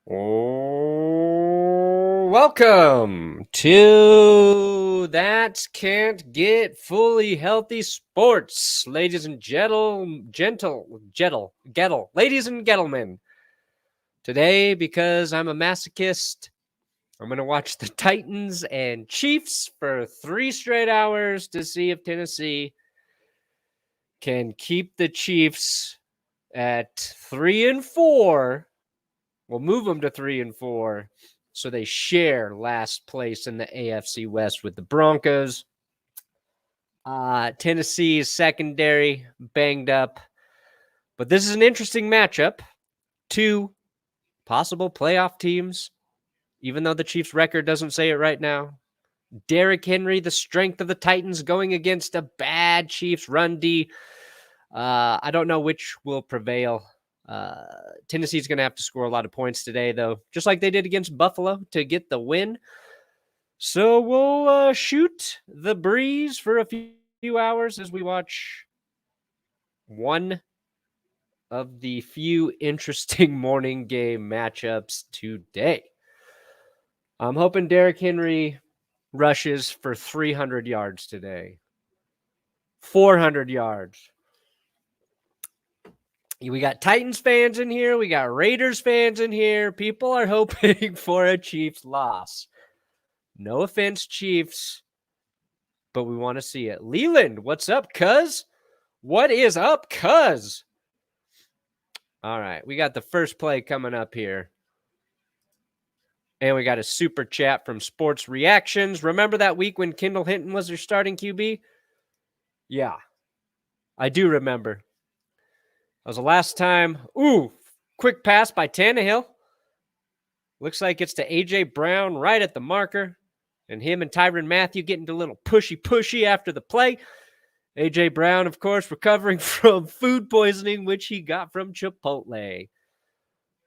Oh, welcome to That Can't Get Fully Healthy Sports, ladies and ladies and gentlemen. Today, because I'm a masochist, I'm going to watch the Titans and Chiefs for 3 straight hours to see if Tennessee can keep the Chiefs at 3-4. We'll move them to 3-4, so they share last place in the AFC West with the Broncos. Tennessee's secondary banged up, but this is an interesting matchup. 2 possible playoff teams, even though the Chiefs' record doesn't say it right now. Derrick Henry, the strength of the Titans, going against a bad Chiefs run D. I don't know which will prevail. Tennessee's going to have to score a lot of points today, though, just like they did against Buffalo to get the win. So we'll shoot the breeze for a few hours as we watch one of the few interesting morning game matchups today. I'm hoping Derrick Henry rushes for 300 yards today. 400 yards. We got Titans fans in here. We got Raiders fans in here. People are hoping for a Chiefs loss. No offense, Chiefs, but we want to see it. Leland, what's up, cuz? What is up, cuz? All right, we got the first play coming up here. And we got a super chat from Sports Reactions. Remember that week when Kendall Hinton was their starting QB? Yeah, I do remember. That was the last time. Ooh, quick pass by Tannehill. Looks like it's to A.J. Brown right at the marker. And him and Tyrann Mathieu getting a little pushy after the play. A.J. Brown, of course, recovering from food poisoning, which he got from Chipotle.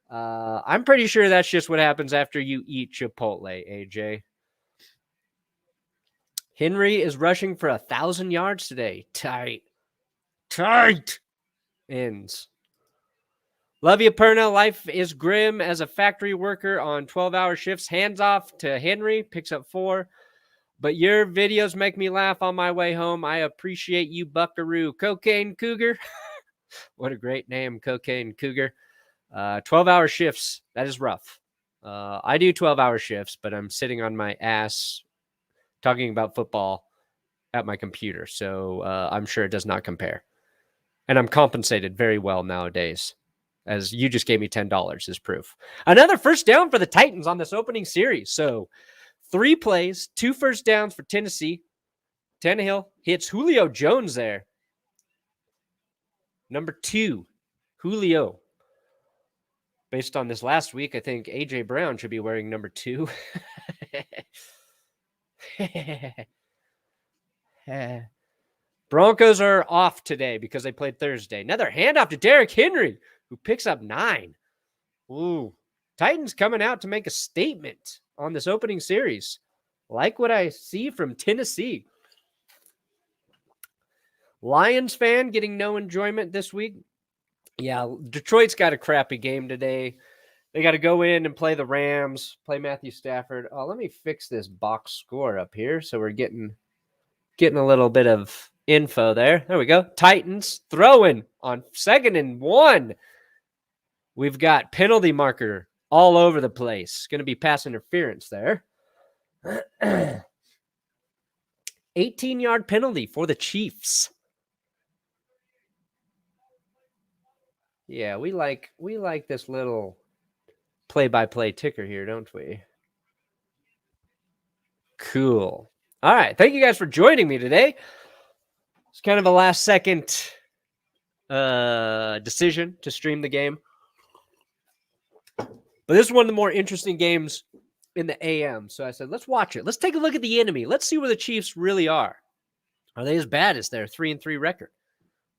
I'm pretty sure that's just what happens after you eat Chipotle, A.J. Henry is rushing for 1,000 yards today. Tight ends. Love you, Perna. Life is grim as a factory worker on 12-hour shifts. Hands off to Henry. Picks up 4. But your videos make me laugh on my way home. I appreciate you, Buckaroo. Cocaine Cougar. What a great name, Cocaine Cougar. 12-hour shifts. That is rough. I do 12-hour shifts, but I'm sitting on my ass talking about football at my computer. So I'm sure it does not compare. And I'm compensated very well nowadays, as you just gave me $10 as proof. Another first down for the Titans on this opening series. So 3 plays, 2 first downs for Tennessee. Tannehill hits Julio Jones there. Number 2, Julio. Based on this last week, I think A.J. Brown should be wearing number 2. Broncos are off today because they played Thursday. Another handoff to Derrick Henry, who picks up 9. Ooh. Titans coming out to make a statement on this opening series. Like what I see from Tennessee. Lions fan getting no enjoyment this week. Yeah, Detroit's got a crappy game today. They got to go in and play the Rams, play Matthew Stafford. Oh, let me fix this box score up here so we're getting a little bit of info there. There we go. Titans throwing on 2nd and 1. We've got penalty marker all over the place. Going to be pass interference there. 18-yard penalty for the Chiefs. Yeah, we like this little play-by-play ticker here, don't we? Cool. All right. Thank you guys for joining me today. It's kind of a last-second decision to stream the game. But this is one of the more interesting games in the AM. So I said, let's watch it. Let's take a look at the enemy. Let's see where the Chiefs really are. Are they as bad as their 3-3 record?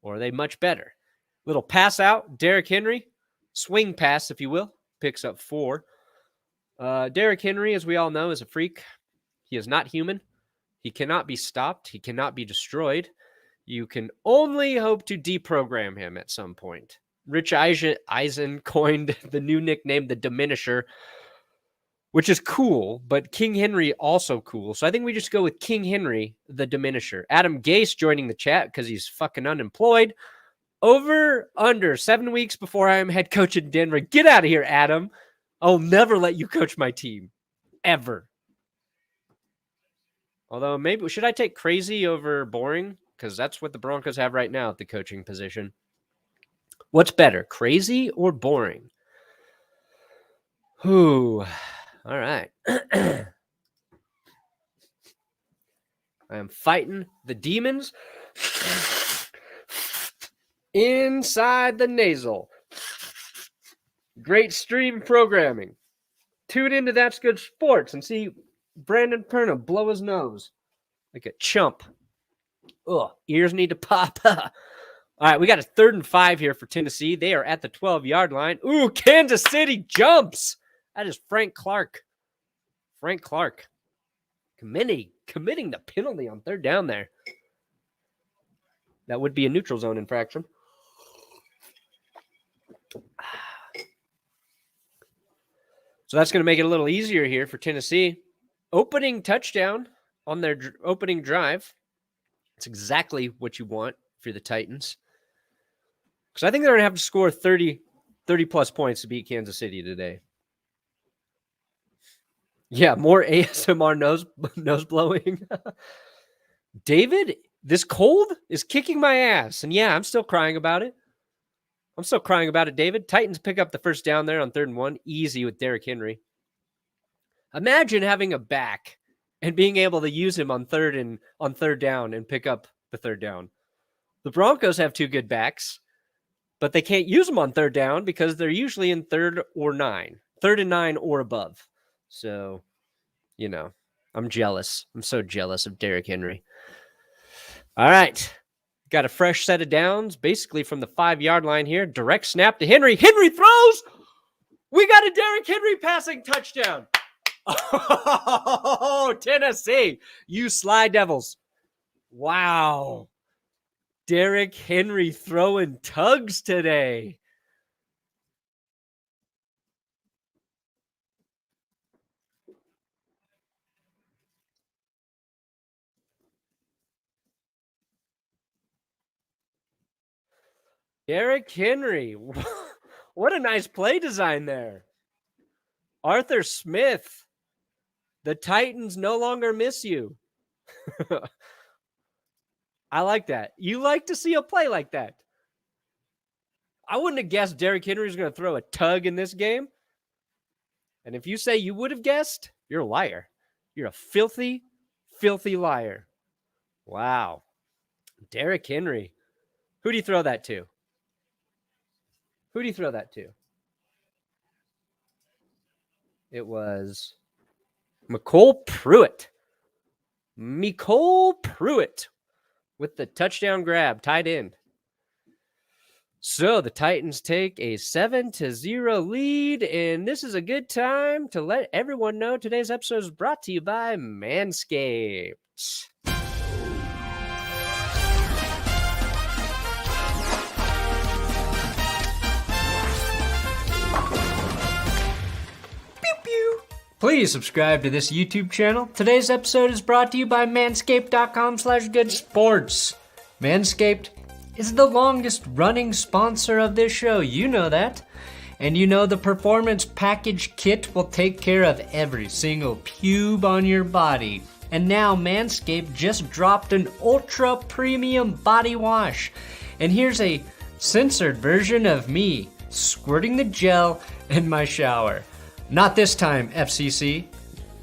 Or are they much better? Little pass out. Derrick Henry. Swing pass, if you will. Picks up 4. Derrick Henry, as we all know, is a freak. He is not human. He cannot be stopped. He cannot be destroyed. You can only hope to deprogram him at some point. Rich Eisen coined the new nickname, the Diminisher, which is cool, but King Henry also cool. So I think we just go with King Henry, the Diminisher. Adam Gase joining the chat because he's fucking unemployed. Over, under 7 weeks before I am head coach in Denver. Get out of here, Adam. I'll never let you coach my team. Ever. Although maybe, should I take crazy over boring? Because that's what the Broncos have right now at the coaching position. What's better, crazy or boring? All right. I am fighting the demons inside the nasal. Great stream programming. Tune into That's Good Sports and see Brandon Perna blow his nose like a chump. Ugh, ears need to pop. All right, we got a 3rd and 5 here for Tennessee. They are at the 12-yard line. Ooh, Kansas City jumps. That is Frank Clark. Frank Clark committing the penalty on 3rd down there. That would be a neutral zone infraction. So that's going to make it a little easier here for Tennessee. Opening touchdown on their opening drive. It's exactly what you want if you're the Titans. Because I think they're going to have to score 30-plus points to beat Kansas City today. Yeah, more ASMR nose blowing. David, this cold is kicking my ass. And yeah, I'm still crying about it. David. Titans pick up the 1st down there on 3rd and 1. Easy with Derrick Henry. Imagine having a back and being able to use him on 3rd down and pick up the 3rd down. The Broncos have 2 good backs, but they can't use them on 3rd down because they're usually in 3rd and 9 or above. So, I'm jealous. I'm so jealous of Derrick Henry. All right. Got a fresh set of downs, basically from the 5-yard line here. Direct snap to Henry. Henry throws. We got a Derrick Henry passing touchdown. Oh, Tennessee, you Sly Devils. Wow. Derrick Henry throwing tugs today. Derrick Henry. What a nice play design there. Arthur Smith. The Titans no longer miss you. I like that. You like to see a play like that. I wouldn't have guessed Derrick Henry was going to throw a tug in this game. And if you say you would have guessed, you're a liar. You're a filthy, filthy liar. Wow. Derrick Henry. Who do you throw that to? It was McCole Pruitt. With the touchdown grab, tight end. So the Titans take a 7-0 lead, and this is a good time to let everyone know today's episode is brought to you by Manscaped. Please subscribe to this YouTube channel. Today's episode is brought to you by manscaped.com/goodsports. Manscaped is the longest running sponsor of this show. You know that. And you know the Performance Package Kit will take care of every single pube on your body. And now Manscaped just dropped an ultra premium body wash. And here's a censored version of me squirting the gel in my shower. Not this time, FCC.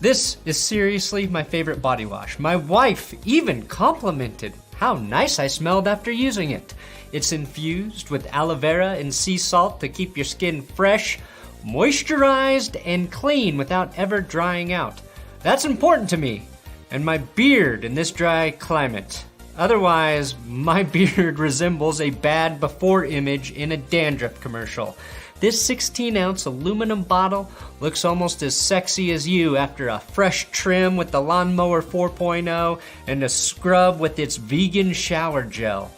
This is seriously my favorite body wash. My wife even complimented how nice I smelled after using it. It's infused with aloe vera and sea salt to keep your skin fresh, moisturized, and clean without ever drying out. That's important to me, and my beard in this dry climate. Otherwise, my beard resembles a bad before image in a dandruff commercial. This 16-ounce aluminum bottle looks almost as sexy as you after a fresh trim with the Lawnmower 4.0 and a scrub with its vegan shower gel,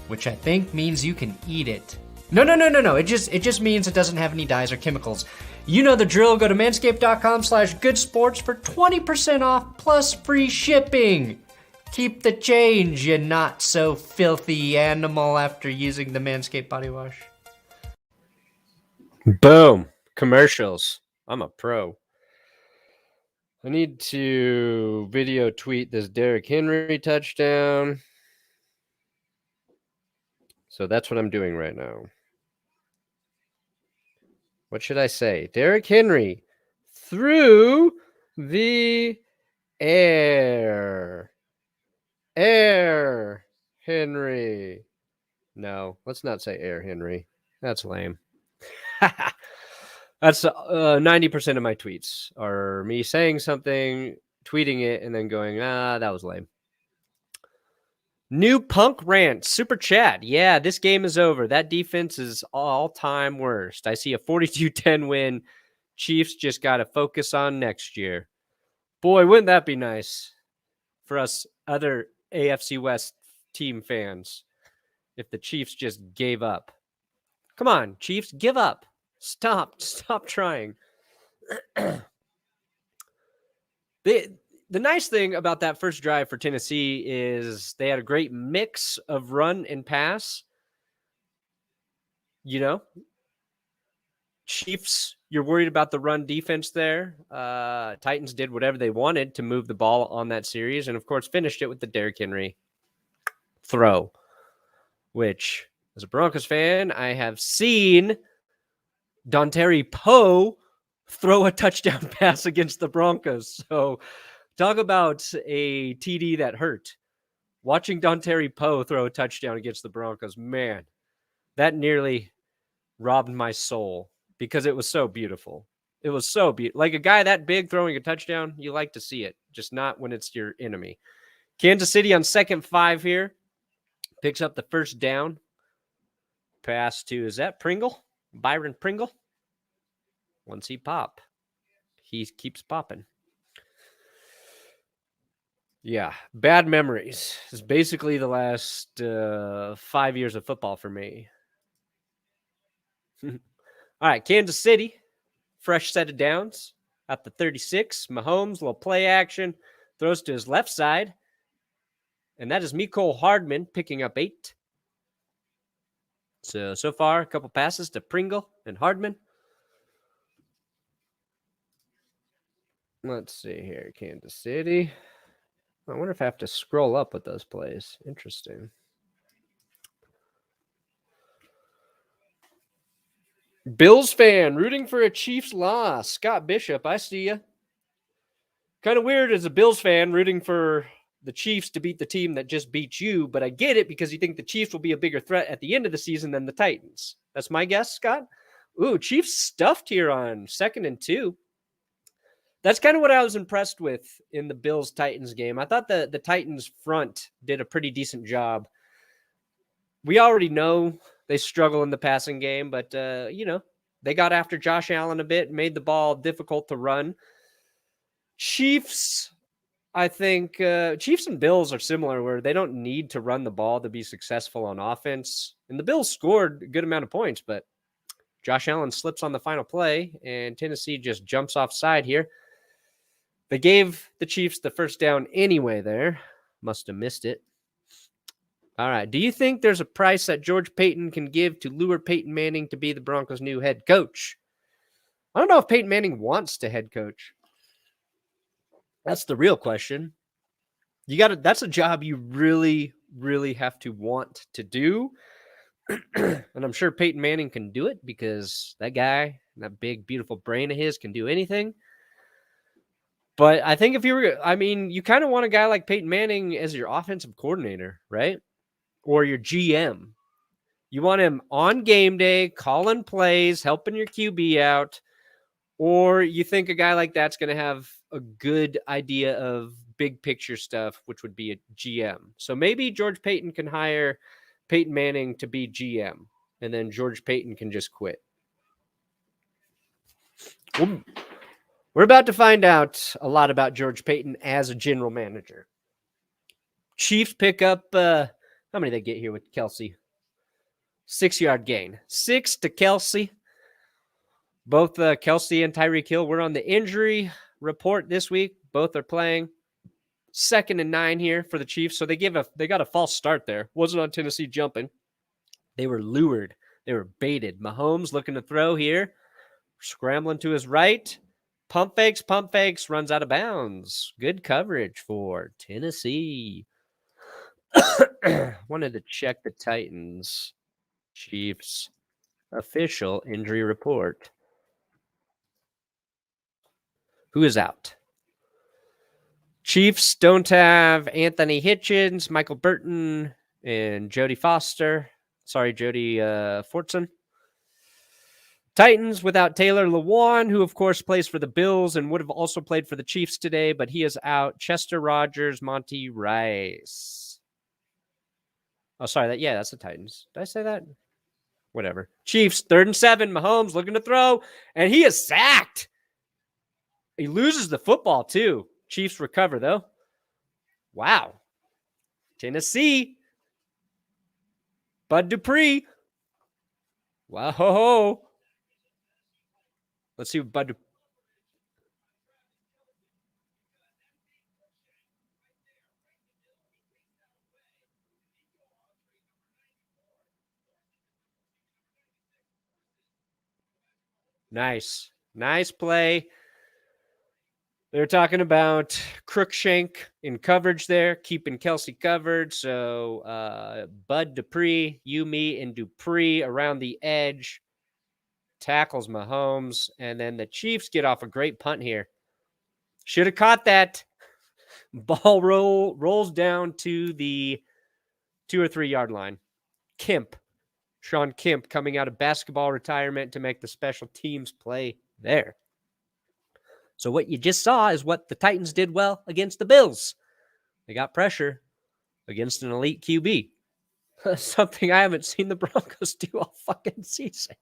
which I think means you can eat it. No. It just means it doesn't have any dyes or chemicals. You know the drill. Go to manscaped.com/goodsports for 20% off plus free shipping. Keep the change, you not so filthy animal, after using the Manscaped body wash. Boom. Commercials. I'm a pro. I need to video tweet this Derrick Henry touchdown. So that's what I'm doing right now. What should I say? Derrick Henry through the air. Air Henry. No, let's not say Air Henry. That's lame. That's 90% of my tweets are me saying something, tweeting it, and then going, that was lame. New Punk Rant, Super Chat. Yeah, this game is over. That defense is all-time worst. I see a 42-10 win. Chiefs just got to focus on next year. Boy, wouldn't that be nice for us other AFC West team fans if the Chiefs just gave up. Come on, Chiefs, give up. Stop trying. The nice thing about that first drive for Tennessee is they had a great mix of run and pass. You know, Chiefs, you're worried about the run defense there. Titans did whatever they wanted to move the ball on that series, and of course finished it with the Derrick Henry throw, which, as a Broncos fan, I have seen Dontari Poe throw a touchdown pass against the Broncos. So talk about a TD that hurt. Watching Dontari Poe throw a touchdown against the Broncos, man, that nearly robbed my soul because it was so beautiful. It was so beautiful. Like a guy that big throwing a touchdown, you like to see it, just not when it's your enemy. Kansas City on 2nd 5 here. Picks up the first down. Pass to, is that Pringle? Byron Pringle? Once he pop, he keeps popping. Yeah, bad memories. It's basically the last 5 years of football for me. All right, Kansas City, fresh set of downs at the 36. Mahomes, little play action, throws to his left side. And that is Mecole Hardman picking up 8. So far, a couple passes to Pringle and Hardman. Let's see here, Kansas City. I wonder if I have to scroll up with those plays. Interesting. Bills fan rooting for a Chiefs loss. Scott Bishop, I see you. Kind of weird as a Bills fan rooting for the Chiefs to beat the team that just beat you, but I get it because you think the Chiefs will be a bigger threat at the end of the season than the Titans. That's my guess, Scott. Ooh, Chiefs stuffed here on 2nd and 2. That's kind of what I was impressed with in the Bills-Titans game. I thought the Titans front did a pretty decent job. We already know they struggle in the passing game, but, they got after Josh Allen a bit, made the ball difficult to run. Chiefs, I think Chiefs and Bills are similar where they don't need to run the ball to be successful on offense. And the Bills scored a good amount of points, but Josh Allen slips on the final play, and Tennessee just jumps offside here. They gave the Chiefs the first down anyway there. Must have missed it. All right. Do you think there's a price that George Paton can give to lure Peyton Manning to be the Broncos' new head coach? I don't know if Peyton Manning wants to head coach. That's the real question. That's a job you really, really have to want to do. And I'm sure Peyton Manning can do it because that guy, that big, beautiful brain of his, can do anything. But I think you kind of want a guy like Peyton Manning as your offensive coordinator, right? Or your GM. You want him on game day, calling plays, helping your QB out. Or you think a guy like that's going to have a good idea of big picture stuff, which would be a GM. So maybe George Paton can hire Peyton Manning to be GM, and then George Paton can just quit. We're about to find out a lot about George Paton as a general manager. Chiefs pick up, how many did they get here with Kelce? 6-yard gain. 6 to Kelce. Both Kelce and Tyreek Hill were on the injury report this week. Both are playing. 2nd and 9 here for the Chiefs. So they got a false start there. Wasn't on Tennessee jumping. They were lured. They were baited. Mahomes looking to throw here. Scrambling to his right. Pump fakes, runs out of bounds. Good coverage for Tennessee. Wanted to check the Titans Chiefs official injury report. Who is out? Chiefs don't have Anthony Hitchens, Michael Burton, and Jody Foster. Sorry, Jody Fortson. Titans without Taylor Lewan, who, of course, plays for the Bills and would have also played for the Chiefs today, but he is out. Chester Rogers, Monty Rice. Oh, sorry. That's the Titans. Did I say that? Whatever. Chiefs, 3rd and 7. Mahomes looking to throw, and he is sacked. He loses the football, too. Chiefs recover, though. Wow. Tennessee. Bud Dupree. Wow. Let's see what Bud Dupree. Nice. Nice play. They're talking about Crookshank in coverage there, keeping Kelce covered. So Bud Dupree, me, and Dupree around the edge. Tackles Mahomes. And then the Chiefs get off a great punt here. Should have caught that. Ball rolls down to the 2 or 3 yard line. Sean Kemp coming out of basketball retirement to make the special teams play there. So what you just saw is what the Titans did well against the Bills. They got pressure against an elite QB. Something I haven't seen the Broncos do all fucking season.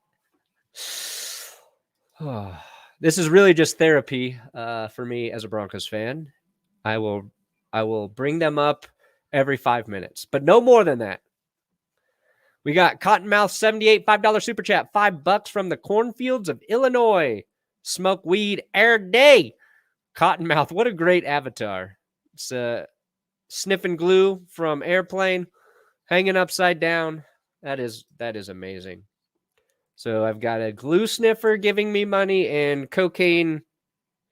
This is really just therapy for me as a Broncos fan. I will bring them up every 5 minutes, but no more than that. We got Cottonmouth 78 $5 super chat, $5 from the cornfields of Illinois. Smoke weed every day. Cottonmouth, what a great avatar. It's sniffing glue from Airplane, hanging upside down. That is amazing. So I've got a glue sniffer giving me money and cocaine,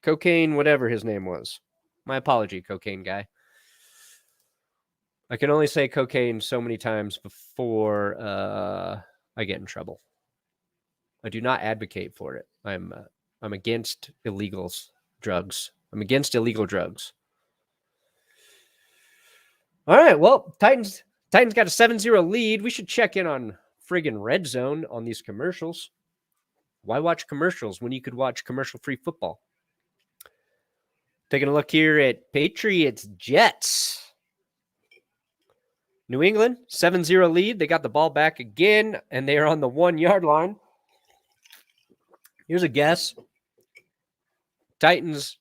whatever his name was. My apology, cocaine guy. I can only say cocaine so many times before I get in trouble. I do not advocate for it. I'm against drugs. I'm against illegal drugs. All right, well, Titans got a 7-0 lead. We should check in on friggin' Red Zone on these commercials. Why watch commercials when you could watch commercial-free football? Taking a look here at Patriots Jets. New England, 7-0 lead. They got the ball back again, and they are on the 1 yard line. Here's a guess. Patriots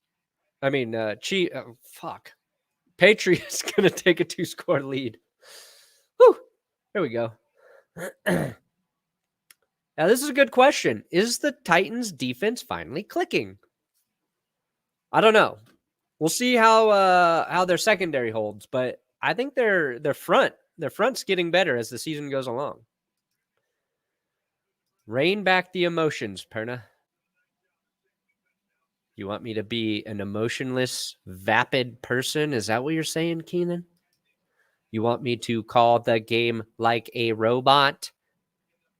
going to take a 2-score lead. Whew. There we go. Now, this is a good question. Is the Titans defense finally clicking? I don't know. We'll see how their secondary holds, but I think their front's getting better as the season goes along. Rein back the emotions, Perna. You want me to be an emotionless, vapid person? Is that what you're saying, Keenan? You want me to call the game like a robot?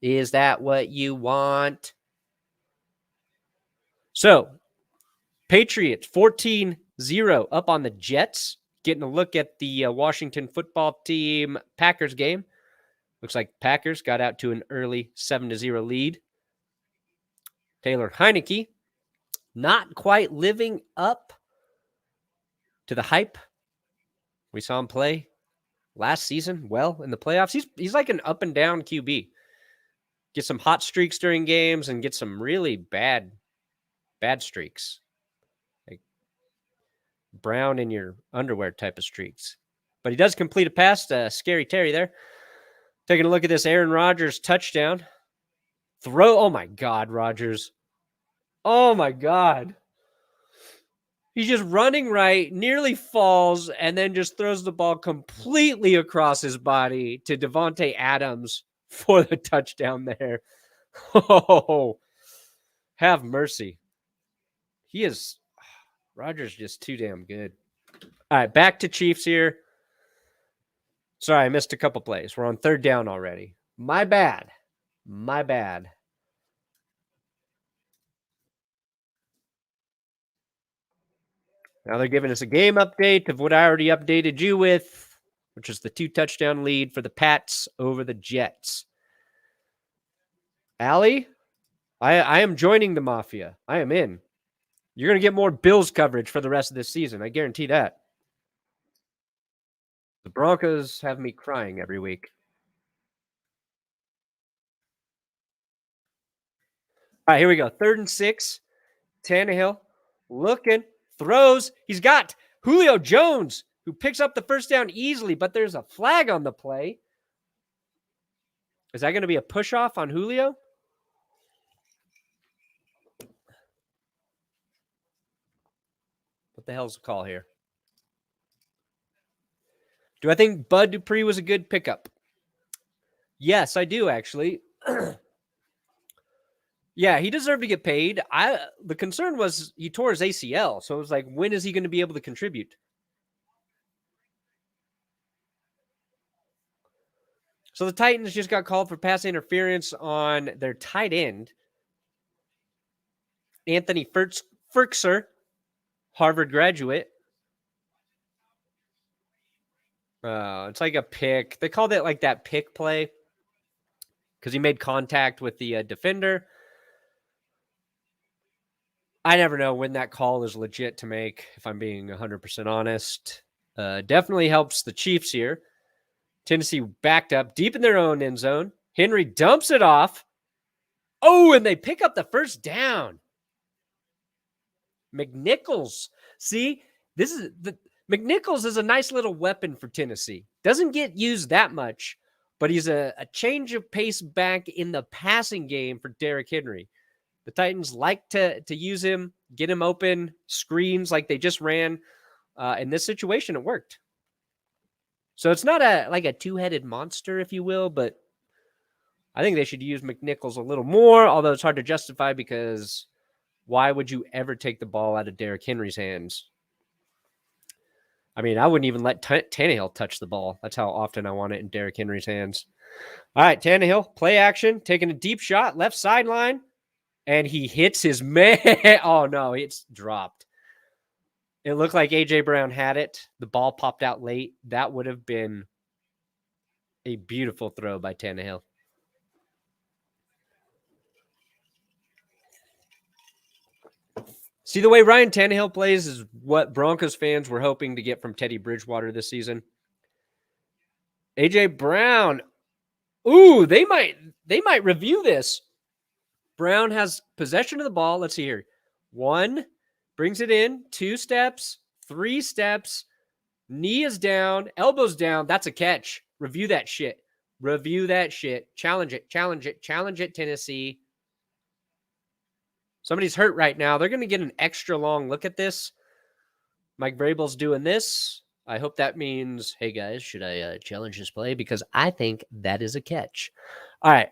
Is that what you want? So, Patriots 14-0 up on the Jets. Getting a look at the Washington football team Packers game. Looks like Packers got out to an early 7-0 lead. Taylor Heineke not quite living up to the hype we saw him play last season well in the playoffs. He's like an up and down QB. Get some hot streaks during games and get some really bad streaks. Like brown in your underwear type of streaks. But he does complete a pass to Scary Terry there. Taking a look at this Aaron Rodgers touchdown. Throw. Oh, my God, Rodgers. Oh, my God. He's just running right, nearly falls, and then just throws the ball completely across his body to Devontae Adams for the touchdown there. Oh, have mercy. Rodgers just too damn good. All right, back to Chiefs here. Sorry, I missed a couple plays. We're on third down already. My bad. My bad. Now they're giving us a game update of what I already updated you with, which is the 2-touchdown lead for the Pats over the Jets. Allie, I am joining the Mafia. I am in. You're going to get more Bills coverage for the rest of this season. I guarantee that. The Broncos have me crying every week. All right, here we go. 3rd and 6. Tannehill looking, throws. He's got Julio Jones, who picks up the first down easily, but there's a flag on the play. Is that going to be a push-off on Julio? What the hell's the call here? Do I think Bud Dupree was a good pickup? Yes, I do, actually. Yeah, he deserved to get paid. The concern was he tore his ACL, so it was like, when is he going to be able to contribute? So the Titans just got called for pass interference on their tight end, Anthony Firkser, Harvard graduate. It's like a pick. They called it like that pick play because he made contact with the defender. I never know when that call is legit to make, if I'm being 100% honest. Definitely helps the Chiefs here. Tennessee backed up deep in their own end zone. Henry dumps it off. Oh, and they pick up the first down. McNichols. See, McNichols is a nice little weapon for Tennessee. Doesn't get used that much, but he's a change of pace back in the passing game for Derrick Henry. The Titans like to use him, get him open, screens like they just ran. In this situation, it worked. So it's not a two-headed monster, if you will, but I think they should use McNichols a little more, although it's hard to justify because why would you ever take the ball out of Derrick Henry's hands? I mean, I wouldn't even let Tannehill touch the ball. That's how often I want it in Derrick Henry's hands. All right, Tannehill, play action, taking a deep shot, left sideline, and he hits his man. Oh, no, it's dropped. It looked like A.J. Brown had it. The ball popped out late. That would have been a beautiful throw by Tannehill. See, the way Ryan Tannehill plays is what Broncos fans were hoping to get from Teddy Bridgewater this season. A.J. Brown. Ooh, they might review this. Brown has possession of the ball. Let's see here. 1, brings it in. 2 steps. 3 steps. Knee is down. Elbows down. That's a catch. Review that shit. Review that shit. Challenge it. Challenge it. Challenge it, Tennessee. Somebody's hurt right now. They're going to get an extra long look at this. Mike Vrabel's doing this. I hope that means, hey, guys, should I challenge this play? Because I think that is a catch. All right.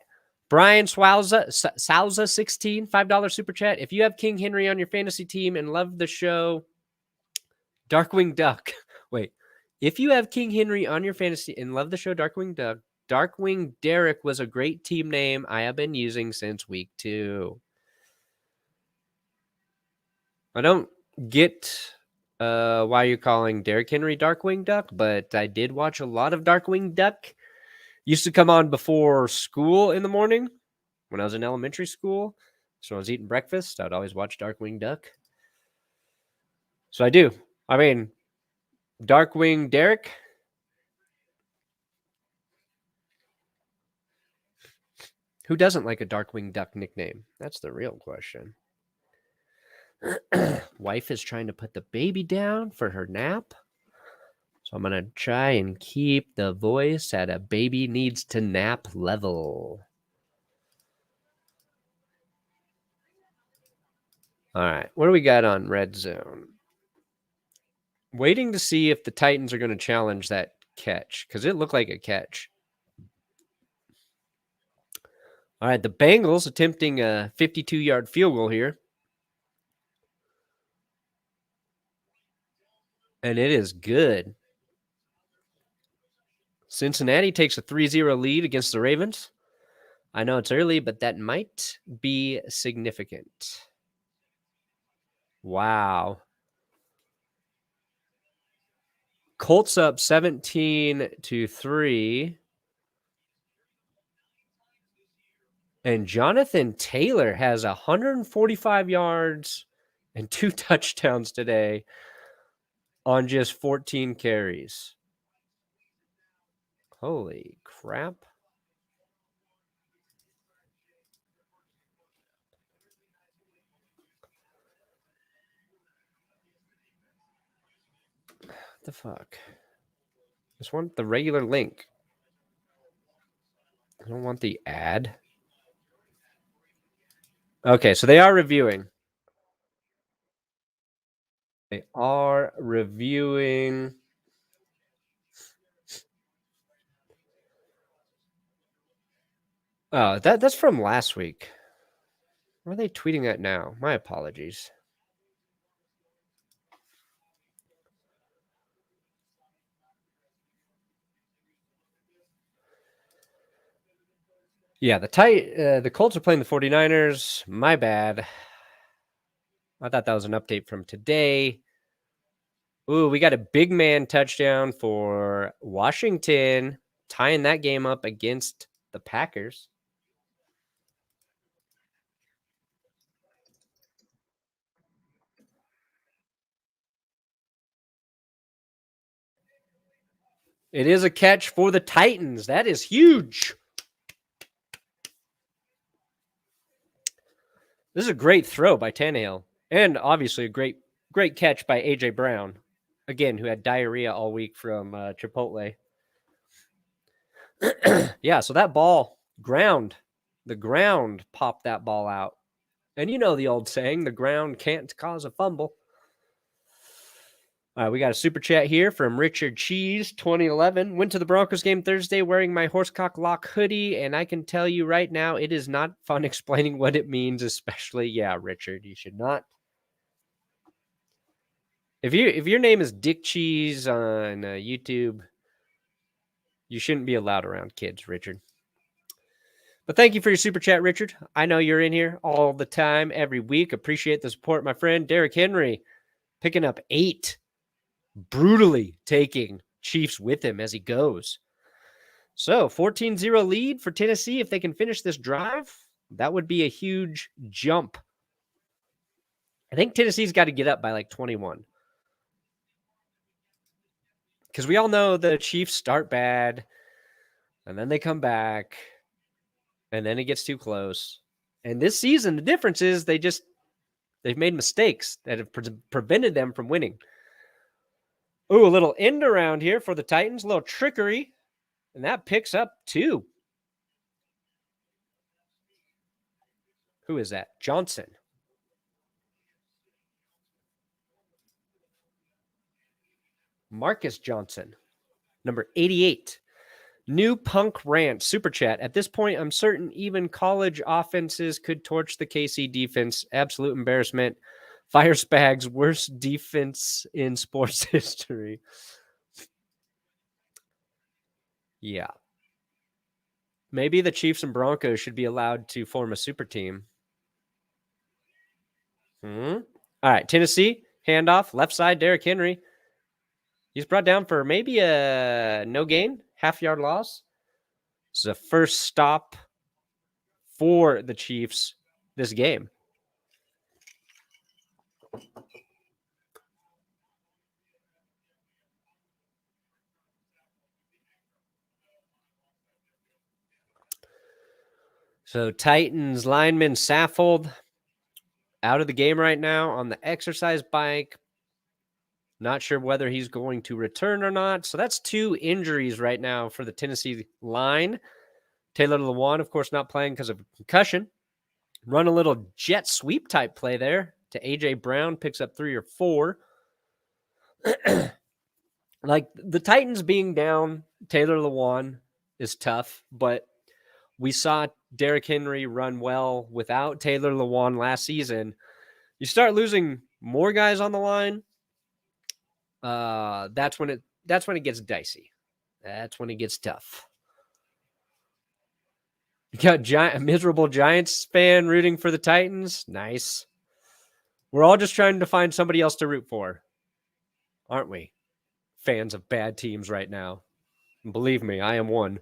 Brian Salza 16, $5 super chat. If you have King Henry on your fantasy team and love the show, Darkwing Duck. Wait. If you have King Henry on your fantasy and love the show, Darkwing Duck, Darkwing Derrick was a great team name I have been using since week 2. I don't get why you're calling Derrick Henry Darkwing Duck, but I did watch a lot of Darkwing Duck. Used to come on before school in the morning when I was in elementary school. So when I was eating breakfast, I'd always watch Darkwing Duck. So I do. I mean, Darkwing Derrick. Who doesn't like a Darkwing Duck nickname? That's the real question. Wife is trying to put the baby down for her nap. So I'm going to try and keep the voice at a baby needs to nap level. All right. What do we got on red zone? Waiting to see if the Titans are going to challenge that catch because it looked like a catch. All right. The Bengals attempting a 52-yard field goal here. And it is good. Cincinnati takes a 3-0 lead against the Ravens. I know it's early, but that might be significant. Wow. Colts up 17-3. And Jonathan Taylor has 145 yards and 2 touchdowns today on just 14 carries. Holy crap. What the fuck? I just want the regular link. I don't want the ad. Okay, so they are reviewing. They are reviewing. Oh, that's from last week. Why are they tweeting that now? My apologies. Yeah, the Colts are playing the 49ers. My bad. I thought that was an update from today. Ooh, we got a big man touchdown for Washington, tying that game up against the Packers. It is a catch for the Titans. That is huge. This is a great throw by Tannehill. And obviously a great catch by A.J. Brown. Again, who had diarrhea all week from Chipotle. Yeah, so that ball, the ground popped that ball out. And you know the old saying, the ground can't cause a fumble. All right, we got a super chat here from Richard Cheese, 2011. Went to the Broncos game Thursday wearing my Horsecock Lock hoodie, and I can tell you right now, it is not fun explaining what it means, especially, yeah, Richard, you should not. If your name is Dick Cheese on YouTube, you shouldn't be allowed around kids, Richard. But thank you for your super chat, Richard. I know you're in here all the time, every week. Appreciate the support, my friend. Derrick Henry picking up 8. Brutally taking Chiefs with him as he goes. So 14-0 lead for Tennessee. If they can finish this drive, that would be a huge jump. I think Tennessee's got to get up by like 21. Because we all know the Chiefs start bad, and then they come back, and then it gets too close. And this season, the difference is they've made mistakes that have prevented them from winning. Ooh, a little end around here for the Titans, a little trickery, and that picks up 2. Who is that? Johnson. Marcus Johnson, number 88. New Punk Rant super chat. At this point, I'm certain even college offenses could torch the KC defense. Absolute embarrassment. Fire Spags, worst defense in sports history. Yeah. Maybe the Chiefs and Broncos should be allowed to form a super team. All right, Tennessee, handoff, left side, Derrick Henry. He's brought down for maybe a no gain, half-yard loss. This is a first stop for the Chiefs this game. So Titans lineman Saffold out of the game right now on the exercise bike. Not sure whether he's going to return or not. So that's 2 injuries right now for the Tennessee line. Taylor Lewan, of course, not playing because of concussion. Run a little jet sweep type play there to A.J. Brown, picks up 3 or 4. Like, the Titans being down Taylor Lewan is tough, but we saw Derrick Henry run well without Taylor Lewan last season. You start losing more guys on the line, that's when it gets dicey. That's when it gets tough. You got a miserable Giants fan rooting for the Titans. Nice. We're all just trying to find somebody else to root for, aren't we? Fans of bad teams right now. Believe me, I am one.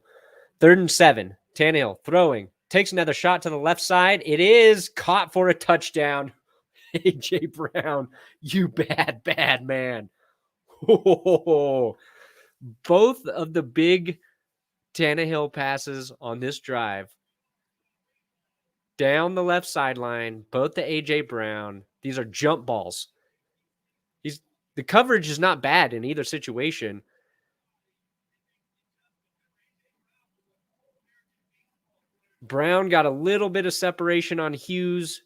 3rd and 7. Tannehill throwing. Takes another shot to the left side. It is caught for a touchdown. A.J. Brown, you bad, bad man. Both of the big Tannehill passes on this drive down the left sideline, both to A.J. Brown. These are jump balls. The coverage is not bad in either situation. Brown got a little bit of separation on Hughes,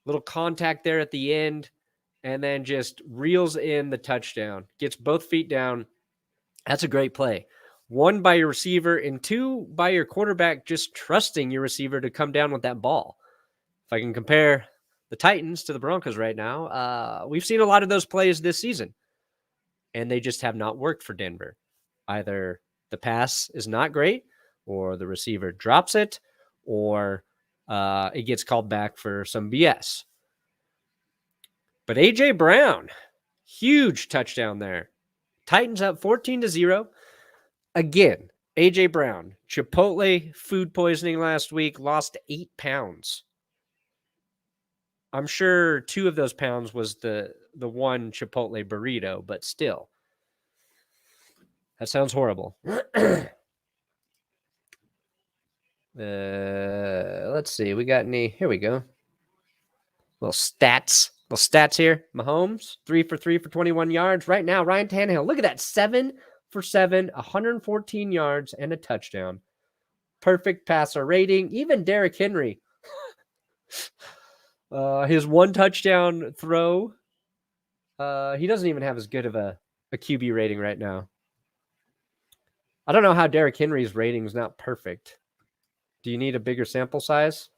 little contact there at the end, and then just reels in the touchdown. Gets both feet down. That's a great play. 1 by your receiver and 2 by your quarterback just trusting your receiver to come down with that ball. If I can compare the Titans to the Broncos right now, we've seen a lot of those plays this season, and they just have not worked for Denver. Either the pass is not great, or the receiver drops it, or it gets called back for some BS. But A.J. Brown, huge touchdown there. Titans up 14-0. Again, A.J. Brown, Chipotle food poisoning last week, lost 8 pounds. I'm sure 2 of those pounds was the one Chipotle burrito, but still. That sounds horrible. Let's see. We got any? Here we go. Little stats here. Mahomes, 3 for 3 for 21 yards. Right now, Ryan Tannehill, look at that. 7 for 7, 114 yards and a touchdown. Perfect passer rating. Even Derrick Henry, his 1 touchdown throw, he doesn't even have as good of a QB rating right now. I don't know how Derrick Henry's rating is not perfect. Do you need a bigger sample size?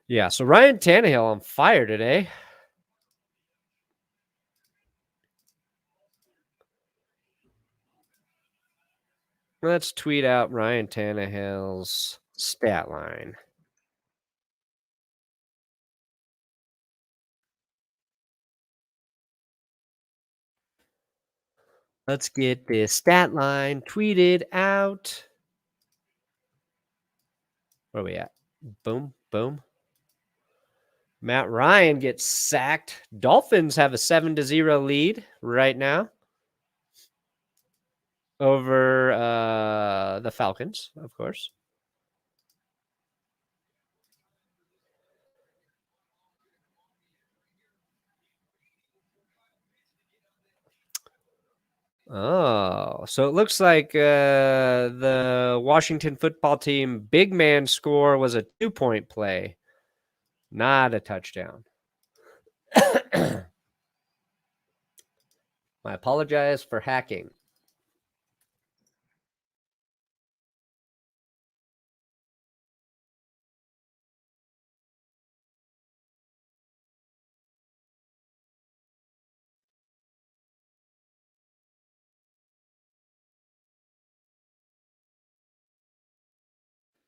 Yeah, so Ryan Tannehill on fire today. Let's tweet out Ryan Tannehill's stat line. Let's get this stat line tweeted out. Where are we at? Boom, boom. Matt Ryan gets sacked. Dolphins have a 7-0 lead right now over the Falcons, of course. Oh, so it looks like the Washington football team big man score was a 2-point play, not a touchdown. I apologize for hacking.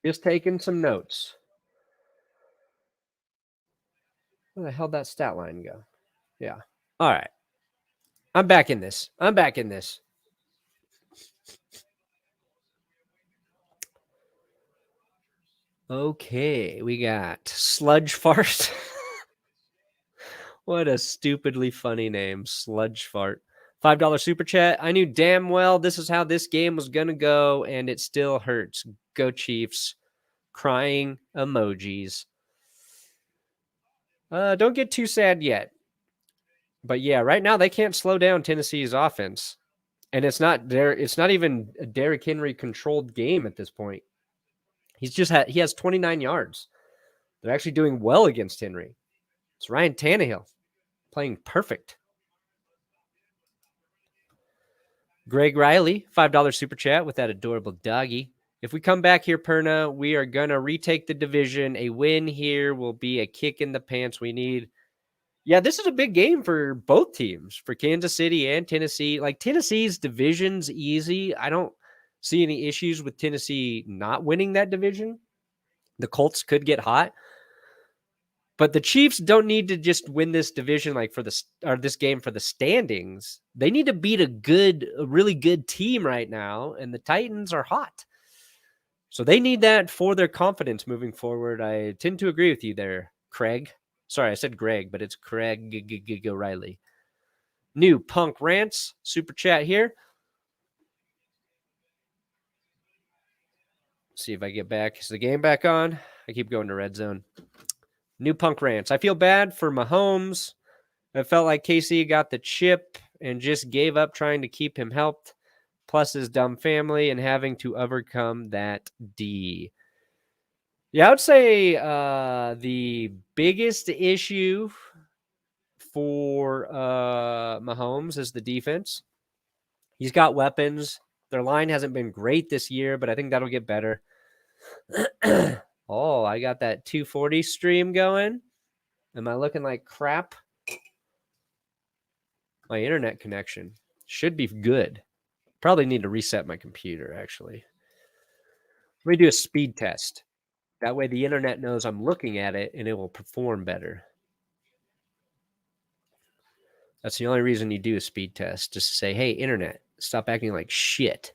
Just taking some notes. Where the hell did that stat line go? Yeah. All right. I'm back in this. Okay, we got Sludge Fart. What a stupidly funny name, Sludge Fart. $5 super chat. I knew damn well this is how this game was going to go, and it still hurts. Go Chiefs. Crying emojis. Don't get too sad yet. But yeah, right now they can't slow down Tennessee's offense. And it's not even a Derrick Henry controlled game at this point. He has 29 yards. They're actually doing well against Henry. It's Ryan Tannehill playing perfect. Greg Riley, $5 super chat with that adorable doggy. If we come back here, Perna, we are going to retake the division. A win here will be a kick in the pants we need. Yeah, this is a big game for both teams, for Kansas City and Tennessee. Like, Tennessee's division's easy. I don't see any issues with Tennessee not winning that division. The Colts could get hot. But the Chiefs don't need to just win this division this game for the standings. They need to beat a really good team right now, and the Titans are hot. So they need that for their confidence moving forward. I tend to agree with you there, Craig. Sorry, I said Greg, but it's Craig O'Reilly. New Punk Rants, super chat here. See if I get back. Is the game back on? I keep going to red zone. New Punk Rants. I feel bad for Mahomes. I felt like KC got the chip and just gave up trying to keep him helped, plus his dumb family and having to overcome that D. Yeah, I would say the biggest issue for Mahomes is the defense. He's got weapons. Their line hasn't been great this year, but I think that'll get better. Oh, I got that 240 stream going. Am I looking like crap? My internet connection should be good. Probably need to reset my computer, actually. Let me do a speed test. That way the internet knows I'm looking at it and it will perform better. That's the only reason you do a speed test, just to say, hey, internet, stop acting like shit.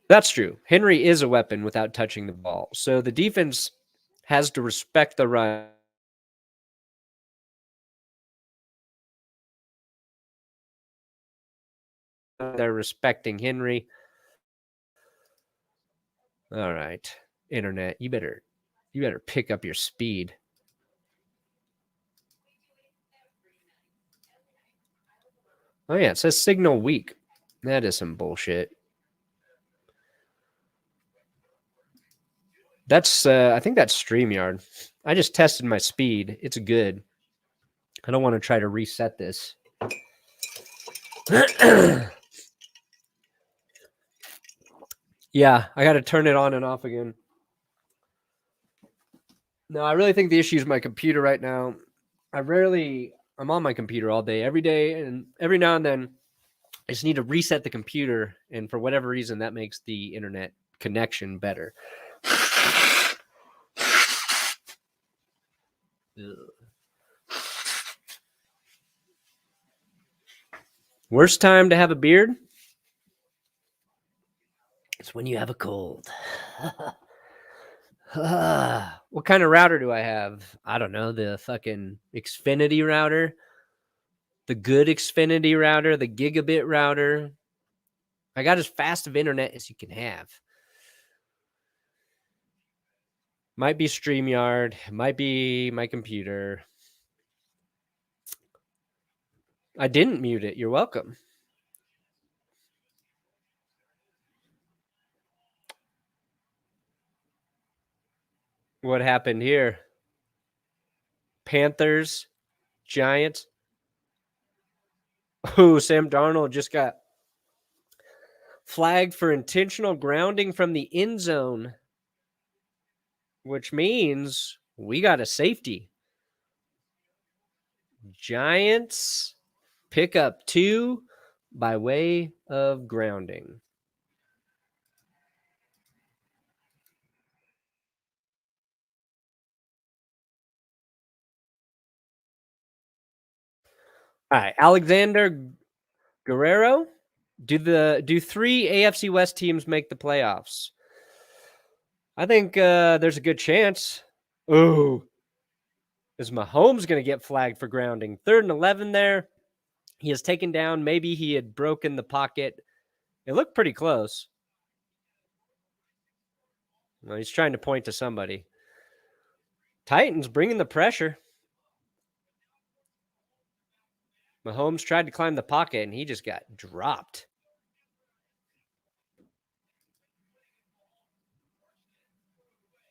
That's true. Henry is a weapon without touching the ball. So the defense has to respect the run. They're respecting Henry. All right. Internet, you better pick up your speed. Oh yeah, it says signal weak. That is some bullshit. That's I think that's StreamYard. I just tested my speed. It's good. I don't want to try to reset this. Yeah, I got to turn it on and off again. No, I really think the issue is my computer right now. I'm on my computer all day, every day, and every now and then I just need to reset the computer, and for whatever reason, that makes the internet connection better. Worst time to have a beard? It's when you have a cold. What kind of router do I have? I don't know. The fucking Xfinity router, the good Xfinity router, the gigabit router. I got as fast of internet as you can have. Might be StreamYard. Might be my computer. I didn't mute it. You're welcome. What happened here? Panthers, Giants. Oh, Sam Darnold just got flagged for intentional grounding from the end zone, which means we got a safety. Giants pick up 2 by way of grounding. All right, Alexander Guerrero. Do 3 AFC West teams make the playoffs? I think there's a good chance. Ooh. Is Mahomes going to get flagged for grounding? 3rd and 11 there. He is taken down. Maybe he had broken the pocket. It looked pretty close. Well, he's trying to point to somebody. Titans bringing the pressure. Mahomes tried to climb the pocket, and he just got dropped.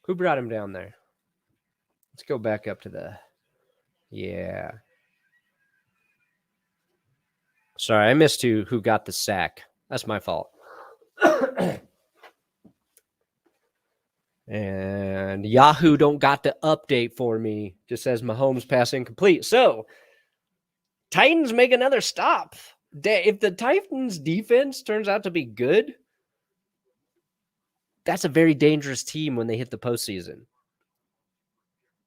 Who brought him down there? Let's go back up to the... Yeah. Sorry, I missed who got the sack. That's my fault. And Yahoo don't got the update for me. Just says Mahomes pass incomplete. So, Titans make another stop. If the Titans defense turns out to be good, that's a very dangerous team when they hit the postseason.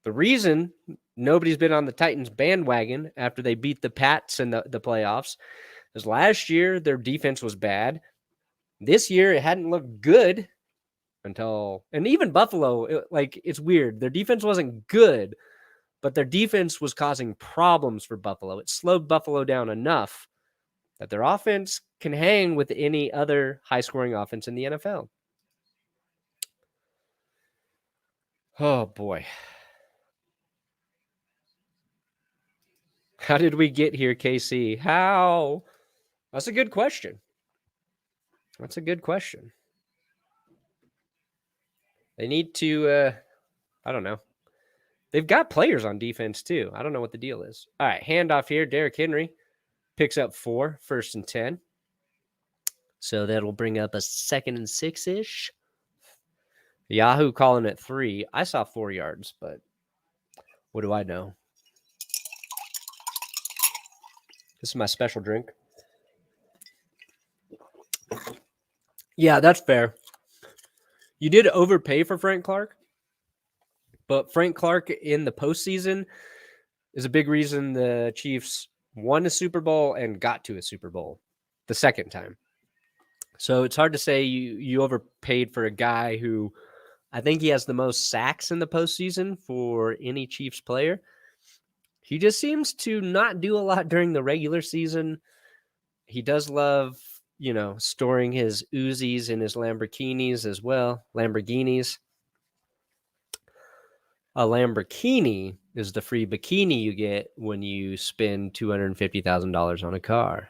The reason nobody's been on the Titans bandwagon after they beat the Pats in the playoffs is last year their defense was bad. This year it hadn't looked good until, and even Buffalo, it's weird. Their defense wasn't good, but their defense was causing problems for Buffalo. It slowed Buffalo down enough that their offense can hang with any other high-scoring offense in the NFL. Oh, boy. How did we get here, KC? How? That's a good question. That's a good question. They need to, I don't know. They've got players on defense, too. I don't know what the deal is. All right, handoff here. Derrick Henry picks up 4, 1st and 10. So that'll bring up a 2nd and 6-ish. Yahoo calling it 3. I saw 4 yards, but what do I know? This is my special drink. Yeah, that's fair. You did overpay for Frank Clark, but Frank Clark in the postseason is a big reason the Chiefs won a Super Bowl and got to a Super Bowl the second time. So it's hard to say you overpaid for a guy who I think he has the most sacks in the postseason for any Chiefs player. He just seems to not do a lot during the regular season. He does love, storing his Uzis in his Lamborghinis as well. Lamborghinis. A Lamborghini is the free bikini you get when you spend $250,000 on a car.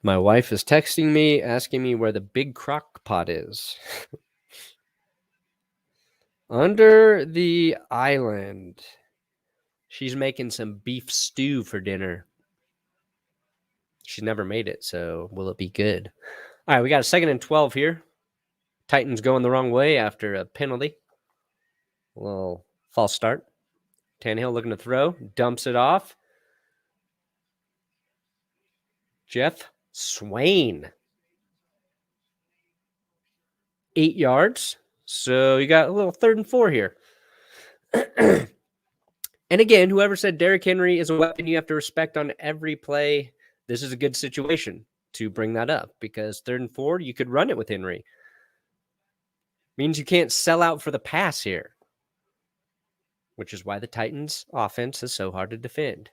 My wife is texting me, asking me where the big crock pot is. Under the island. She's making some beef stew for dinner. She's never made it, so will it be good? All right, we got a 2nd and 12 here. Titans going the wrong way after a penalty. A little false start. Tannehill looking to throw. Dumps it off. Jeff Swain. 8 yards. So you got a little 3rd and 4 here. And again, whoever said Derrick Henry is a weapon you have to respect on every play, this is a good situation to bring that up because 3rd and 4, you could run it with Henry. Means you can't sell out for the pass here, which is why the Titans' offense is so hard to defend.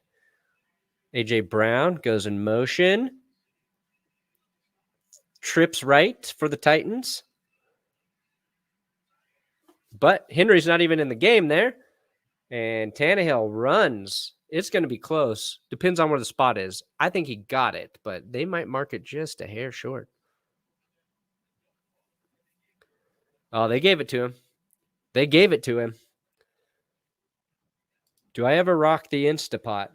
A.J. Brown goes in motion. Trips right for the Titans. But Henry's not even in the game there. And Tannehill runs. It's going to be close. Depends on where the spot is. I think he got it, but they might mark it just a hair short. Oh, they gave it to him. They gave it to him. Do I ever rock the Instapot?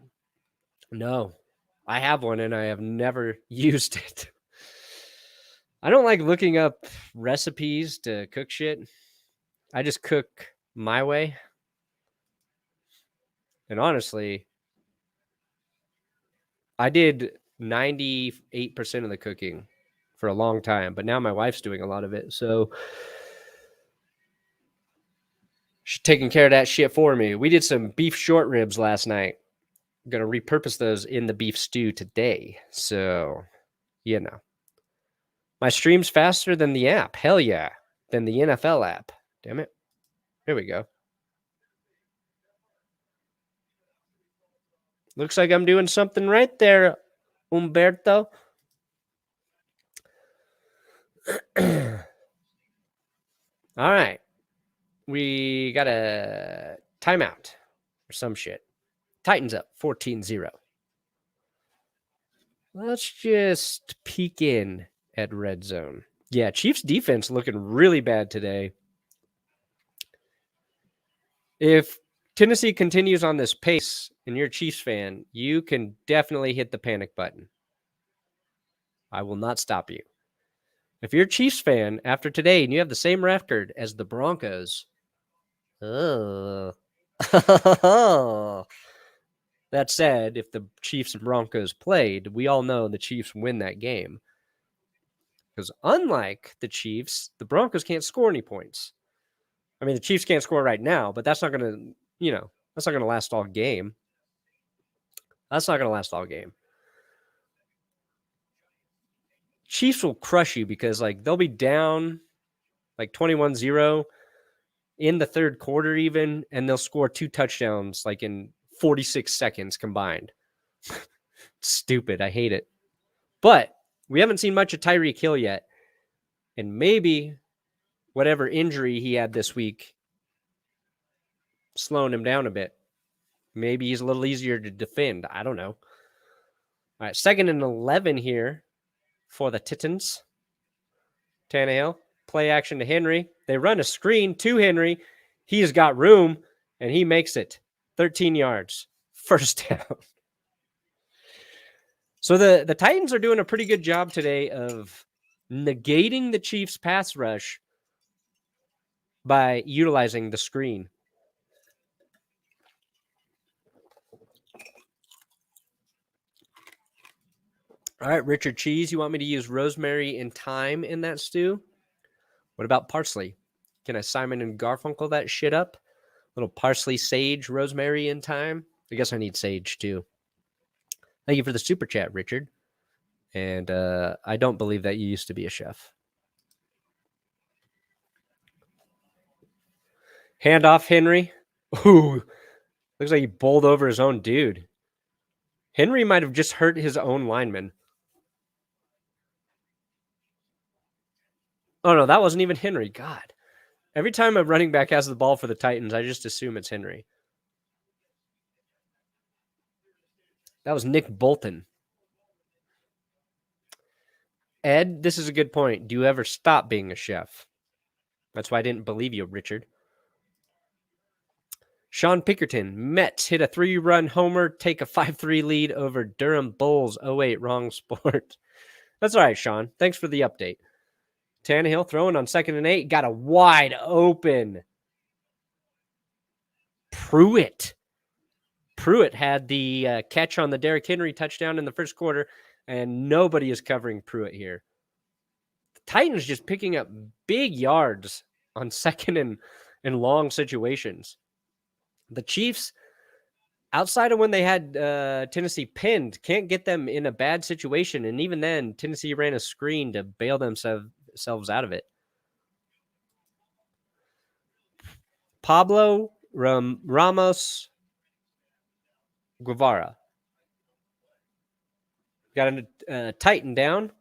No. I have one, and I have never used it. I don't like looking up recipes to cook shit. I just cook my way. And honestly, I did 98% of the cooking for a long time, but now my wife's doing a lot of it. So she's taking care of that shit for me. We did some beef short ribs last night. I'm going to repurpose those in the beef stew today. So, my stream's faster than the app. Hell yeah. Than the NFL app. Damn it. Here we go. Looks like I'm doing something right there, Umberto. All right. We got a timeout or some shit. Titans up 14-0. Let's just peek in at red zone. Yeah, Chiefs defense looking really bad today. If Tennessee continues on this pace and you're a Chiefs fan, you can definitely hit the panic button. I will not stop you. If you're a Chiefs fan after today and you have the same record as the Broncos, that said, if the Chiefs and Broncos played, we all know the Chiefs win that game. Because unlike the Chiefs, the Broncos can't score any points. I mean, the Chiefs can't score right now, but that's not going to, that's not going to last all game. That's not going to last all game. Chiefs will crush you because, they'll be down, 21-0 in the third quarter even, and they'll score 2 touchdowns, in 46 seconds combined. Stupid. I hate it. But we haven't seen much of Tyreek Hill yet. And maybe whatever injury he had this week slowing him down a bit. Maybe he's a little easier to defend. I don't know. All right, 2nd and 11 here for the Titans. Tannehill, play action to Henry. They run a screen to Henry. He has got room, and he makes it 13 yards. First down. So the Titans are doing a pretty good job today of negating the Chiefs' pass rush by utilizing the screen. All right, Richard Cheese, you want me to use rosemary and thyme in that stew? What about parsley? Can I Simon and Garfunkel that shit up? Little parsley, sage, rosemary, and thyme? I guess I need sage too. Thank you for the super chat, Richard. And I don't believe that you used to be a chef. Hand off Henry. Ooh, looks like he bowled over his own dude. Henry might have just hurt his own lineman. Oh, no, that wasn't even Henry. God. Every time a running back has the ball for the Titans, I just assume it's Henry. That was Nick Bolton. Ed, this is a good point. Do you ever stop being a chef? That's why I didn't believe you, Richard. Sean Pickerton, Mets hit a 3-run homer, take a 5-3 lead over Durham Bulls. Oh, wait, wrong sport. That's all right, Sean. Thanks for the update. Tannehill throwing on 2nd and 8. Got a wide open Pruitt. Pruitt had the catch on the Derrick Henry touchdown in the first quarter, and nobody is covering Pruitt here. The Titans just picking up big yards on 2nd and long situations. The Chiefs, outside of when they had Tennessee pinned, can't get them in a bad situation. And even then, Tennessee ran a screen to bail themselves out of it. Pablo Ramos Guevara. Got a Titan down.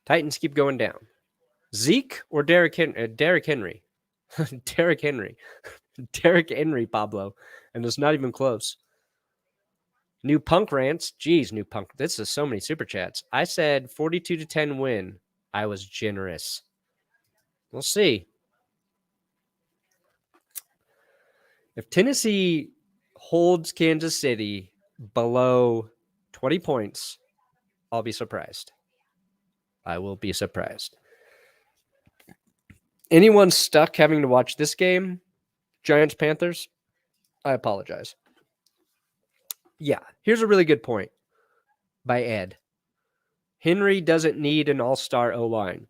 Titans keep going down. Zeke or Derrick Henry? Derrick Henry. Derrick Henry. Derrick Henry, Pablo. And it's not even close. New Punk rants. Geez, New Punk. This is so many super chats. I said 42-10 win. I was generous. We'll see. If Tennessee holds Kansas City below 20 points, I'll be surprised. I will be surprised. Anyone stuck having to watch this game, Giants-Panthers, I apologize. Yeah, here's a really good point by Ed. Henry doesn't need an all-star O-line.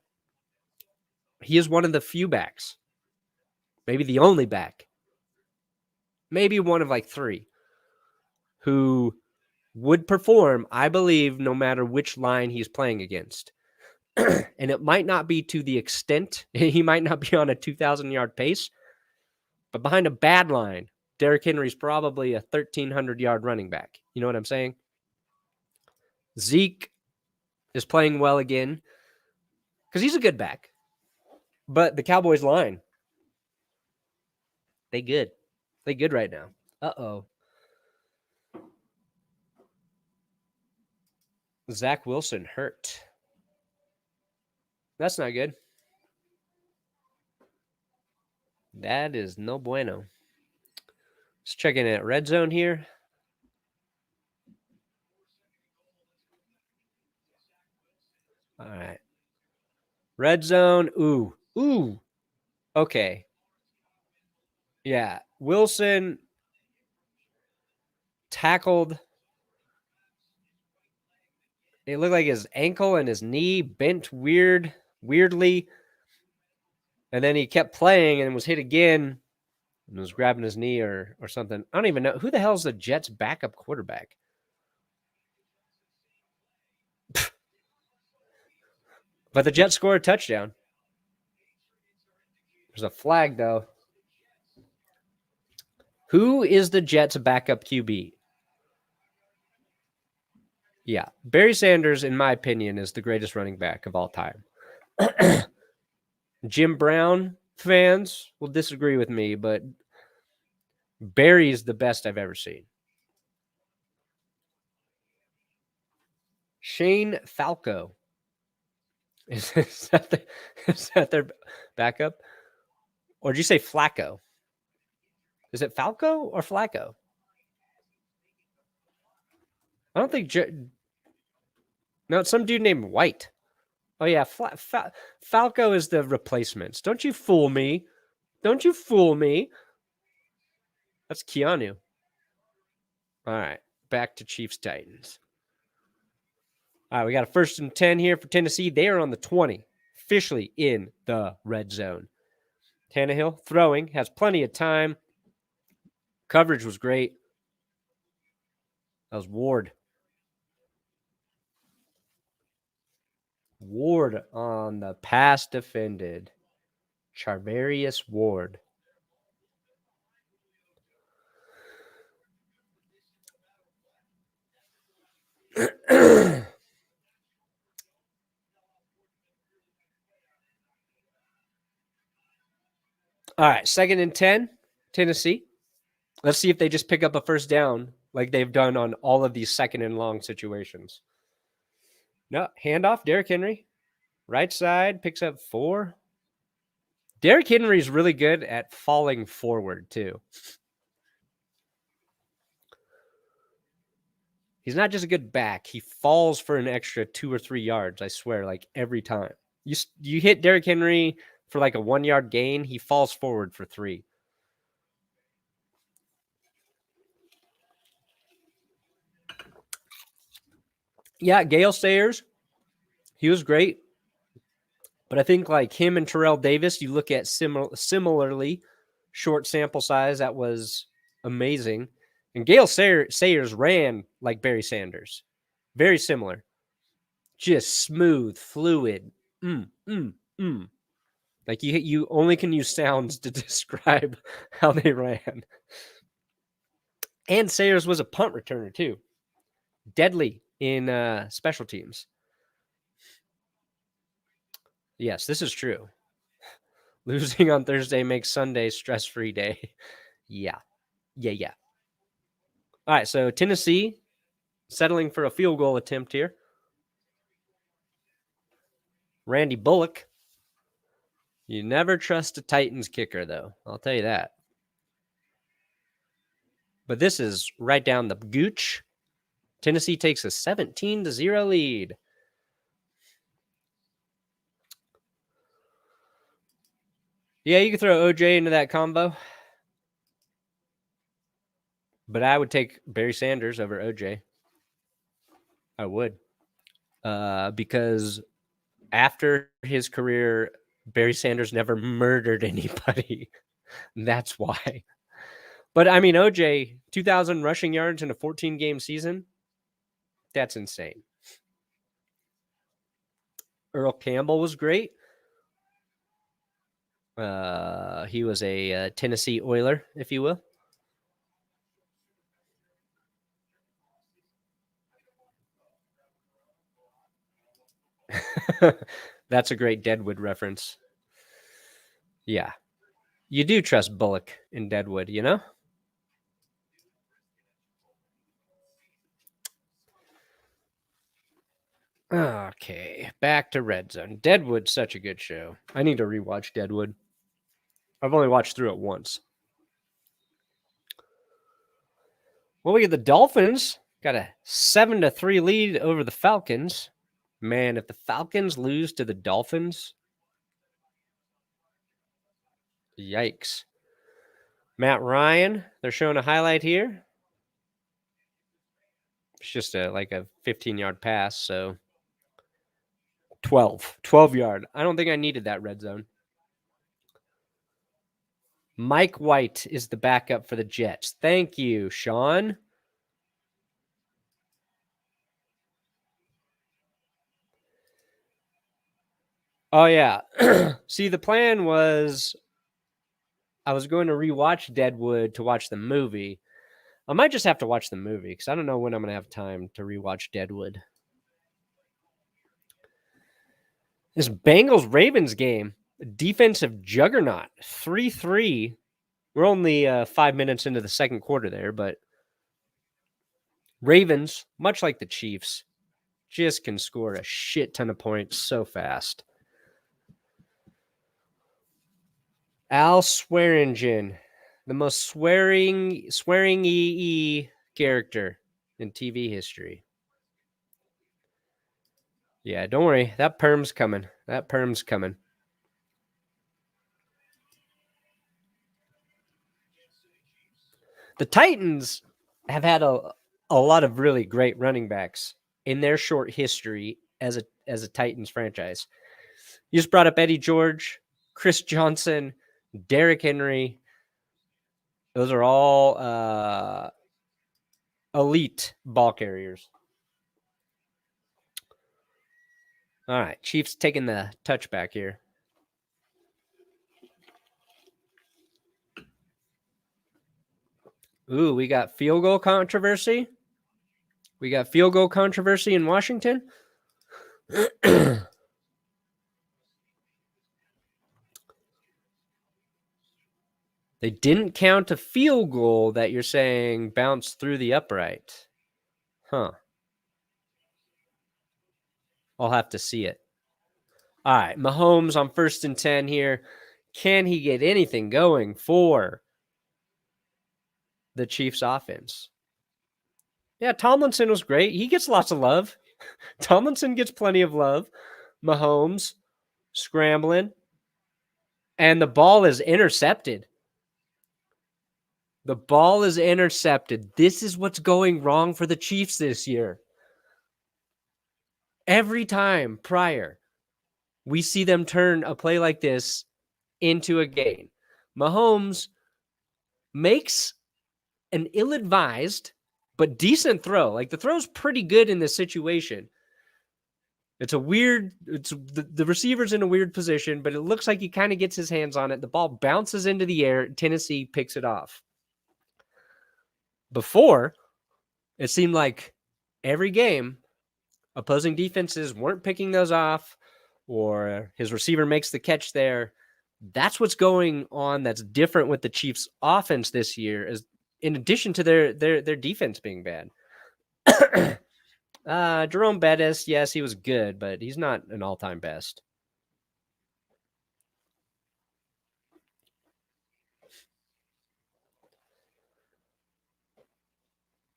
He is one of the few backs, maybe the only back, maybe one of 3, who would perform, I believe, no matter which line he's playing against. And it might not be to the extent, he might not be on a 2,000-yard pace, but behind a bad line, Derrick Henry's probably a 1,300-yard running back. You know what I'm saying? Zeke is playing well again. because he's a good back. But the Cowboys line, they good. They good right now. Uh-oh. Zach Wilson hurt. That's not good. That is no bueno. Just checking at red zone here. All right. Red zone. Ooh. Ooh. Okay. Yeah. Wilson tackled. It looked like his ankle and his knee bent weirdly. And then he kept playing and was hit again and was grabbing his knee or something. I don't even know. Who the hell is the Jets' backup quarterback? But the Jets scored a touchdown. There's a flag, though. Who is the Jets' backup QB? Yeah. Barry Sanders, in my opinion, is the greatest running back of all time. Jim Brown fans will disagree with me, but Barry's the best I've ever seen. Shane Falco. Is that their backup? Or did you say Flacco? Is it Falco or Flacco? I don't think... No, it's some dude named White. Oh, yeah. Falco is the replacements. Don't you fool me. Don't you fool me. That's Keanu. All right. Back to Chiefs-Titans. All right, we got a 1st and 10 here for Tennessee. They are on the 20, officially in the red zone. Tannehill throwing, has plenty of time. Coverage was great. That was Ward. Ward on the pass defended. Charvarius Ward. All right, 2nd and 10, Tennessee. Let's see if they just pick up a 1st down like they've done on all of these 2nd and long situations. No, handoff, Derrick Henry. Right side, picks up 4. Derrick Henry is really good at falling forward, too. He's not just a good back. He falls for an extra 2 or 3 yards, I swear, like every time. You hit Derrick Henry for like a 1-yard gain, he falls forward for 3. Yeah, Gale Sayers, he was great. But I think like him and Terrell Davis, you look at similarly short sample size, that was amazing. And Gale Sayers ran like Barry Sanders. Very similar. Just smooth, fluid. Like you only can use sounds to describe how they ran. And Sayers was a punt returner too. Deadly in special teams. Yes, this is true. Losing on Thursday makes Sunday stress-free day. Yeah. All right, so Tennessee settling for a field goal attempt here. Randy Bullock. You never trust a Titans kicker, though. I'll tell you that. But this is right down the gooch. Tennessee takes a 17-0 lead. Yeah, you can throw OJ into that combo. But I would take Barry Sanders over OJ. I would. Because after his career, Barry Sanders never murdered anybody. That's why. But I mean, OJ, 2,000 rushing yards in a 14-game season. That's insane. Earl Campbell was great. He was a Tennessee Oiler, if you will. That's a great Deadwood reference. Yeah. You do trust Bullock in Deadwood, you know? Okay, back to Red Zone. Deadwood's such a good show. I need to rewatch Deadwood. I've only watched through it once. Well, we get the Dolphins. Got a 7-3 lead over the Falcons. Man, if the Falcons lose to the Dolphins, yikes. Matt Ryan, they're showing a highlight here. It's just a 15-yard pass, so 12 yard. I don't think I needed that red zone. Mike White is the backup for the Jets. Thank you, Sean. Oh, yeah. See, the plan was I was going to rewatch Deadwood to watch the movie. I might just have to watch the movie because I don't know when I'm going to have time to rewatch Deadwood. This Bengals-Ravens game, defensive juggernaut, 3-3. We're only 5 minutes into the second quarter there, but Ravens, much like the Chiefs, just can score a shit ton of points so fast. Al Swearingen, the most swearing character in TV history. Yeah, don't worry. That perm's coming. The Titans have had a lot of really great running backs in their short history as a Titans franchise. You just brought up Eddie George, Chris Johnson, Derrick Henry. Those are all elite ball carriers. All right, Chiefs taking the touchback here. Ooh, we got field goal controversy. In Washington. They didn't count a field goal that you're saying bounced through the upright. Huh. I'll have to see it. All right, Mahomes on 1st and 10 here. Can he get anything going for the Chiefs offense? Yeah, Tomlinson was great. He gets lots of love. Tomlinson gets plenty of love. Mahomes scrambling. And the ball is intercepted. This is what's going wrong for the Chiefs this year. Every time prior, we see them turn a play like this into a gain. Mahomes makes an ill-advised but decent throw. Like, the throw's pretty good in this situation. The receiver's in a weird position, but it looks like he kind of gets his hands on it. The ball bounces into the air. Tennessee picks it off. Before, it seemed like every game, opposing defenses weren't picking those off, or his receiver makes the catch there. That's what's going on. That's different with the Chiefs' offense this year, is in addition to their defense being bad. Jerome Bettis, yes, he was good, but he's not an all-time best.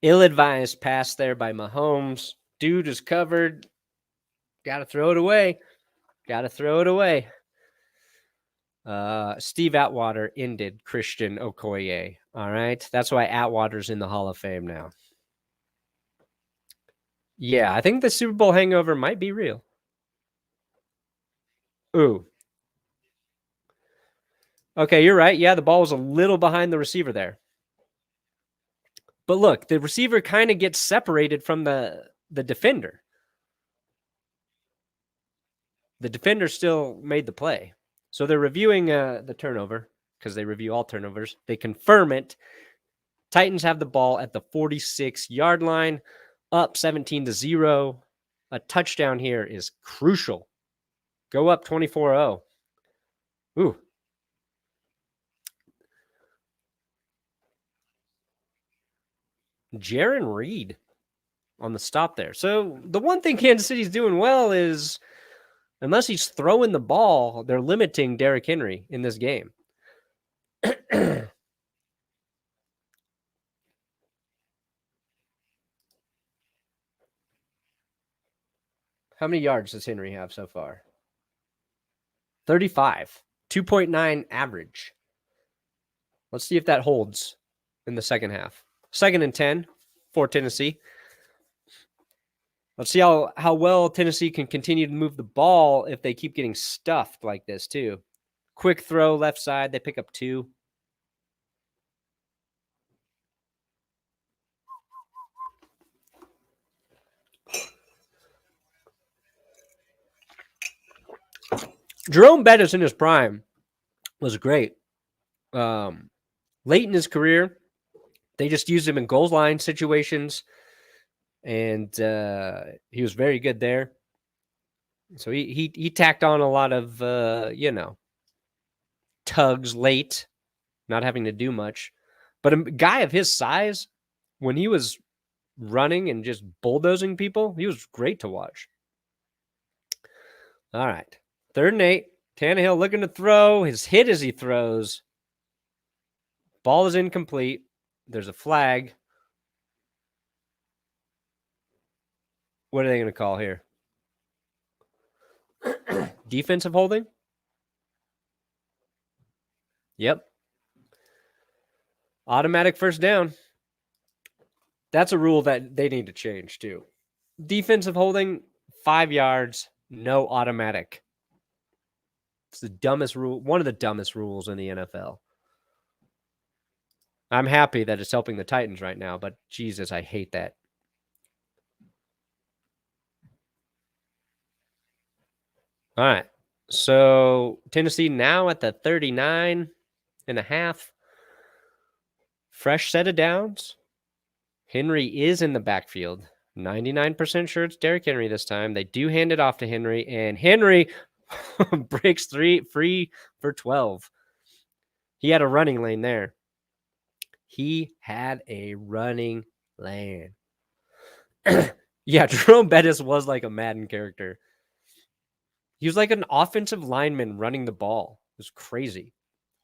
Ill-advised pass there by Mahomes. Dude is covered. Got to throw it away. Steve Atwater ended Christian Okoye. All right. That's why Atwater's in the Hall of Fame now. Yeah, I think the Super Bowl hangover might be real. Ooh. Okay, you're right. Yeah, the ball was a little behind the receiver there. But look, the receiver kind of gets separated from the defender. The defender still made the play. So they're reviewing the turnover because they review all turnovers. They confirm it. Titans have the ball at the 46-yard line, up 17-0. A touchdown here is crucial. Go up 24-0. Ooh. Jarran Reed on the stop there. So the one thing Kansas City's doing well is, unless he's throwing the ball, they're limiting Derrick Henry in this game. How many yards does Henry have so far? 35. 2.9 average. Let's see if that holds in the second half. 2nd and 10 for Tennessee. Let's see how well Tennessee can continue to move the ball if they keep getting stuffed like this too. Quick throw left side. They pick up 2. Jerome Bettis in his prime was great. Late in his career, they just used him in goal line situations, and he was very good there. So he tacked on a lot of tugs late, not having to do much. But a guy of his size, when he was running and just bulldozing people, he was great to watch. All right, 3rd and 8. Tannehill looking to throw. His hit as he throws. Ball is incomplete. There's a flag. What are they going to call here? Defensive holding? Yep. Automatic first down. That's a rule that they need to change too. Defensive holding, 5 yards, no automatic. It's the dumbest rule, one of the dumbest rules in the NFL. I'm happy that it's helping the Titans right now, but Jesus, I hate that. All right. So Tennessee now at the 39.5. Fresh set of downs. Henry is in the backfield. 99% sure it's Derrick Henry this time. They do hand it off to Henry, and Henry breaks free for 12. He had a running lane there. He had a running lane. Yeah, Jerome Bettis was like a Madden character. He was like an offensive lineman running the ball. It was crazy.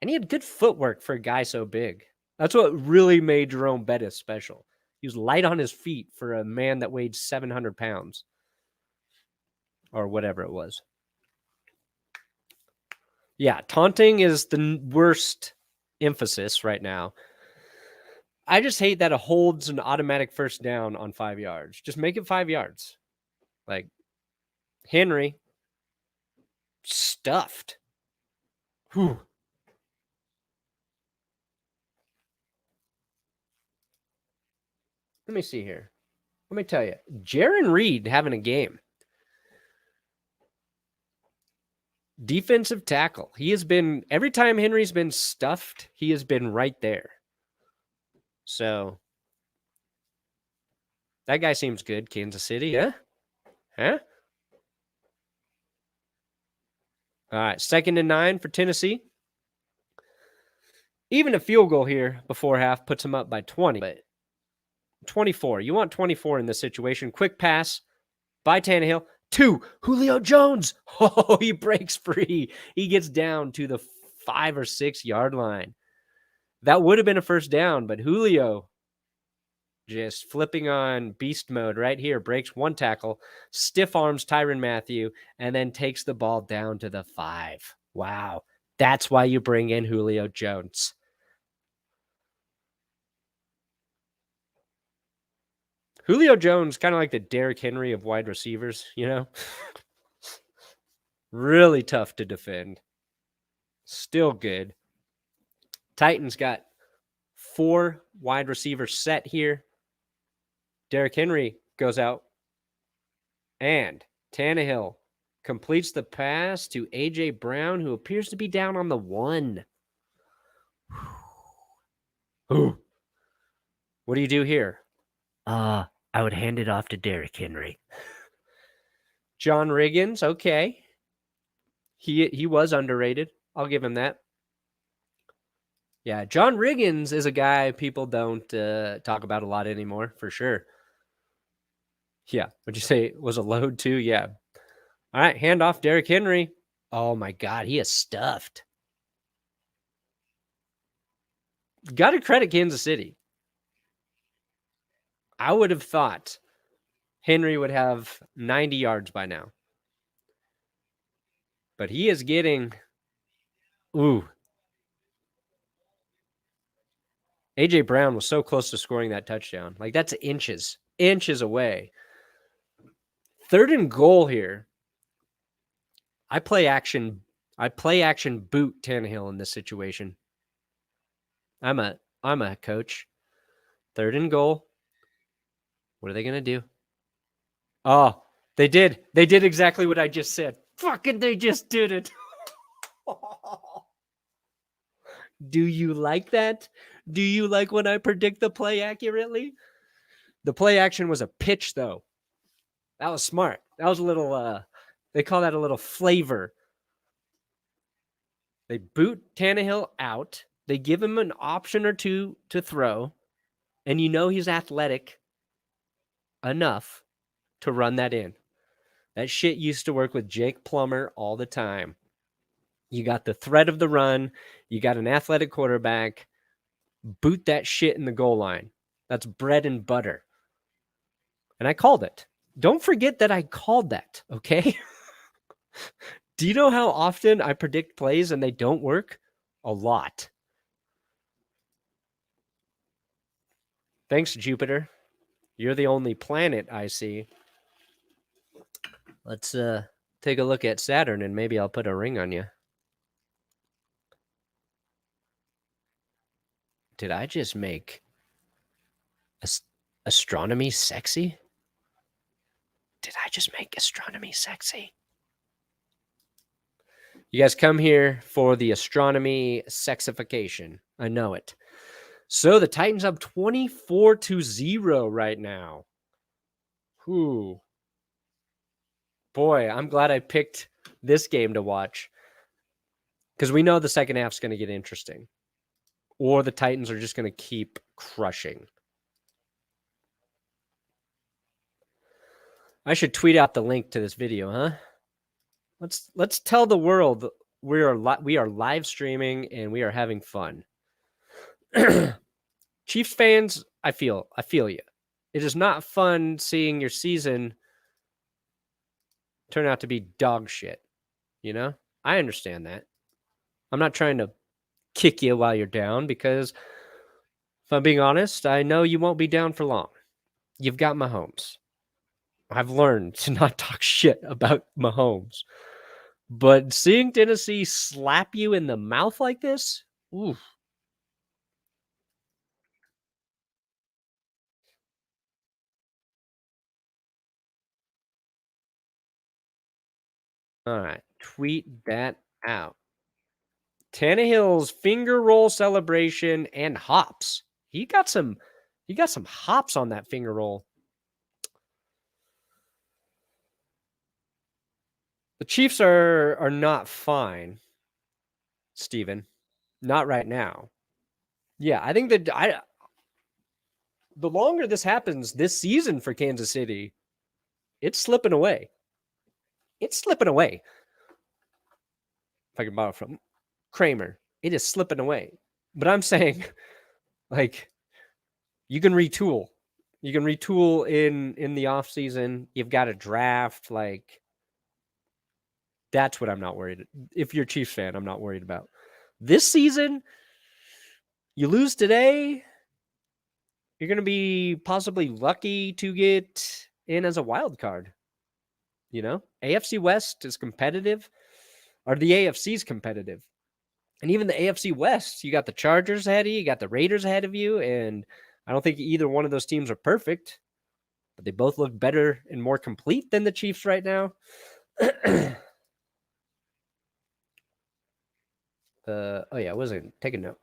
And he had good footwork for a guy so big. That's what really made Jerome Bettis special. He was light on his feet for a man that weighed 700 pounds. Or whatever it was. Yeah, taunting is the worst emphasis right now. I just hate that it holds an automatic first down on 5 yards. Just make it 5 yards. Like, Henry stuffed. Whew. Let me see here. Let me tell you. Jarran Reed having a game. Defensive tackle. He has been, every time Henry's been stuffed, he has been right there. So, that guy seems good. Kansas City, huh? Huh? All right, 2nd and 9 for Tennessee. Even a field goal here before half puts them up by 20. But 24. You want 24 in this situation. Quick pass by Tannehill to Julio Jones. Oh, he breaks free. He gets down to the 5 or 6 yard line. That would have been a first down, but Julio just flipping on beast mode right here, breaks one tackle, stiff arms Tyrann Mathieu, and then takes the ball down to the 5. Wow. That's why you bring in Julio Jones. Julio Jones, kind of like the Derrick Henry of wide receivers, you know? Really tough to defend. Still good. Titans got 4 wide receivers set here. Derrick Henry goes out. And Tannehill completes the pass to A.J. Brown, who appears to be down on the 1. What do you do here? I would hand it off to Derrick Henry. John Riggins, okay. He was underrated. I'll give him that. Yeah, John Riggins is a guy people don't talk about a lot anymore, for sure. Yeah, would you say it was a load too? Yeah. All right, hand off Derrick Henry. Oh my God, he is stuffed. Got to credit Kansas City. I would have thought Henry would have 90 yards by now. But he is getting, ooh. A.J. Brown was so close to scoring that touchdown. Like, that's inches away. 3rd and goal here. I play action boot Tannehill in this situation. I'm a coach. 3rd and goal. What are they gonna do? Oh, they did. They did exactly what I just said. Fucking they just did it. Do you like that? Do you like when I predict the play accurately? The play action was a pitch, though. That was smart. That was a little, they call that a little flavor. They boot Tannehill out. They give him an option or two to throw. And you know he's athletic enough to run that in. That shit used to work with Jake Plummer all the time. You got the threat of the run. You got an athletic quarterback. Boot that shit in the goal line. That's bread and butter. And I called it. Don't forget that I called that, okay? Do you know how often I predict plays and they don't work? A lot. Thanks, Jupiter. You're the only planet I see. Let's take a look at Saturn and maybe I'll put a ring on you. Did I just make astronomy sexy? Did I just make astronomy sexy? You guys come here for the astronomy sexification. I know it. So the Titans up 24-0 right now. Whew. Boy, I'm glad I picked this game to watch. Because we know the second half's going to get interesting. Or the Titans are just going to keep crushing. I should tweet out the link to this video, huh? Let's tell the world we are live streaming and we are having fun. Chiefs fans, I feel you. It is not fun seeing your season turn out to be dog shit. You know? I understand that. I'm not trying to kick you while you're down because if I'm being honest, I know you won't be down for long. You've got Mahomes. I've learned to not talk shit about Mahomes. But seeing Tennessee slap you in the mouth like this, oof. All right, tweet that out. Tannehill's finger roll celebration and hops. He got some hops on that finger roll. The Chiefs are not fine, Steven. Not right now. Yeah, I think that the longer this happens this season for Kansas City, it's slipping away. It's slipping away. If I can borrow from Kramer, it is slipping away. But I'm saying, like, you can retool. You can retool in the off season. You've got a draft. Like, that's what I'm not worried. If you're a Chiefs fan, I'm not worried about. This season, you lose today, you're going to be possibly lucky to get in as a wild card. You know, AFC West is competitive, or the AFC's competitive. And even the AFC West, you got the Chargers ahead of you, you got the Raiders ahead of you, and I don't think either one of those teams are perfect, but they both look better and more complete than the Chiefs right now. Oh yeah, I wasn't taking note.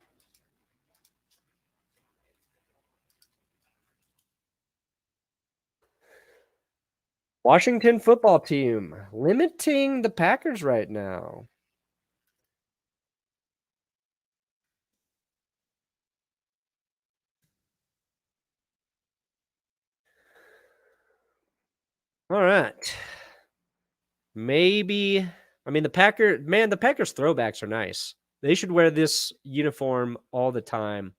Washington football team limiting the Packers right now. All right. Maybe, I mean, the Packers throwbacks are nice. They should wear this uniform all the time.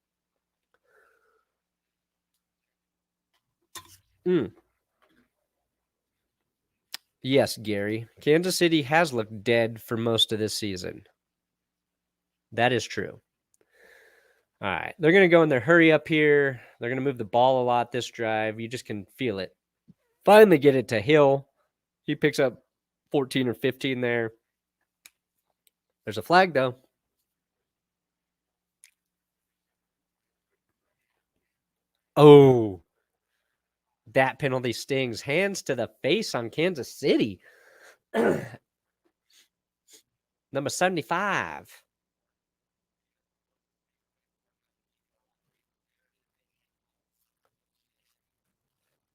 Yes, Gary. Kansas City has looked dead for most of this season. That is true. All right. They're going to go in their hurry up here. They're going to move the ball a lot this drive. You just can feel it. Finally get it to Hill. He picks up 14 or 15 there. There's a flag, though. Oh, that penalty stings. Hands to the face on Kansas City. Number 75.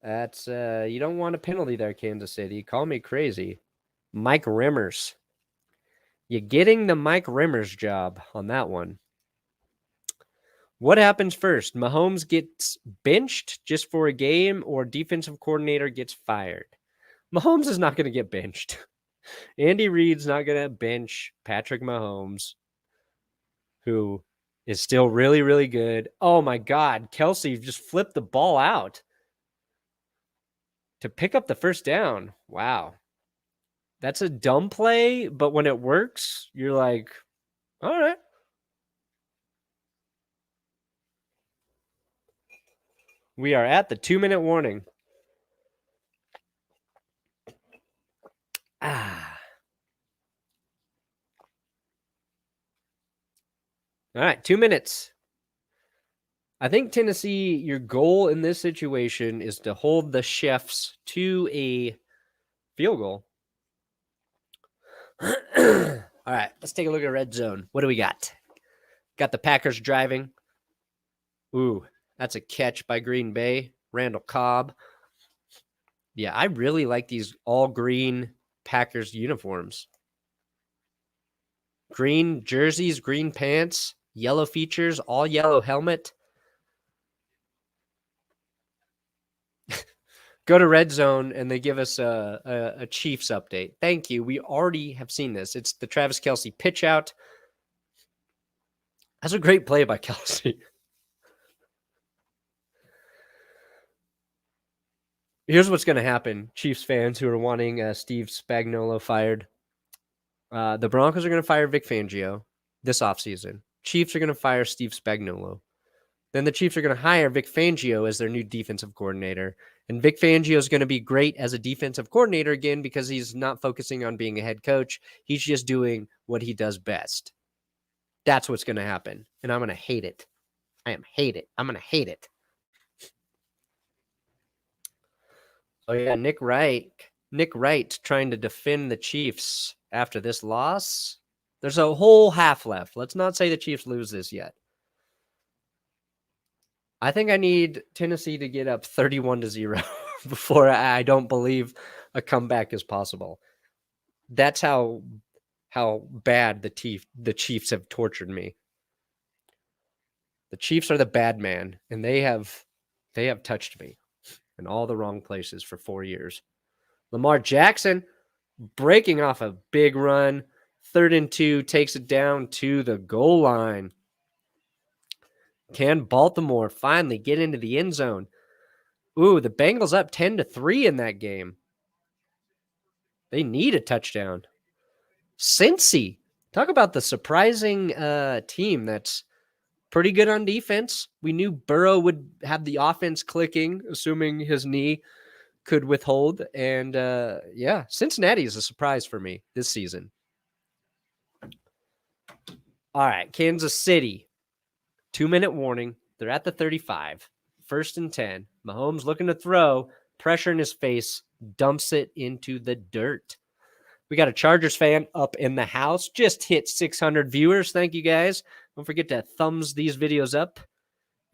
That's you don't want a penalty there, Kansas City. Call me crazy. Mike Rimmers. You're getting the Mike Rimmers job on that one. What happens first? Mahomes gets benched just for a game, or defensive coordinator gets fired? Mahomes is not going to get benched. Andy Reid's not going to bench Patrick Mahomes, who is still really, really good. Oh my God. Kelce just flipped the ball out to pick up the first down. Wow. That's a dumb play, but when it works, you're like, all right. We are at the 2-minute warning. All right, 2 minutes. I think Tennessee, your goal in this situation is to hold the Chiefs to a field goal. All right, let's take a look at red zone. What do we got? Got the Packers driving. Ooh, that's a catch by Green Bay. Randall Cobb. Yeah, I really like these all green Packers uniforms. Green jerseys, green pants, yellow features, all yellow helmet. Go to red zone and they give us a Chiefs update. Thank you. We already have seen this. It's the Travis Kelce pitch out. That's a great play by Kelce. Here's what's going to happen, Chiefs fans who are wanting Steve Spagnuolo fired. The Broncos are going to fire Vic Fangio this offseason. Chiefs are going to fire Steve Spagnuolo. Then the Chiefs are going to hire Vic Fangio as their new defensive coordinator. And Vic Fangio is going to be great as a defensive coordinator again because he's not focusing on being a head coach. He's just doing what he does best. That's what's going to happen. And I'm going to hate it. I'm going to hate it. Oh, yeah, Nick Wright trying to defend the Chiefs after this loss. There's a whole half left. Let's not say the Chiefs lose this yet. I think I need Tennessee to get up 31-0 before I don't believe a comeback is possible. That's how bad the Chiefs have tortured me. The Chiefs are the bad man, and they have touched me in all the wrong places for 4 years. Lamar Jackson breaking off a big run. 3rd and 2, takes it down to the goal line. Can Baltimore finally get into the end zone? Ooh, the Bengals up 10-3 in that game. They need a touchdown. Cincy. Talk about the surprising team that's pretty good on defense. We knew Burrow would have the offense clicking, assuming his knee could withhold. And yeah, Cincinnati is a surprise for me this season. All right, Kansas City. 2-minute warning. They're at the 35. 1st and 10. Mahomes looking to throw. Pressure in his face. Dumps it into the dirt. We got a Chargers fan up in the house. Just hit 600 viewers. Thank you, guys. Don't forget to thumbs these videos up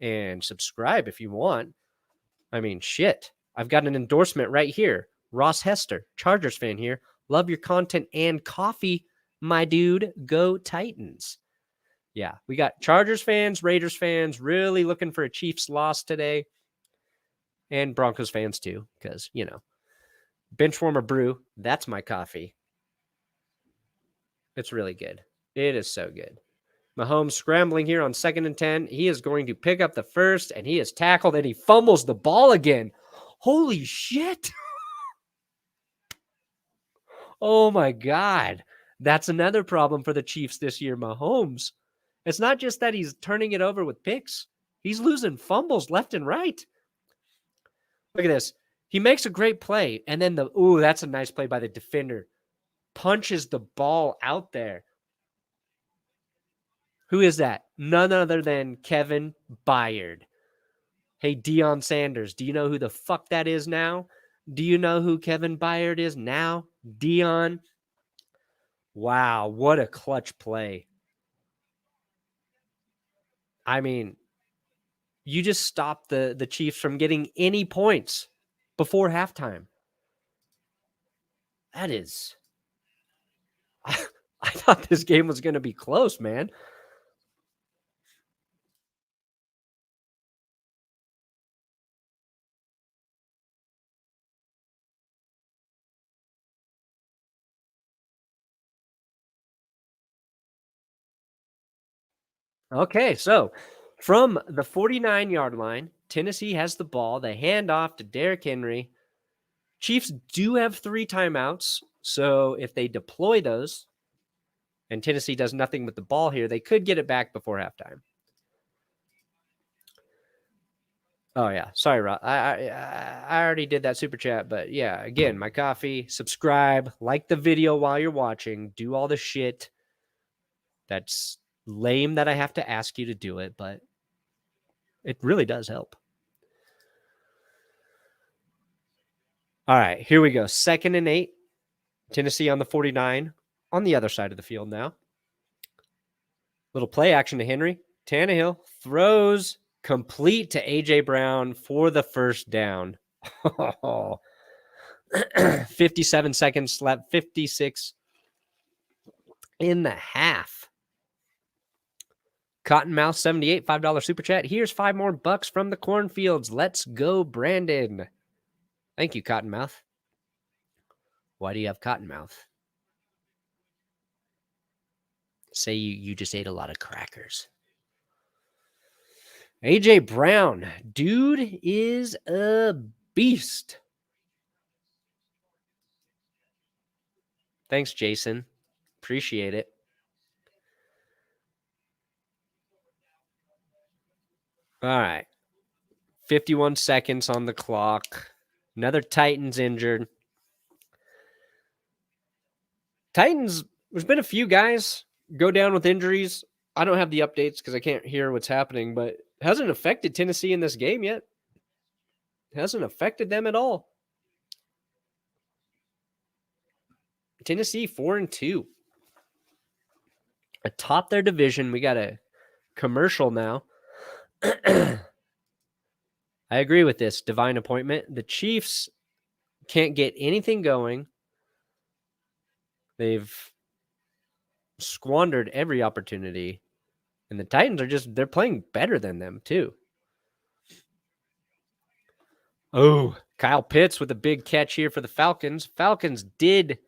and subscribe if you want. I mean, shit. I've got an endorsement right here. Ross Hester, Chargers fan here. Love your content and coffee, my dude. Go Titans. Yeah, we got Chargers fans, Raiders fans really looking for a Chiefs loss today. And Broncos fans too, because, Benchwarmer brew, that's my coffee. It's really good. It is so good. Mahomes scrambling here on 2nd and 10. He is going to pick up the first, and he is tackled, and he fumbles the ball again. Holy shit. Oh, my God. That's another problem for the Chiefs this year, Mahomes. It's not just that he's turning it over with picks. He's losing fumbles left and right. Look at this. He makes a great play, and then that's a nice play by the defender. Punches the ball out there. Who is that? None other than Kevin Byard. Hey, Deion Sanders, do you know who the fuck that is now? Do you know who Kevin Byard is now? Deion. Wow, what a clutch play. I mean, you just stopped the Chiefs from getting any points before halftime. That is... I thought this game was going to be close, man. Okay, so from the 49-yard line, Tennessee has the ball. They hand off to Derrick Henry. Chiefs do have 3 timeouts, so if they deploy those and Tennessee does nothing with the ball here, they could get it back before halftime. Oh, yeah. Sorry, Rob. I already did that super chat, but yeah, again, my coffee, subscribe, like the video while you're watching, do all the shit. That's lame that I have to ask you to do it, but it really does help. All right, here we go. 2nd and 8. Tennessee on the 49 on the other side of the field now. Little play action to Henry. Tannehill throws complete to A.J. Brown for the first down. 57 seconds left, 56 in the half. Cottonmouth 78, $5 super chat. Here's 5 more bucks from the cornfields. Let's go, Brandon. Thank you, Cottonmouth. Why do you have Cottonmouth? Say you just ate a lot of crackers. A.J. Brown, dude is a beast. Thanks, Jason. Appreciate it. All right. 51 seconds on the clock. Another Titans injured. Titans, there's been a few guys go down with injuries. I don't have the updates because I can't hear what's happening, but it hasn't affected Tennessee in this game yet. It hasn't affected them at all. Tennessee 4-2. Atop their division. We got a commercial now. I agree with this divine appointment. The Chiefs can't get anything going. They've squandered every opportunity. And the Titans they're playing better than them too. Oh, Kyle Pitts with a big catch here for the Falcons. Falcons did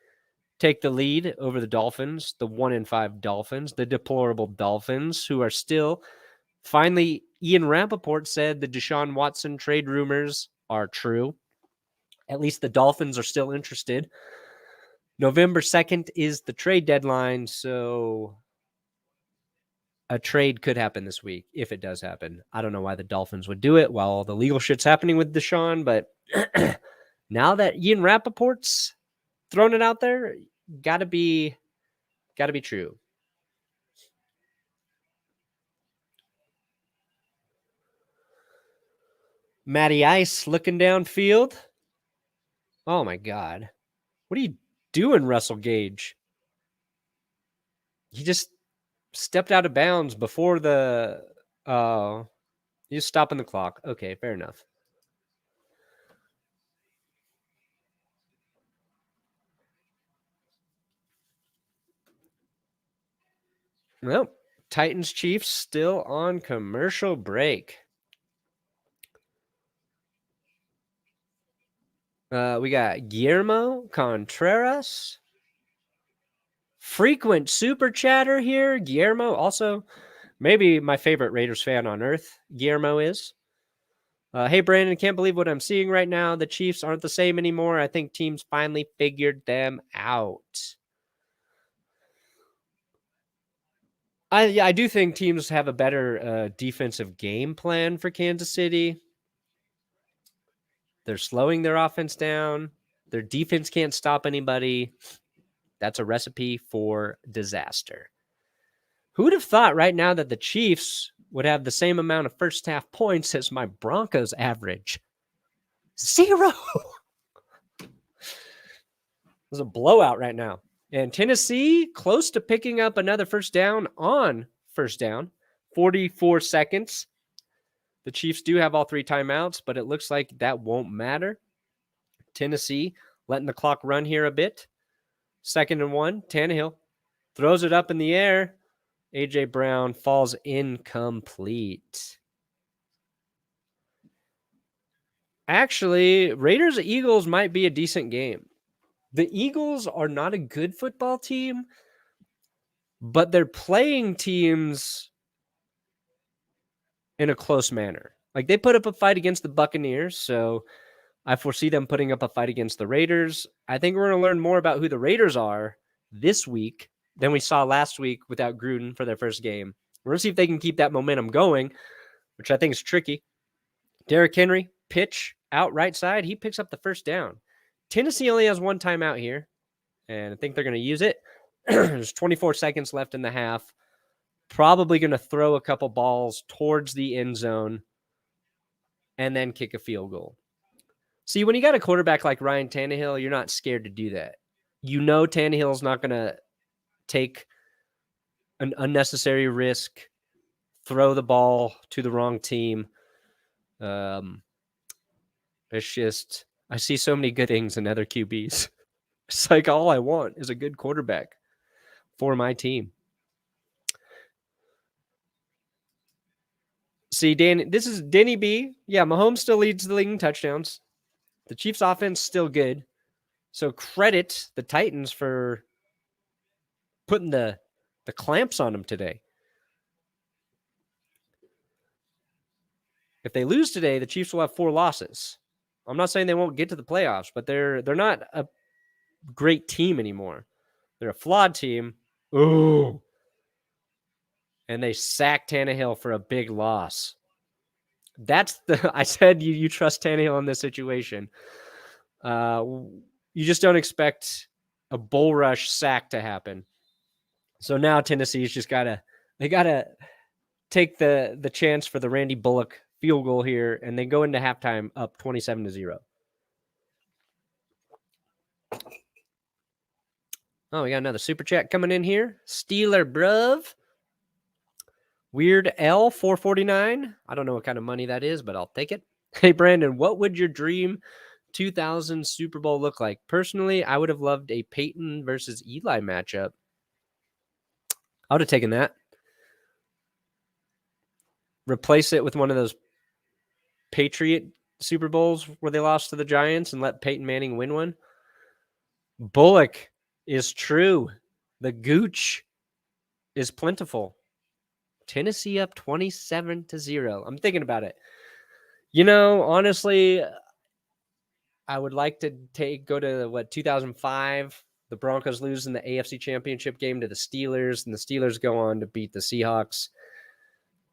take the lead over the Dolphins, the 1-5 Dolphins, the deplorable Dolphins, who are still finally. Ian Rappaport said the Deshaun Watson trade rumors are true. At least the Dolphins are still interested. November 2nd is the trade deadline, so a trade could happen this week if it does happen. I don't know why the Dolphins would do it while all the legal shit's happening with Deshaun, but now that Ian Rappaport's thrown it out there, gotta be true. Matty Ice looking downfield. Oh my God. What are you doing, Russell Gage? He just stepped out of bounds before the he's stopping the clock. Okay, fair enough. Well, Titans Chiefs still on commercial break. We got Guillermo Contreras. Frequent super chatter here. Guillermo, also maybe my favorite Raiders fan on earth. Guillermo is. Hey, Brandon, can't believe what I'm seeing right now. The Chiefs aren't the same anymore. I think teams finally figured them out. I do think teams have a better defensive game plan for Kansas City. They're slowing their offense down. Their defense can't stop anybody. That's a recipe for disaster. Who would have thought right now that the Chiefs would have the same amount of first half points as my Broncos average? 0. It was a blowout right now. And Tennessee close to picking up another first down on first down. 44 seconds. The Chiefs do have all 3 timeouts, but it looks like that won't matter. Tennessee letting the clock run here a bit. 2nd and 1. Tannehill throws it up in the air. A.J. Brown falls incomplete. Actually, Raiders-Eagles might be a decent game. The Eagles are not a good football team, but they're playing teams in a close manner. Like, they put up a fight against the Buccaneers, so I foresee them putting up a fight against the Raiders. I think we're going to learn more about who the Raiders are this week than we saw last week without Gruden for their first game. We're going to see if they can keep that momentum going, which I think is tricky. Derrick Henry, pitch out right side. He picks up the first down. Tennessee only has 1 timeout here, and I think they're going to use it. There's 24 seconds left in the half. Probably going to throw a couple balls towards the end zone and then kick a field goal. See, when you got a quarterback like Ryan Tannehill, you're not scared to do that. You know Tannehill's not going to take an unnecessary risk, throw the ball to the wrong team. It's just, I see so many good things in other QBs. It's like all I want is a good quarterback for my team. See, this is Denny B. Yeah, Mahomes still leads the league in touchdowns. The Chiefs' offense still good. So credit the Titans for putting the clamps on them today. If they lose today, the Chiefs will have 4 losses. I'm not saying they won't get to the playoffs, but they're not a great team anymore. They're a flawed team. Ooh. And they sacked Tannehill for a big loss. That's I said you trust Tannehill in this situation. You just don't expect a bull rush sack to happen. So now Tennessee's just gotta take the chance for the Randy Bullock field goal here, and they go into halftime up 27-0. Oh, we got another super chat coming in here. Steeler bruv. Weird L 449. I don't know what kind of money that is, but I'll take it. Hey, Brandon, what would your dream 2000 Super Bowl look like? Personally, I would have loved a Peyton versus Eli matchup. I would have taken that. Replace it with one of those Patriot Super Bowls where they lost to the Giants and let Peyton Manning win one. Bullock is true. The gooch is plentiful. Tennessee up 27-0. I'm thinking about it. You know, honestly, I would like to go to 2005. The Broncos lose in the AFC Championship game to the Steelers, and the Steelers go on to beat the Seahawks.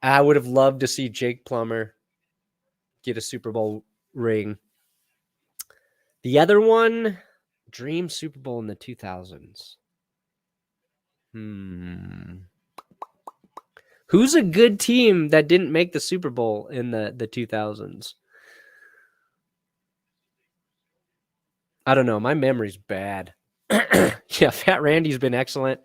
I would have loved to see Jake Plummer get a Super Bowl ring. The other one, dream Super Bowl in the 2000s. Who's a good team that didn't make the Super Bowl in the 2000s? I don't know. My memory's bad. Yeah, Fat Randy's been excellent.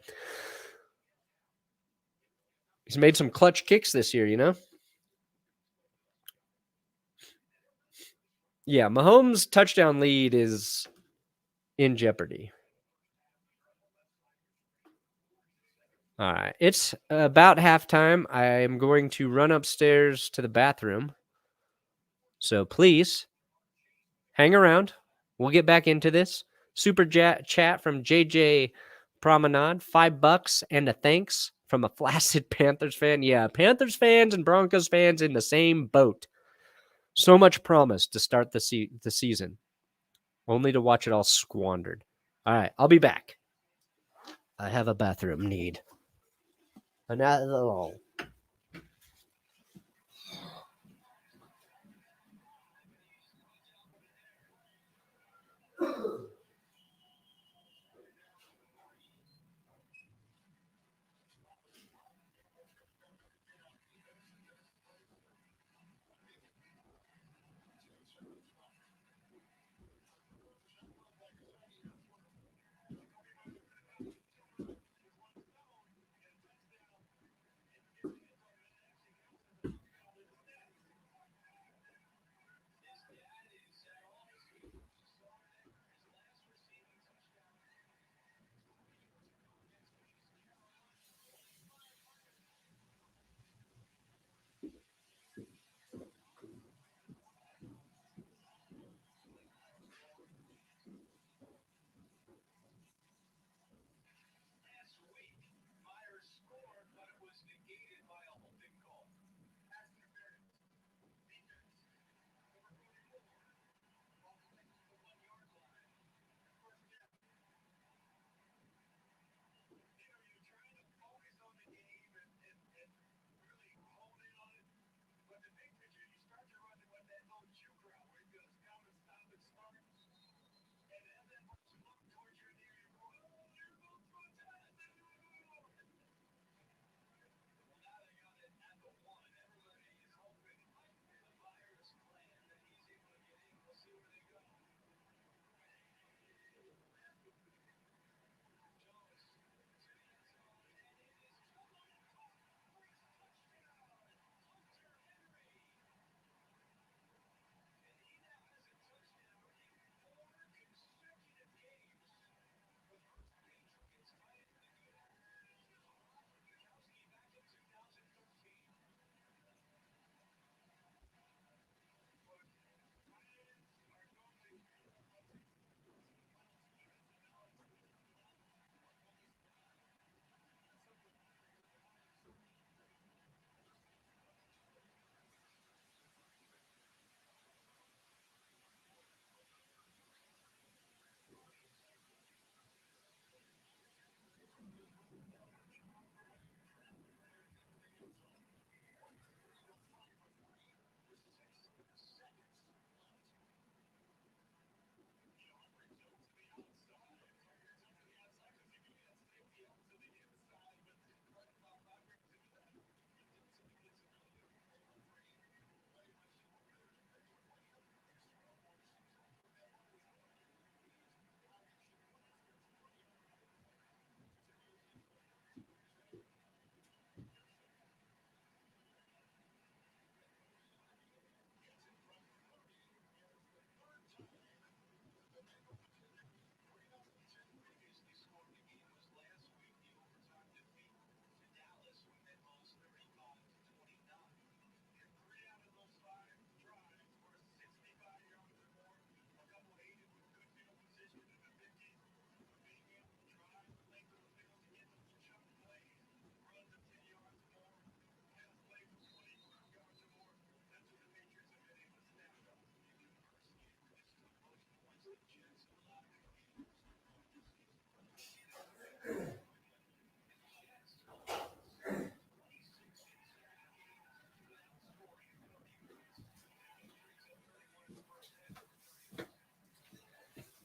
He's made some clutch kicks this year, you know? Yeah, Mahomes' touchdown lead is in jeopardy. All right. It's about halftime. I am going to run upstairs to the bathroom. So please hang around. We'll get back into this. Super chat from JJ Promenade, $5 and a thanks from a flaccid Panthers fan. Yeah, Panthers fans and Broncos fans in the same boat. So much promise to start the season, only to watch it all squandered. All right, I'll be back. I have a bathroom need. Another.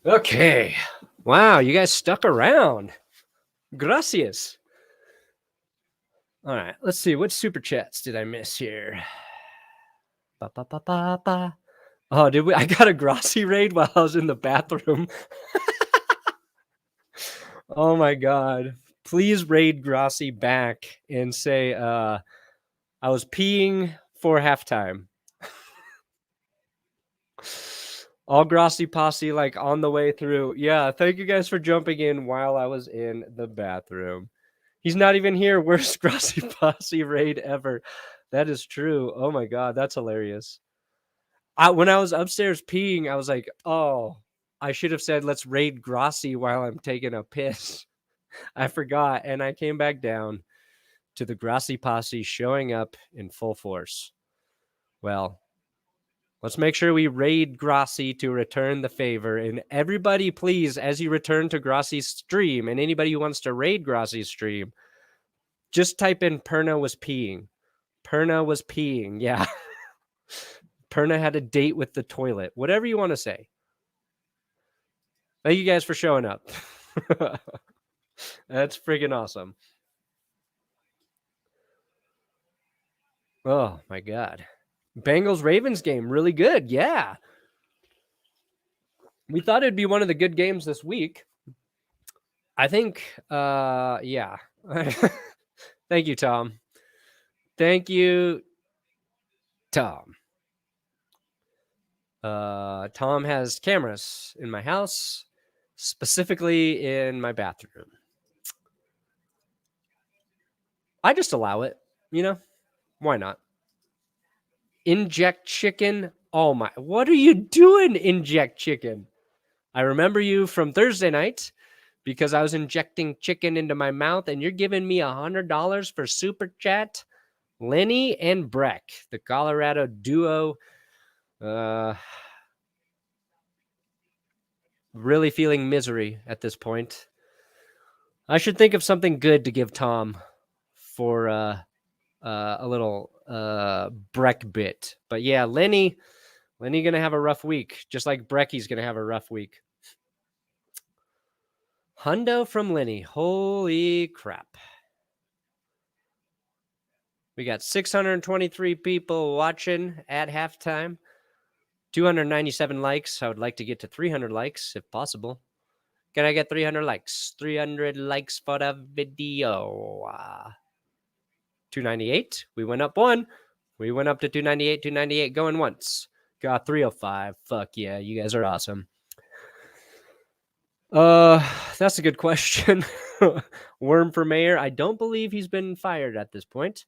Okay. Wow, you guys stuck around. Gracias. All right, let's see. What super chats did I miss here? Ba, ba, ba, ba, ba. Oh, did we? I got a Grossi raid while I was in the bathroom. Oh my god. Please raid Grossi back and say I was peeing for halftime. All Grossi posse like on the way through. Yeah, thank you guys for jumping in while I was in the bathroom. He's not even here. Worst Grassy Posse raid ever. That is true. Oh my God, that's hilarious. When I was upstairs peeing, I was like, oh, I should have said, let's raid Grassy while I'm taking a piss. I forgot. And I came back down to the Grassy Posse showing up in full force. Well, let's make sure we raid Grassy to return the favor. And everybody, please, as you return to Grassy's stream, and anybody who wants to raid Grassy's stream, just type in Perna was peeing. Perna was peeing. Yeah. Perna had a date with the toilet. Whatever you want to say. Thank you guys for showing up. That's freaking awesome. Oh, my God. Bengals-Ravens game, really good. Yeah. We thought it'd be one of the good games this week. I think, yeah. Thank you, Tom. Thank you, Tom. Tom has cameras in my house, specifically in my bathroom. I just allow it, you know? Why not? Inject chicken. Oh my, what are you doing, Inject Chicken? I remember you from Thursday night because I was injecting chicken into my mouth, and you're giving me $100 for super chat. Lenny and Breck, the Colorado duo. Really feeling misery at this point. I should think of something good to give Tom for a little Breck bit. But yeah, Lenny gonna have a rough week, just like Brecky's gonna have a rough week. Hundo from Lenny. Holy crap. We got 623 people watching at halftime. 297 likes. I would like to get to 300 likes if possible. Can I get 300 likes? 300 likes for the video. 298. We went up one. We went up to 298. 298 going once. Got 305. Fuck yeah. You guys are awesome. That's a good question. Worm for mayor. I don't believe he's been fired at this point.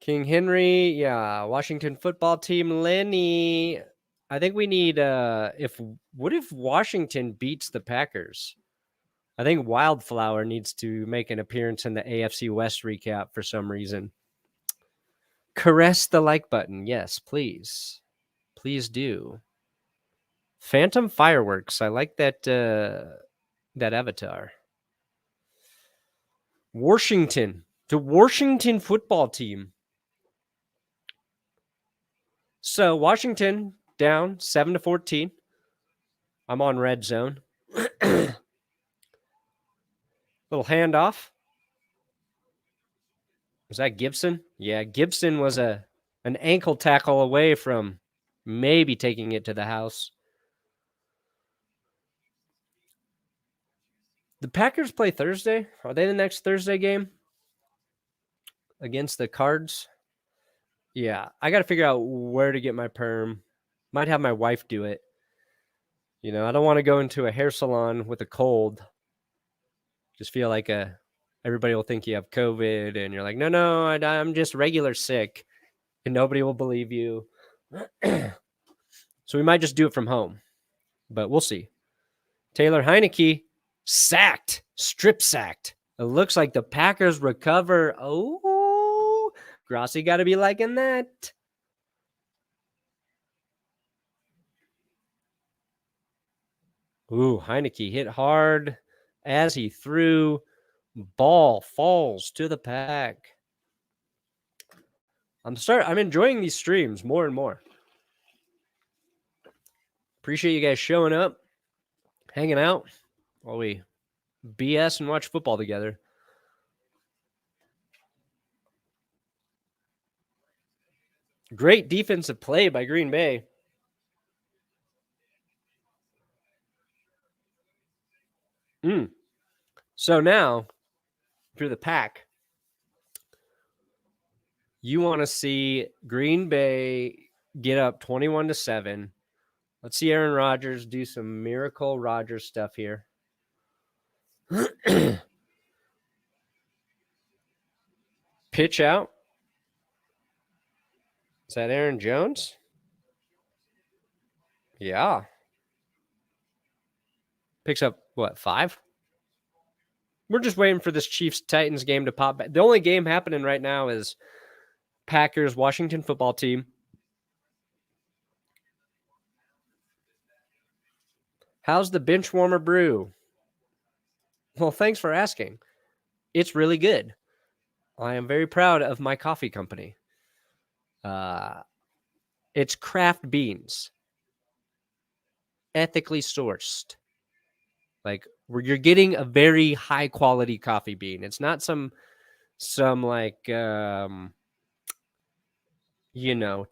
King Henry, yeah. Washington football team, Lenny. I think we need what if Washington beats the Packers? I think Wildflower needs to make an appearance in the AFC West recap for some reason. Caress the like button. Yes, please. Please do. Phantom Fireworks. I like that avatar. Washington. The Washington football team. So Washington down 7-14. I'm on red zone. Little handoff. Was that Gibson? Yeah, Gibson was an ankle tackle away from maybe taking it to the house. The Packers play Thursday. Are they the next Thursday game? Against the Cards? Yeah, I got to figure out where to get my perm. Might have my wife do it. You know, I don't want to go into a hair salon with a cold. Just feel like everybody will think you have COVID, and you're like, no, I'm just regular sick, and nobody will believe you. So we might just do it from home, but we'll see. Taylor Heineke sacked, strip sacked. It looks like the Packers recover. Oh, Grossi got to be liking that. Ooh, Heineke hit hard as he threw. Ball falls to the Pack. I'm enjoying these streams more and more. Appreciate you guys showing up, hanging out while we BS and watch football together. Great defensive play by Green Bay. So now, if you're the Pack, you want to see Green Bay get up 21-7. Let's see Aaron Rodgers do some miracle Rodgers stuff here. Pitch out. Is that Aaron Jones? Yeah. Picks up, what, 5? We're just waiting for this Chiefs-Titans game to pop back. The only game happening right now is Packers-Washington football team. How's the bench warmer brew? Well, thanks for asking. It's really good. I am very proud of my coffee company. It's craft beans, ethically sourced. Like you're getting a very high quality coffee bean. It's not some like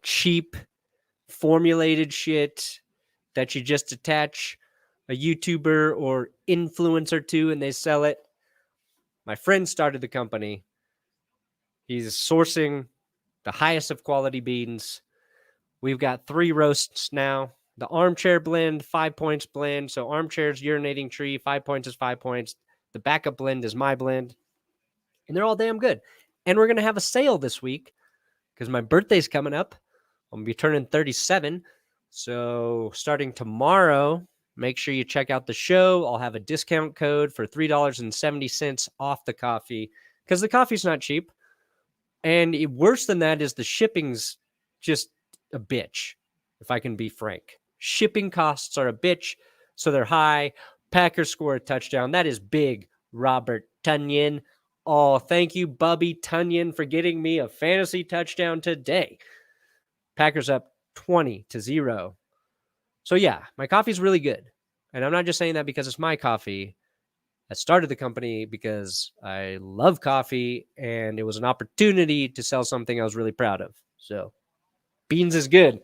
cheap formulated shit that you just attach a YouTuber or influencer to and they sell it. My friend started the company. He's sourcing the highest of quality beans. We've got 3 roasts now. The armchair blend, 5 points blend. So armchair's urinating tree, 5 points is 5 points. The backup blend is my blend. And they're all damn good. And we're going to have a sale this week because my birthday's coming up. I'm going to be turning 37. So starting tomorrow, make sure you check out the show. I'll have a discount code for $3.70 off the coffee because the coffee's not cheap. And worse than that is the shipping's just a bitch, if I can be frank. Shipping costs are a bitch, so they're high. Packers score a touchdown. That is big, Robert Tonyan. Oh, thank you, Bubby Tonyan, for getting me a fantasy touchdown today. Packers up 20-0. So yeah, my coffee's really good. And I'm not just saying that because it's my coffee. I started the company because I love coffee and it was an opportunity to sell something I was really proud of. So beans is good.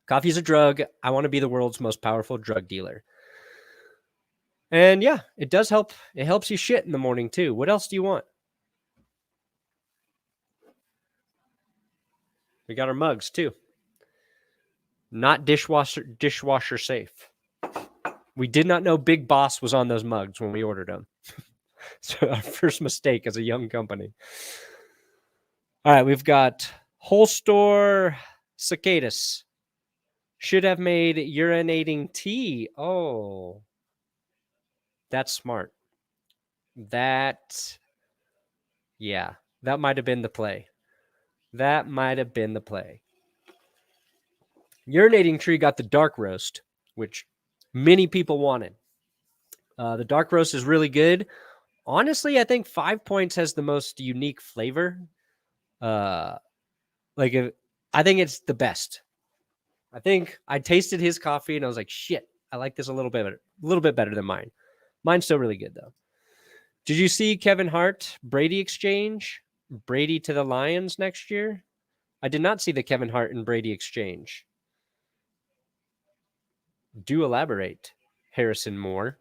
Coffee is a drug. I want to be the world's most powerful drug dealer. And yeah, it does help. It helps you shit in the morning too. What else do you want? We got our mugs too. Not dishwasher safe. We did not know Big Boss was on those mugs when we ordered them. So our first mistake as a young company. All right, we've got Whole Store Cicadas. Should have made urinating tea. Oh, that's smart. That might have been the play. Urinating Tree got the dark roast, which many people wanted. The dark roast is really good. Honestly, I think 5 points has the most unique flavor. I think it's the best. I think I tasted his coffee and I was like, shit, I like this a little bit better than mine. Mine's still really good though. Did you see Kevin Hart Brady exchange? Brady to the Lions next year? I did not see the Kevin Hart and Brady exchange. Do elaborate, Harrison Moore.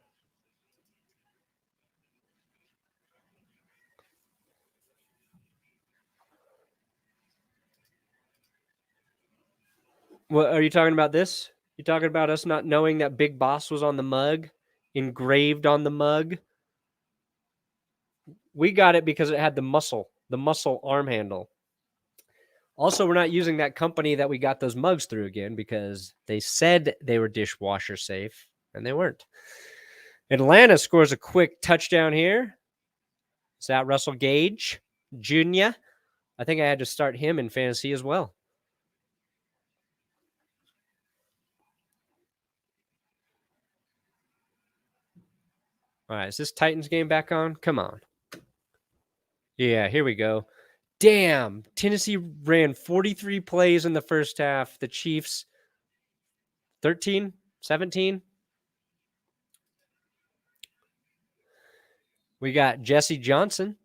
What are you talking about this? You talking about us not knowing that Big Boss was on the mug, engraved on the mug? We got it because it had the muscle arm handle. Also, we're not using that company that we got those mugs through again because they said they were dishwasher safe and they weren't. Atlanta scores a quick touchdown here. Is that Russell Gage Jr.? I think I had to start him in fantasy as well. All right, is this Titans game back on? Come on. Yeah, here we go. Damn, Tennessee ran 43 plays in the first half. The Chiefs 13, 17. We got Jesse Johnson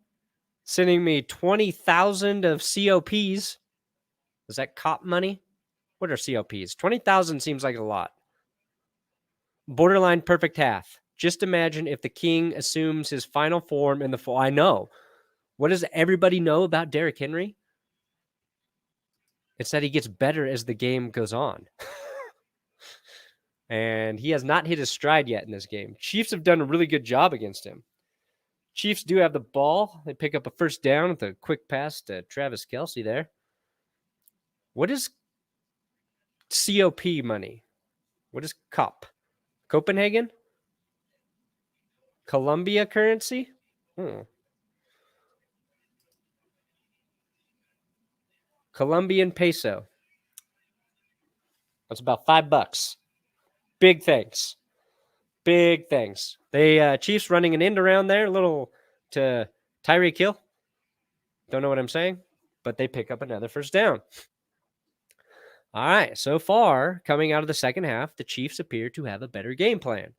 sending me 20,000 of COPs. Is that cop money? What are COPs? 20,000 seems like a lot. Borderline perfect half. Just imagine if the king assumes his final form in the fall. I know. What does everybody know about Derrick Henry? It's that he gets better as the game goes on. And he has not hit his stride yet in this game. Chiefs have done a really good job against him. Chiefs do have the ball. They pick up a first down with a quick pass to Travis Kelce there. What is COP money? What is COP? Copenhagen? Colombia currency? Colombian peso. That's about $5. Big thanks. Big thanks. They Chiefs running an end around there, a little to Tyreek Hill. Don't know what I'm saying, but they pick up another first down. All right, so far, coming out of the second half, the Chiefs appear to have a better game plan,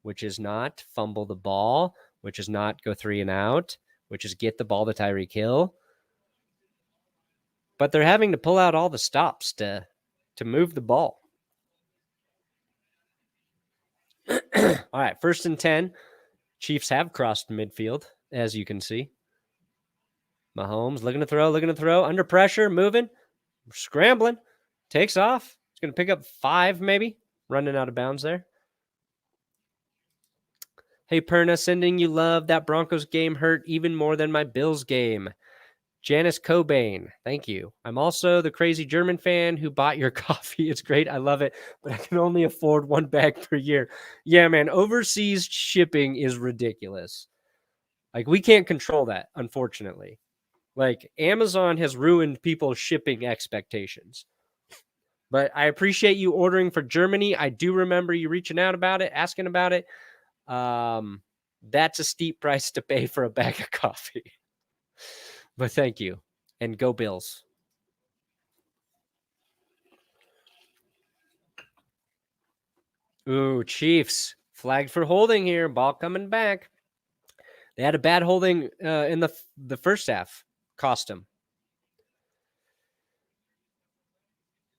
which is not fumble the ball, which is not go 3 and out, which is get the ball to Tyreek Hill. But they're having to pull out all the stops to move the ball. All right, 1st and 10. Chiefs have crossed midfield, as you can see. Mahomes looking to throw, under pressure, moving, scrambling, takes off. He's going to pick up 5 maybe, running out of bounds there. Hey, Perna, sending you love. That Broncos game hurt even more than my Bills game. Janice Cobain, thank you. I'm also the crazy German fan who bought your coffee. It's great. I love it, but I can only afford 1 bag per year. Yeah, man, overseas shipping is ridiculous. Like, we can't control that, unfortunately. Like, Amazon has ruined people's shipping expectations. But I appreciate you ordering for Germany. I do remember you reaching out about it, asking about it. That's a steep price to pay for a bag of coffee. But thank you. And go Bills. Ooh, Chiefs. Flagged for holding here. Ball coming back. They had a bad holding in the first half. Cost them.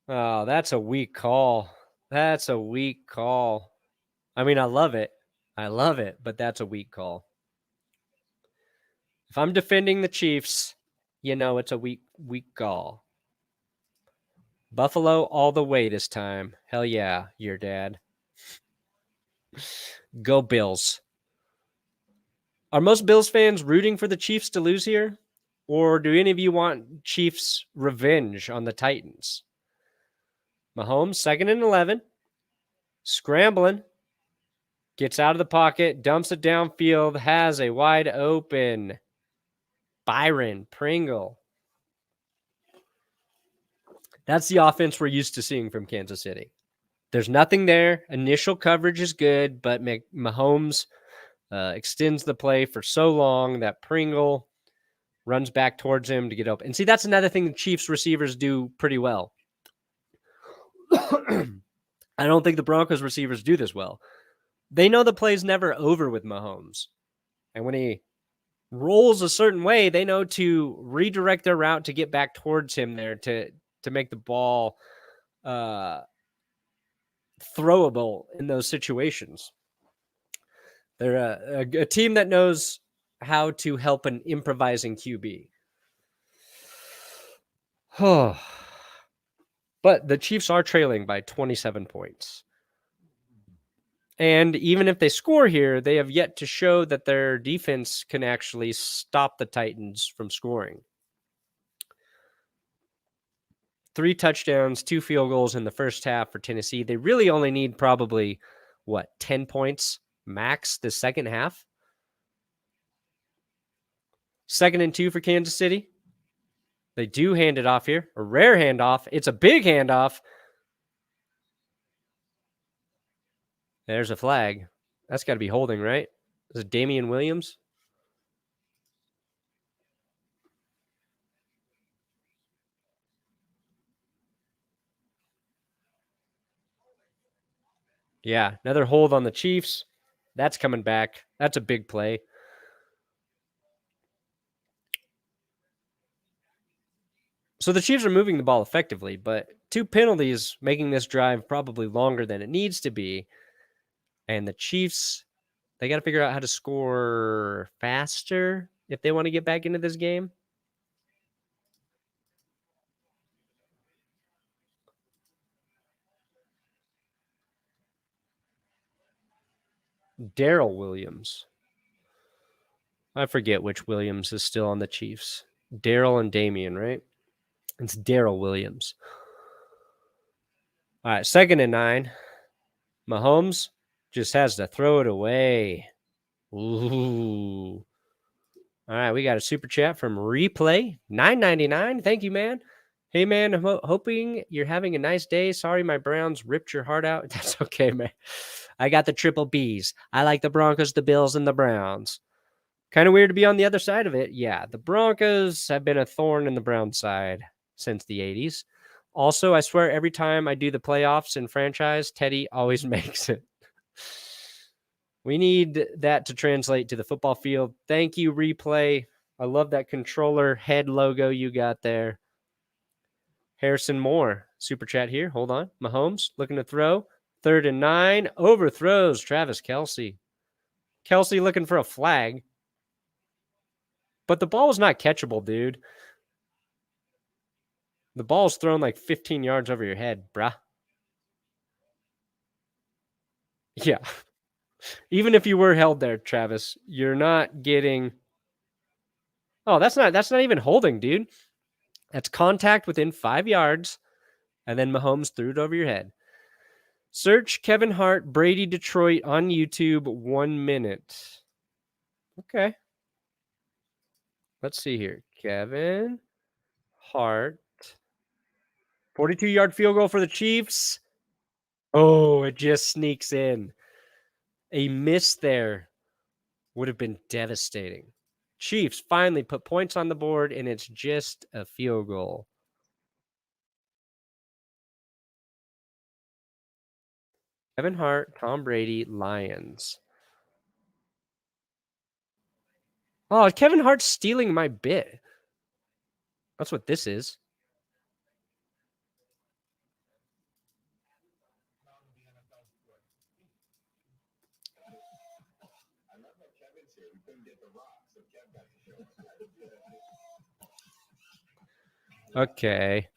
Oh, that's a weak call. That's a weak call. I mean, I love it. But that's a weak call. If I'm defending the Chiefs, you know it's a weak call. Buffalo all the way this time. Hell yeah, your dad. Go Bills. Are most Bills fans rooting for the Chiefs to lose here? Or do any of you want Chiefs revenge on the Titans? Mahomes, 2nd and 11. Scrambling. Gets out of the pocket, dumps it downfield, has a wide open Byron Pringle. That's the offense we're used to seeing from Kansas City. There's nothing there. Initial coverage is good, but Mahomes extends the play for so long that Pringle runs back towards him to get open. And see, that's another thing the Chiefs receivers do pretty well. I don't think the Broncos receivers do this well. They know the play's never over with Mahomes. And when he rolls a certain way, they know to redirect their route to get back towards him there to make the ball throwable in those situations. They're a team that knows how to help an improvising QB. But the Chiefs are trailing by 27 points. And even if they score here, they have yet to show that their defense can actually stop the Titans from scoring. 3 touchdowns, 2 field goals in the first half for Tennessee. They really only need probably, 10 points max the second half? 2nd and 2 for Kansas City. They do hand it off here. A rare handoff. It's a big handoff. There's a flag. That's got to be holding, right? Is it Damian Williams? Yeah, another hold on the Chiefs. That's coming back. That's a big play. So the Chiefs are moving the ball effectively, but 2 penalties making this drive probably longer than it needs to be. And the Chiefs, they got to figure out how to score faster if they want to get back into this game. Darrell Williams. I forget which Williams is still on the Chiefs. Darrell and Damian, right? It's Darrell Williams. All right, 2nd and 9. Mahomes just has to throw it away. Ooh. All right, we got a super chat from Replay, $9.99. Thank you, man. Hey, man, I'm hoping you're having a nice day. Sorry my Browns ripped your heart out. That's okay, man. I got the triple Bs. I like the Broncos, the Bills, and the Browns. Kind of weird to be on the other side of it. Yeah, the Broncos have been a thorn in the Brown side since the 80s. Also, I swear every time I do the playoffs in franchise, Teddy always makes it. We need that to translate to the football field. Thank you, Replay. I love that controller head logo you got there. Harrison Moore, super chat here. Hold on. Mahomes looking to throw. 3rd and 9. Overthrows Travis Kelce. Kelce looking for a flag. But the ball was not catchable, dude. The ball's thrown like 15 yards over your head, bruh. Yeah. Even if you were held there, Travis, you're not getting. Oh, that's not even holding, dude. That's contact within 5 yards, and then Mahomes threw it over your head. Search Kevin Hart, Brady, Detroit on YouTube, 1 minute. Okay. Let's see here. Kevin Hart. 42-yard field goal for the Chiefs. Oh, it just sneaks in. A miss there would have been devastating. Chiefs finally put points on the board, and it's just a field goal. Kevin Hart, Tom Brady, Lions. Oh, Kevin Hart's stealing my bit. That's what this is. Okay.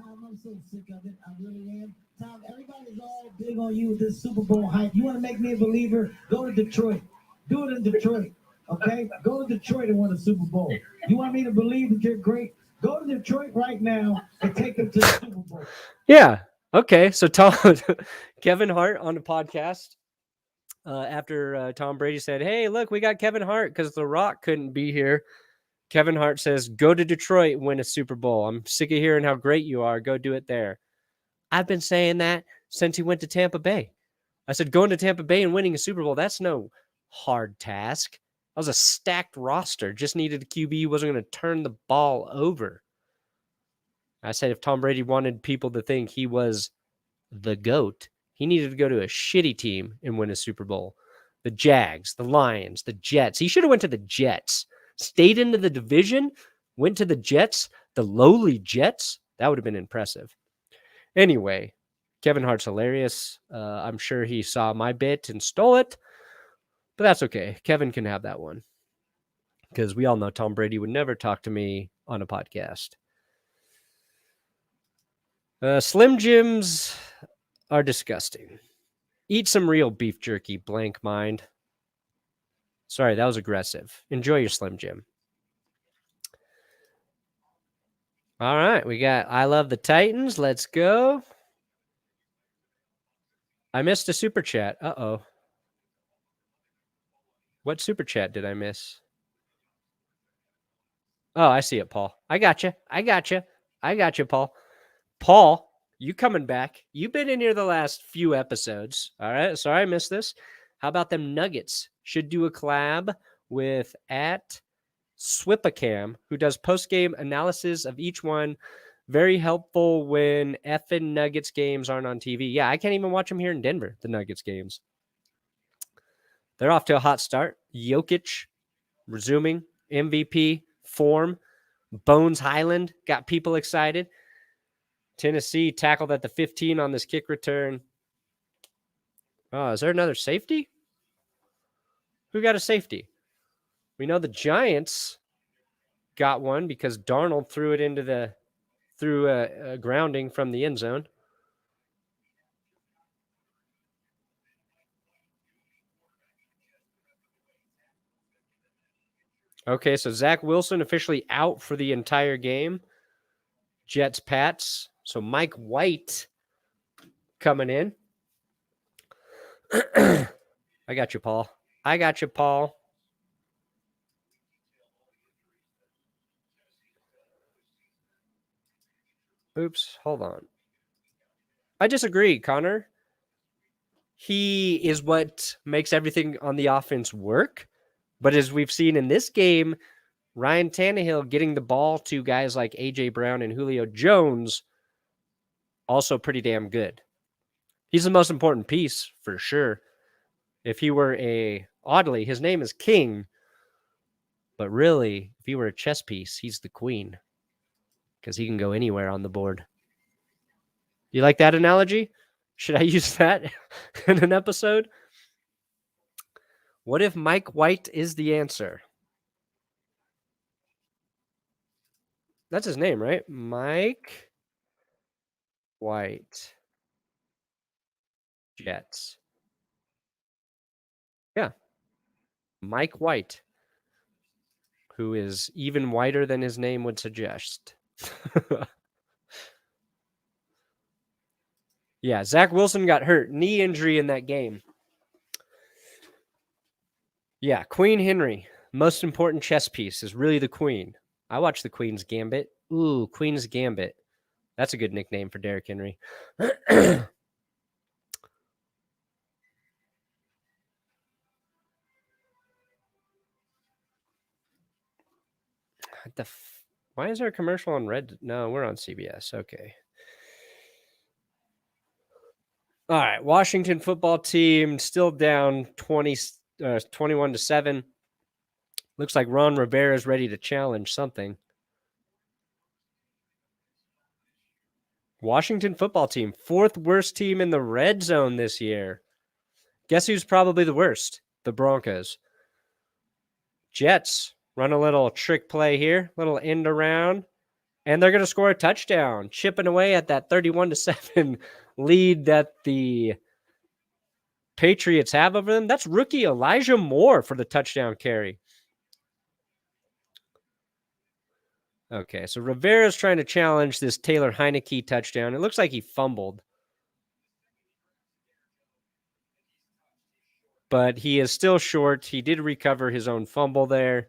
Tom, I'm so sick of it. I really am. Tom, everybody's all big on you with this Super Bowl hype. You want to make me a believer? Go to Detroit. Do it in Detroit. Okay? Go to Detroit and win a Super Bowl. You want me to believe that you're great? Go to Detroit right now and take them to the Super Bowl. Yeah. Okay. So Kevin Hart on the podcast after Tom Brady said, "Hey, look, we got Kevin Hart because The Rock couldn't be here." Kevin Hart says, "Go to Detroit and win a Super Bowl. I'm sick of hearing how great you are. Go do it there." I've been saying that since he went to Tampa Bay. I said, going to Tampa Bay and winning a Super Bowl, that's no hard task. That was a stacked roster. Just needed a QB who wasn't going to turn the ball over. I said if Tom Brady wanted people to think he was the GOAT, he needed to go to a shitty team and win a Super Bowl. The Jags, the Lions, the Jets. He should have went to the Jets. Stayed into the division, went to the Jets, the lowly Jets. That would have been impressive. Anyway, Kevin Hart's hilarious. I'm sure he saw my bit and stole it, but that's okay. Kevin can have that one because we all know Tom Brady would never talk to me on a podcast. Slim Jims are disgusting. Eat some real beef jerky, blank mind. Sorry, that was aggressive. Enjoy your Slim Jim. All right, we got I Love the Titans. Let's go. I missed a super chat. Uh-oh. What super chat did I miss? Oh, I see it, Paul. I got you. Paul. Paul, you coming back. You've been in here the last few episodes. All right. Sorry I missed this. How about them Nuggets? Should do a collab with at Swipacam, who does post-game analysis of each one. Very helpful when effing Nuggets games aren't on TV. Yeah, I can't even watch them here in Denver, the Nuggets games. They're off to a hot start. Jokic resuming MVP form. Bones Highland got people excited. Tennessee tackled at the 15 on this kick return. Oh, is there another safety? Who got a safety? We know the Giants got one because Darnold threw it through a grounding from the end zone. Okay, so Zach Wilson officially out for the entire game. Jets, Pats. So Mike White coming in. I got you, Paul. I got you, Paul. Oops, hold on. I disagree, Connor. He is what makes everything on the offense work. But as we've seen in this game, Ryan Tannehill getting the ball to guys like A.J. Brown and Julio Jones, also pretty damn good. He's the most important piece for sure. If he were oddly, his name is King, but really, if he were a chess piece, he's the queen because he can go anywhere on the board. You like that analogy? Should I use that in an episode? What if Mike White is the answer? That's his name, right? Mike White. Jets. Yeah. Mike White, who is even whiter than his name would suggest. Yeah, Zach Wilson got hurt. Knee injury in that game. Yeah, Queen Henry, most important chess piece, is really the queen. I watched the Queen's Gambit. Ooh, Queen's Gambit. That's a good nickname for Derrick Henry. Why is there a commercial on Red? No, we're on CBS. Okay. All right, Washington football team still down 21-7. Looks like Ron Rivera is ready to challenge something. Washington football team, fourth worst team in the red zone this year. Guess who's probably the worst? The Broncos. Jets run a little trick play here, little end around, and they're going to score a touchdown, chipping away at that 31-7 lead that the Patriots have over them. That's rookie Elijah Moore for the touchdown carry. Okay, so Rivera's trying to challenge this Taylor Heineke touchdown. It looks like he fumbled. But he is still short. He did recover his own fumble there.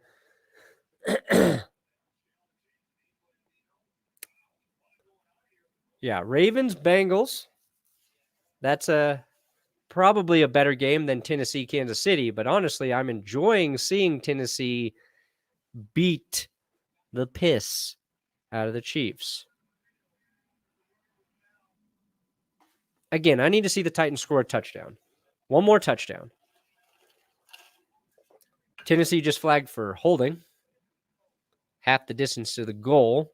Yeah, Ravens, Bengals. That's probably a better game than Tennessee, Kansas City. But honestly, I'm enjoying seeing Tennessee beat the piss out of the Chiefs. Again, I need to see the Titans score a touchdown. One more touchdown. Tennessee just flagged for holding. Half the distance to the goal.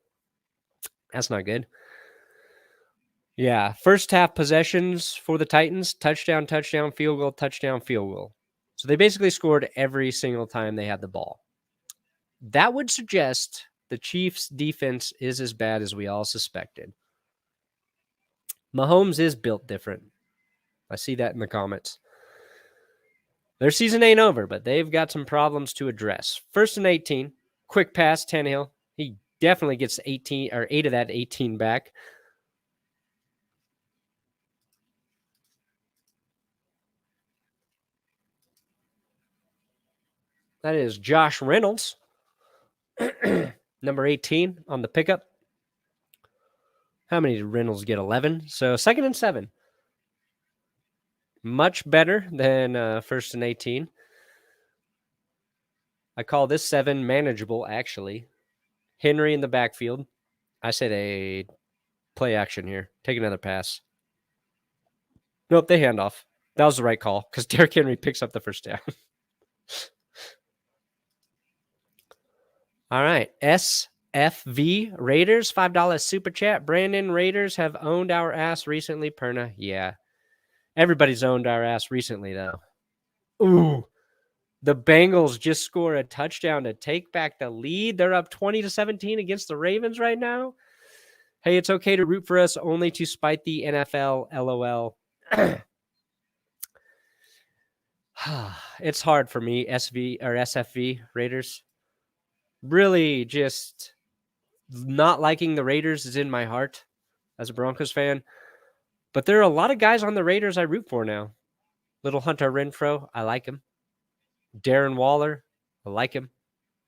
That's not good. Yeah, first half possessions for the Titans, touchdown, touchdown, field goal, touchdown, field goal. So they basically scored every single time they had the ball. That would suggest the Chiefs' defense is as bad as we all suspected. Mahomes is built different. I see that in the comments. Their season ain't over, but they've got some problems to address. 1st and 18, quick pass, Tannehill. He definitely gets 8 of that 18 back. That is Josh Reynolds, number 18 on the pickup. How many did Reynolds get? 11. So 2nd and 7. Much better than 1st and 18. I call this 7 manageable, actually. Henry in the backfield. I said a play action here. Take another pass. Nope, they hand off. That was the right call because Derrick Henry picks up the first down. All right. SFV Raiders, $5 super chat. Brandon, Raiders have owned our ass recently. Perna, yeah. Everybody's owned our ass recently, though. Ooh. The Bengals just score a touchdown to take back the lead. They're up 20-17 against the Ravens right now. Hey, it's okay to root for us only to spite the NFL. LOL. It's hard for me, SFV Raiders. Really just not liking the Raiders is in my heart as a Broncos fan. But there are a lot of guys on the Raiders I root for now. Little Hunter Renfrow, I like him. Darren Waller, I like him.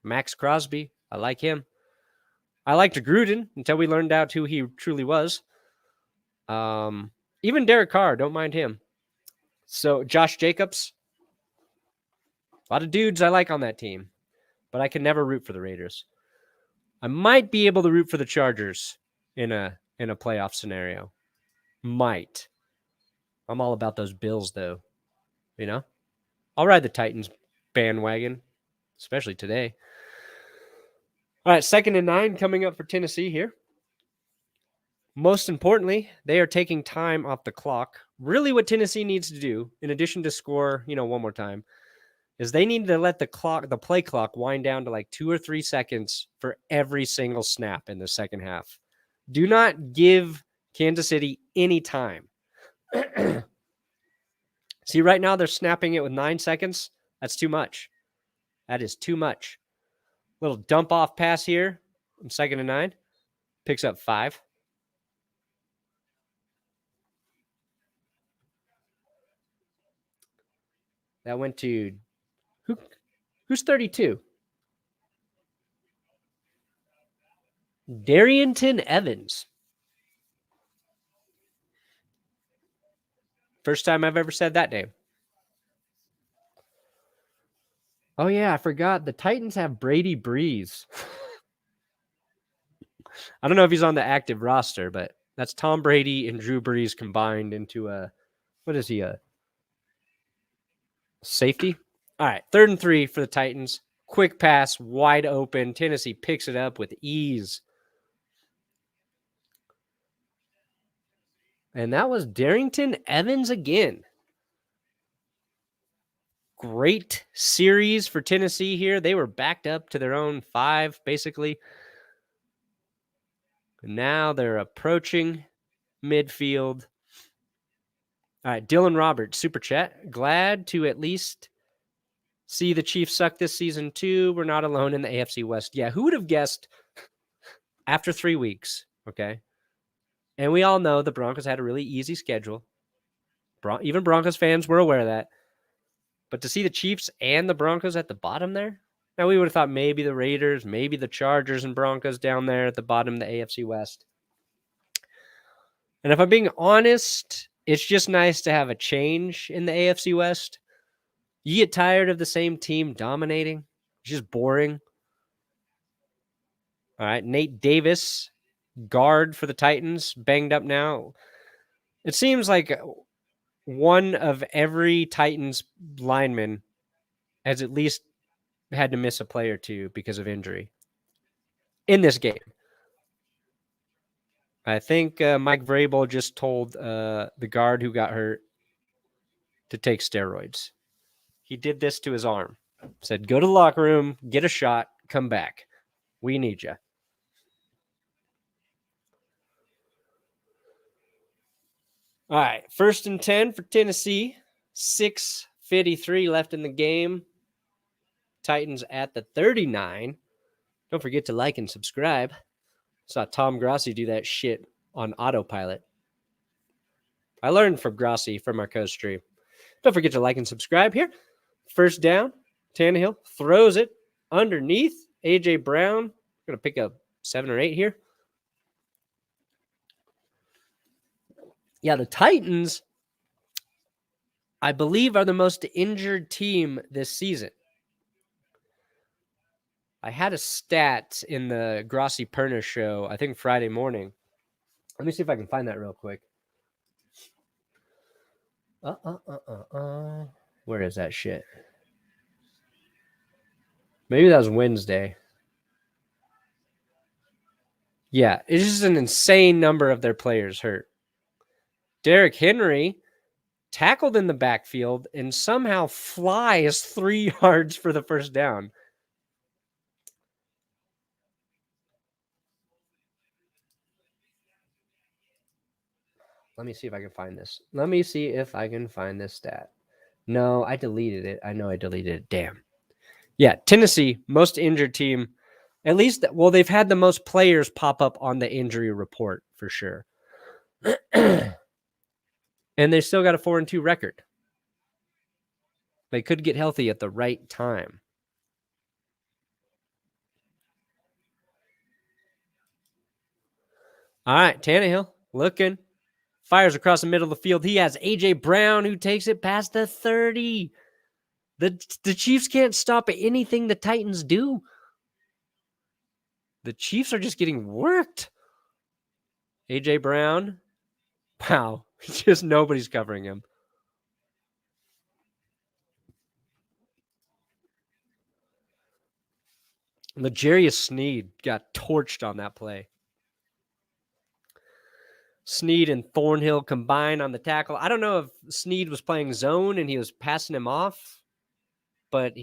Max Crosby, I like him. I liked Gruden until we learned out who he truly was. Even Derek Carr, don't mind him. So Josh Jacobs, a lot of dudes I like on that team, but I can never root for the Raiders. I might be able to root for the Chargers in a playoff scenario. Might. I'm all about those Bills, though. You know? I'll ride the Titans bandwagon, especially today. All right, 2nd and 9 coming up for Tennessee here. Most importantly, they are taking time off the clock. Really what Tennessee needs to do, in addition to score, one more time, is they need to let the play clock wind down to like 2 or 3 seconds for every single snap in the second half. Do not give Kansas City any time. See, right now they're snapping it with 9 seconds. That's too much. That is too much. Little dump off pass here on 2nd and 9. Picks up 5. That went to who's 32? Darrynton Evans. First time I've ever said that name. Oh, yeah, I forgot. The Titans have Brady Breeze. I don't know if he's on the active roster, but that's Tom Brady and Drew Brees combined into what is he, a safety? All right, 3rd and 3 for the Titans. Quick pass, wide open. Tennessee picks it up with ease. And that was Darrynton Evans again. Great series for Tennessee here. They were backed up to their own 5, basically. Now they're approaching midfield. All right, Dylan Roberts, super chat. Glad to at least see the Chiefs suck this season too. We're not alone in the AFC West. Yeah, who would have guessed after 3 weeks, okay? And we all know the Broncos had a really easy schedule. Even Broncos fans were aware of that. But to see the Chiefs and the Broncos at the bottom there, now we would have thought maybe the Raiders, maybe the Chargers and Broncos down there at the bottom of the AFC West. And if I'm being honest, it's just nice to have a change in the AFC West. You get tired of the same team dominating. It's just boring. All right, Nate Davis, guard for the Titans, banged up now. It seems like one of every Titans lineman has at least had to miss a play or two because of injury in this game. I think Mike Vrabel just told the guard who got hurt to take steroids. He did this to his arm. Said, go to the locker room, get a shot, come back. We need you. All right, 1st and 10 for Tennessee. 6:53 left in the game. Titans at the 39. Don't forget to like and subscribe. Saw Tom Grossi do that shit on autopilot. I learned from Grossi from our coach stream. Don't forget to like and subscribe here. 1st down. Tannehill throws it underneath. A.J. Brown. Going to pick up 7 or 8 here. Yeah, the Titans, I believe, are the most injured team this season. I had a stat in the Grossi Perna show, I think Friday morning. Let me see if I can find that real quick. Where is that shit? Maybe that was Wednesday. Yeah, it's just an insane number of their players hurt. Derrick Henry tackled in the backfield and somehow flies 3 yards for the 1st down. Let me see if I can find this. Let me see if I can find this stat. No, I deleted it. I know I deleted it. Damn. Yeah, Tennessee, most injured team. At least, well, they've had the most players pop up on the injury report for sure. And they still got a 4-2 record. They could get healthy at the right time. All right, Tannehill looking. Fires across the middle of the field. He has A.J. Brown who takes it past the 30. The Chiefs can't stop anything the Titans do. The Chiefs are just getting worked. A.J. Brown. Wow. Just nobody's covering him. L'Jarius Sneed got torched on that play. Sneed and Thornhill combined on the tackle. I don't know if Sneed was playing zone and he was passing him off, but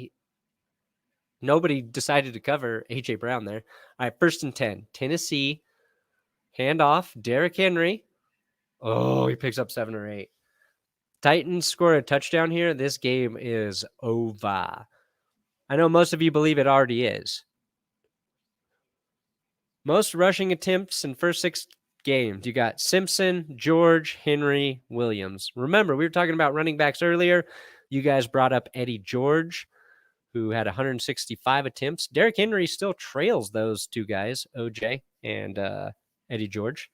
nobody decided to cover A.J. Brown there. All right, 1st and 10. Tennessee. Handoff. Derrick Henry. Oh, he picks up 7 or 8. Titans score a touchdown here. This game is over. I know most of you believe it already is. Most rushing attempts in first 6 games. You got Simpson, George, Henry, Williams. Remember, we were talking about running backs earlier. You guys brought up Eddie George, who had 165 attempts. Derrick Henry still trails those 2 guys, OJ and Eddie George.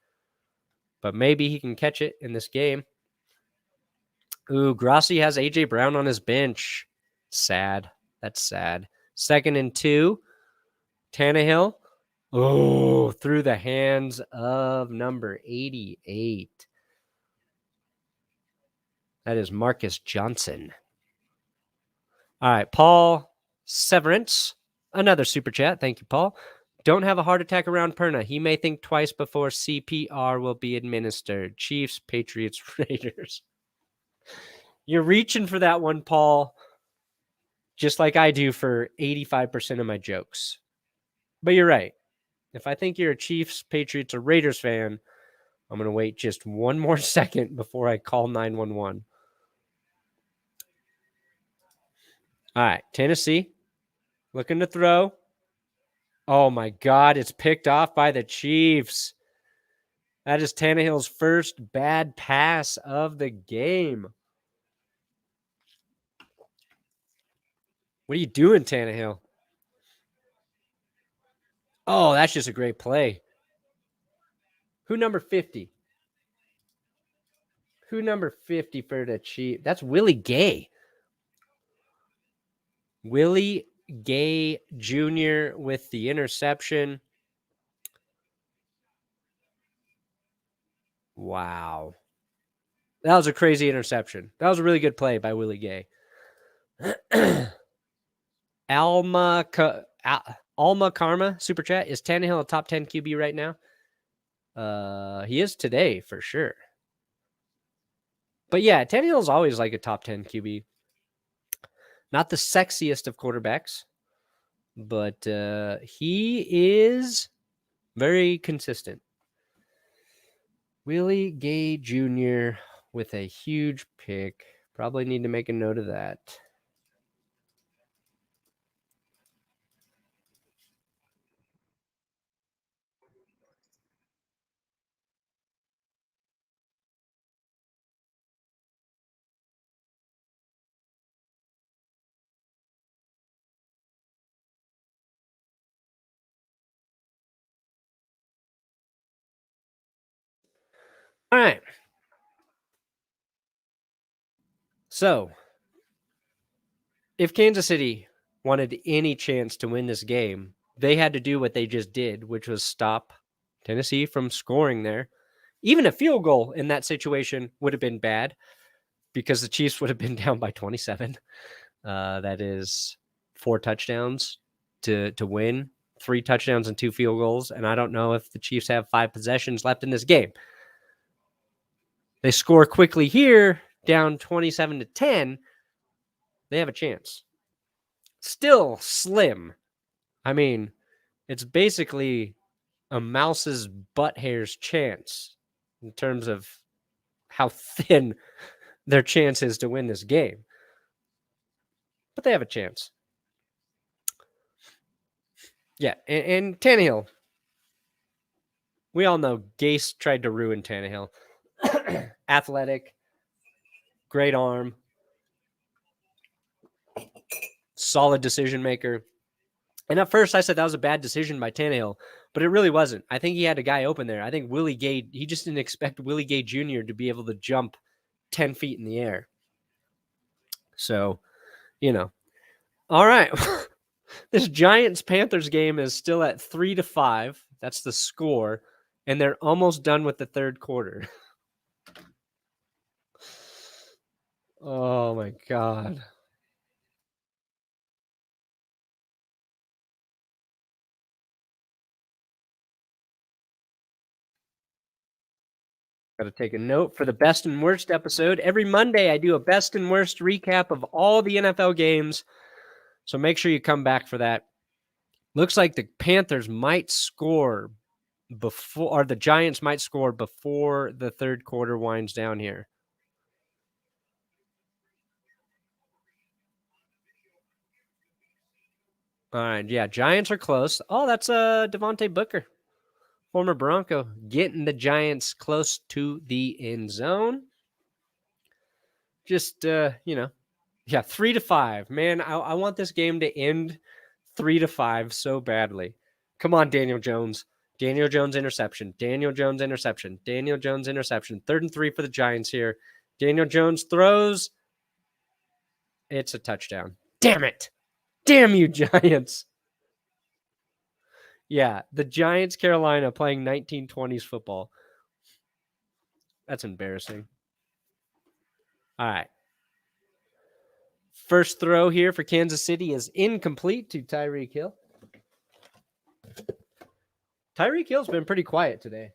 But maybe he can catch it in this game. Ooh, Grossi has A.J. Brown on his bench. Sad. That's sad. 2nd and 2. Tannehill. Oh, through the hands of number 88. That is Marcus Johnson. All right, Paul Severance. Another super chat. Thank you, Paul. Don't have a heart attack around Perna. He may think twice before CPR will be administered. Chiefs, Patriots, Raiders. You're reaching for that one, Paul, just like I do for 85% of my jokes. But you're right. If I think you're a Chiefs, Patriots, or Raiders fan, I'm going to wait just one more second before I call 911. All right, Tennessee looking to throw. Oh, my God, it's picked off by the Chiefs. That is Tannehill's first bad pass of the game. What are you doing, Tannehill? Oh, that's just a great play. Who number 50? Who number 50 for the Chiefs? That's Willie Gay. Willie Gay Jr. with the interception. Wow. That was a crazy interception. That was a really good play by Willie Gay. Alma Karma super chat. Is Tannehill a top 10 QB right now? He is today for sure. But yeah, Tannehill's always like a top 10 QB. Not the sexiest of quarterbacks, but he is very consistent. Willie Gay Jr. with a huge pick. Probably need to make a note of that. All right. So, if Kansas City wanted any chance to win this game, they had to do what they just did, which was stop Tennessee from scoring there. Even a field goal in that situation would have been bad because the Chiefs would have been down by 27. That is 4 touchdowns to win, 3 touchdowns and 2 field goals. And I don't know if the Chiefs have 5 possessions left in this game. They score quickly here, down 27-10. They have a chance. Still slim. I mean, it's basically a mouse's butt hair's chance in terms of how thin their chance is to win this game. But they have a chance. Yeah, and Tannehill. We all know Gase tried to ruin Tannehill. Athletic, great arm, solid decision maker. And at first I said that was a bad decision by Tannehill, but it really wasn't. I think he had a guy open there. I think Willie Gay, he just didn't expect Willie Gay Jr. to be able to jump 10 feet in the air. So, All right. This Giants-Panthers game is still at 3-5. That's the score. And they're almost done with the third quarter. Oh, my God. Got to take a note for the best and worst episode. Every Monday, I do a best and worst recap of all the NFL games. So make sure you come back for that. Looks like the Panthers might score before, or the Giants might score before the third quarter winds down here. All right, yeah, Giants are close. Oh, that's Devontae Booker, former Bronco, getting the Giants close to the end zone. Just, 3-5. Man, I want this game to end 3-5 so badly. Come on, Daniel Jones. Daniel Jones interception. Daniel Jones interception. Daniel Jones interception. 3rd and 3 for the Giants here. Daniel Jones throws. It's a touchdown. Damn it. Damn you, Giants. Yeah, the Giants, Carolina playing 1920s football. That's embarrassing. All right. First throw here for Kansas City is incomplete to Tyreek Hill. Tyreek Hill's been pretty quiet today.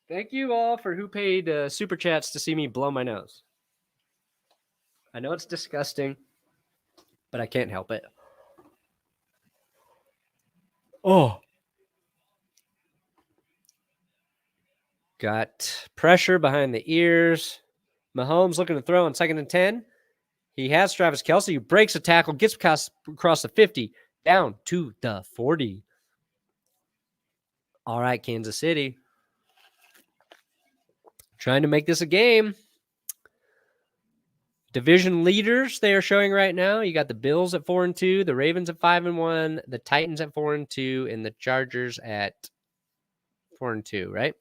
Thank you all for who paid super chats to see me blow my nose. I know it's disgusting, but I can't help it. Oh. Got pressure behind the ears. Mahomes looking to throw on 2nd and 10. He has Travis Kelce, who breaks a tackle, gets across the 50, down to the 40. All right, Kansas City. Trying to make this a game. Division leaders they are showing right now. You got the Bills at 4-2, the Ravens at 5-1, the Titans at 4-2, and the Chargers at 4-2, right?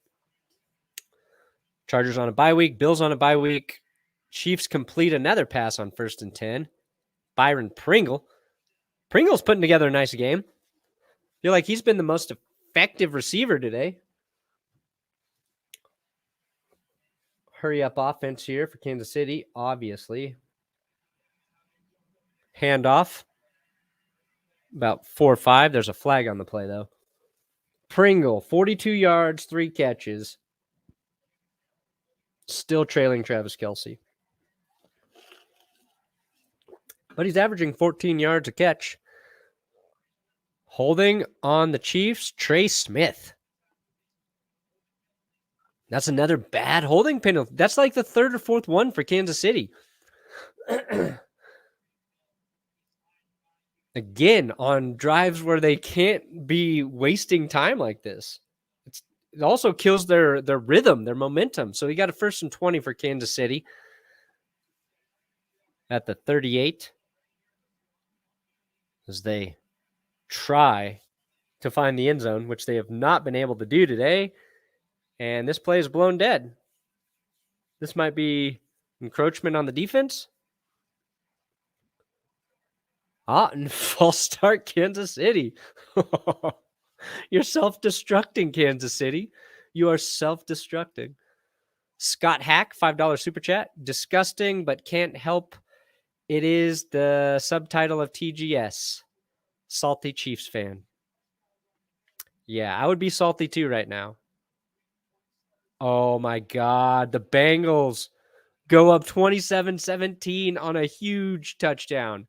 Chargers on a bye week, Bills on a bye week. Chiefs complete another pass on 1st and 10. Byron Pringle. Pringle's putting together a nice game. Feel like he's been the most effective receiver today. Hurry up offense here for Kansas City, obviously. Handoff. About 4 or 5. There's a flag on the play, though. Pringle, 42 yards, 3 catches. Still trailing Travis Kelce. But he's averaging 14 yards a catch. Holding on the Chiefs, Trey Smith. That's another bad holding penalty. That's like the 3rd or 4th one for Kansas City. Again, on drives where they can't be wasting time like this. It also kills their rhythm, their momentum. So he got a 1st and 20 for Kansas City at the 38 as they try to find the end zone, which they have not been able to do today. And this play is blown dead. This might be encroachment on the defense. And false start, Kansas City. You're self-destructing, Kansas City. You are self-destructing. Scott Hack, $5 super chat. Disgusting, but can't help. It is the subtitle of TGS. Salty Chiefs fan. Yeah, I would be salty too right now. Oh my God. The Bengals go up 27-17 on a huge touchdown.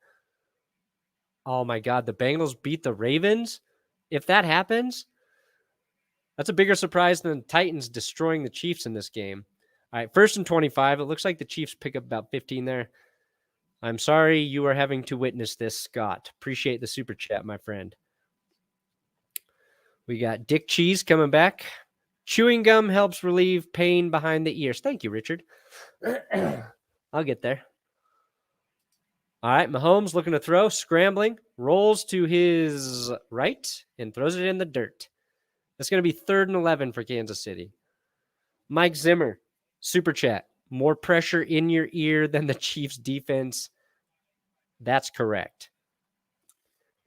Oh my God. The Bengals beat the Ravens. If that happens, that's a bigger surprise than the Titans destroying the Chiefs in this game. All right, 1st and 25. It looks like the Chiefs pick up about 15 there. I'm sorry you are having to witness this, Scott. Appreciate the super chat, my friend. We got Dick Cheese coming back. Chewing gum helps relieve pain behind the ears. Thank you, Richard. I'll get there. All right, Mahomes looking to throw, scrambling, rolls to his right and throws it in the dirt. That's going to be 3rd and 11 for Kansas City. Mike Zimmer, super chat. More pressure in your ear than the Chiefs defense. That's correct.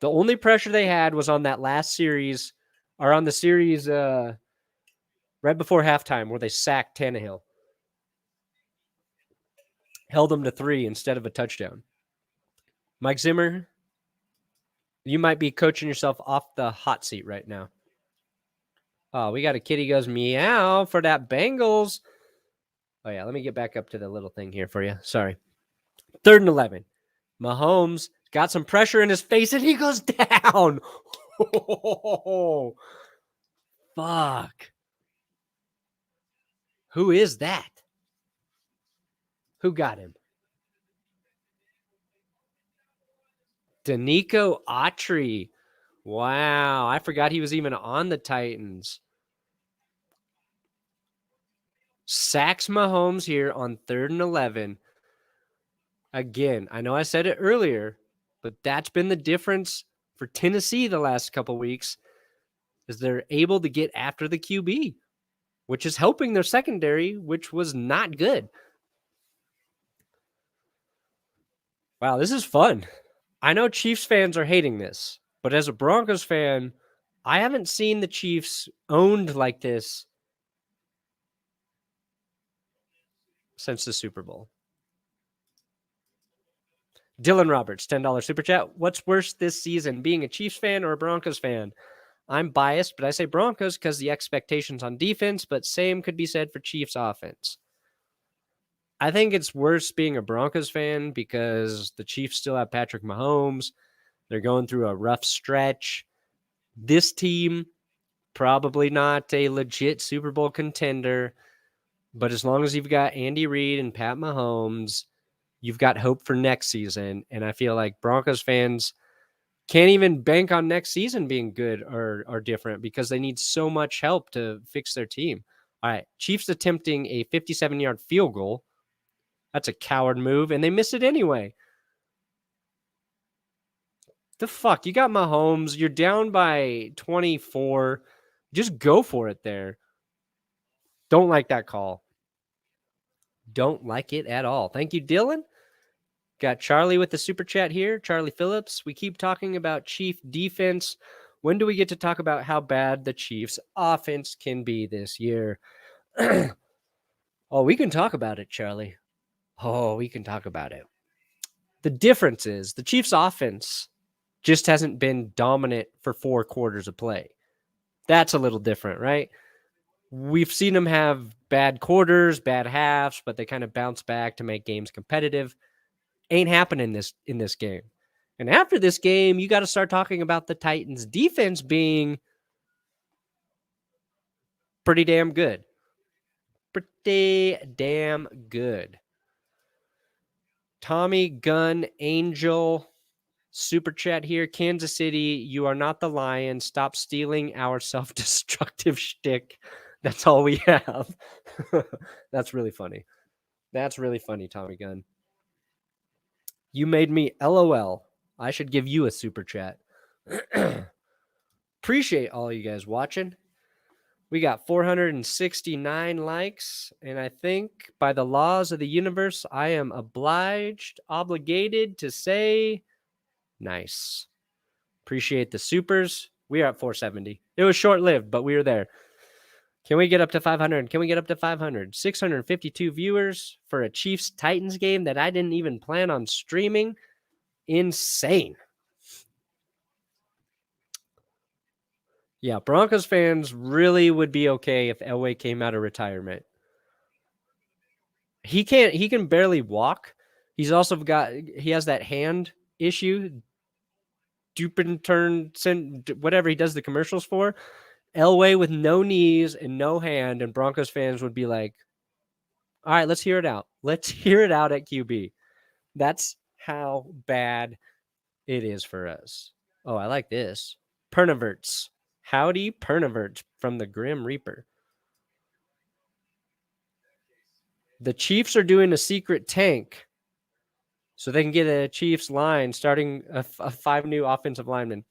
The only pressure they had was on that last series, or on the series right before halftime where they sacked Tannehill. Held them to 3 instead of a touchdown. Mike Zimmer, you might be coaching yourself off the hot seat right now. Oh, we got a kitty goes meow for that Bengals. Oh, yeah, let me get back up to the little thing here for you. Sorry. 3rd and 11. Mahomes got some pressure in his face, and he goes down. Oh, fuck. Who is that? Who got him? Danico Autry. Wow, I forgot he was even on the Titans. Sacks Mahomes here on 3rd and 11. Again, I know I said it earlier, but that's been the difference for Tennessee the last couple weeks, is they're able to get after the QB, which is helping their secondary, which was not good. Wow, this is fun. I know Chiefs fans are hating this, but as a Broncos fan, I haven't seen the Chiefs owned like this since the Super Bowl. Dylan Roberts, $10 super chat. What's worse this season, being a Chiefs fan or a Broncos fan? I'm biased, but I say Broncos because the expectations on defense, but same could be said for Chiefs offense. I think it's worse being a Broncos fan because the Chiefs still have Patrick Mahomes. They're going through a rough stretch. This team, probably not a legit Super Bowl contender, but as long as you've got Andy Reid and Pat Mahomes, you've got hope for next season. And I feel like Broncos fans can't even bank on next season being good or different because they need so much help to fix their team. All right, Chiefs attempting a 57-yard field goal. That's a coward move, and they miss it anyway. The fuck? You got Mahomes. You're down by 24. Just go for it there. Don't like that call. Don't like it at all. Thank you, Dylan. Got Charlie with the super chat here. Charlie Phillips. We keep talking about Chief defense. When do we get to talk about how bad the Chiefs offense can be this year? Oh, we can talk about it, Charlie. Oh, we can talk about it. The difference is the Chiefs offense just hasn't been dominant for 4 quarters of play. That's a little different, right? We've seen them have bad quarters, bad halves, but they kind of bounce back to make games competitive. Ain't happening in this game. And after this game, you got to start talking about the Titans' defense being pretty damn good. Pretty damn good. Tommy Gunn Angel super chat here. Kansas City, you are not the Lions. Stop stealing our self-destructive shtick. That's all we have. That's really funny. That's really funny, Tommy Gunn. You made me LOL. I should give you a super chat. Appreciate all you guys watching. We got 469 likes, and I think by the laws of the universe, I am obligated to say nice. Appreciate the supers. We are at 470. It was short-lived, but we were there. Can we get up to 500? Can we get up to 500? 652 viewers for a Chiefs-Titans game that I didn't even plan on streaming. Insane. Yeah, Broncos fans really would be okay if Elway came out of retirement. He can barely walk. He has that hand issue. Dupin turn, whatever he does the commercials for. Elway with no knees and no hand, and Broncos fans would be like, All right, let's hear it out. Let's hear it out at QB. That's how bad it is for us. Oh, I like this. Perniverts. Howdy, Pernivert from the Grim Reaper. The Chiefs are doing a secret tank so they can get a Chiefs line starting a 5 new offensive linemen.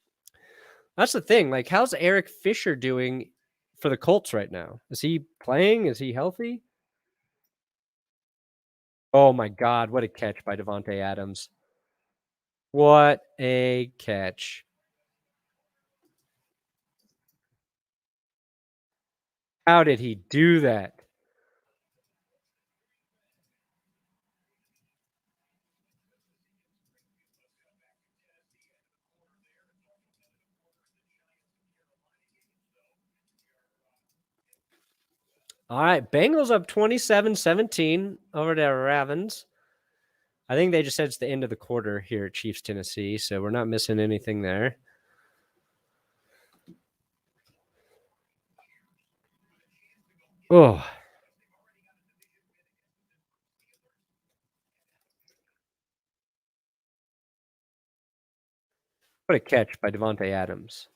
That's the thing. Like, how's Eric Fisher doing for the Colts right now? Is he playing? Is he healthy? Oh my God, what a catch by Devontae Adams. What a catch. How did he do that? All right, Bengals up 27-17 over to Ravens. I think they just said it's the end of the quarter here at Chiefs, Tennessee, so we're not missing anything there. Oh. What a catch by Devontae Adams.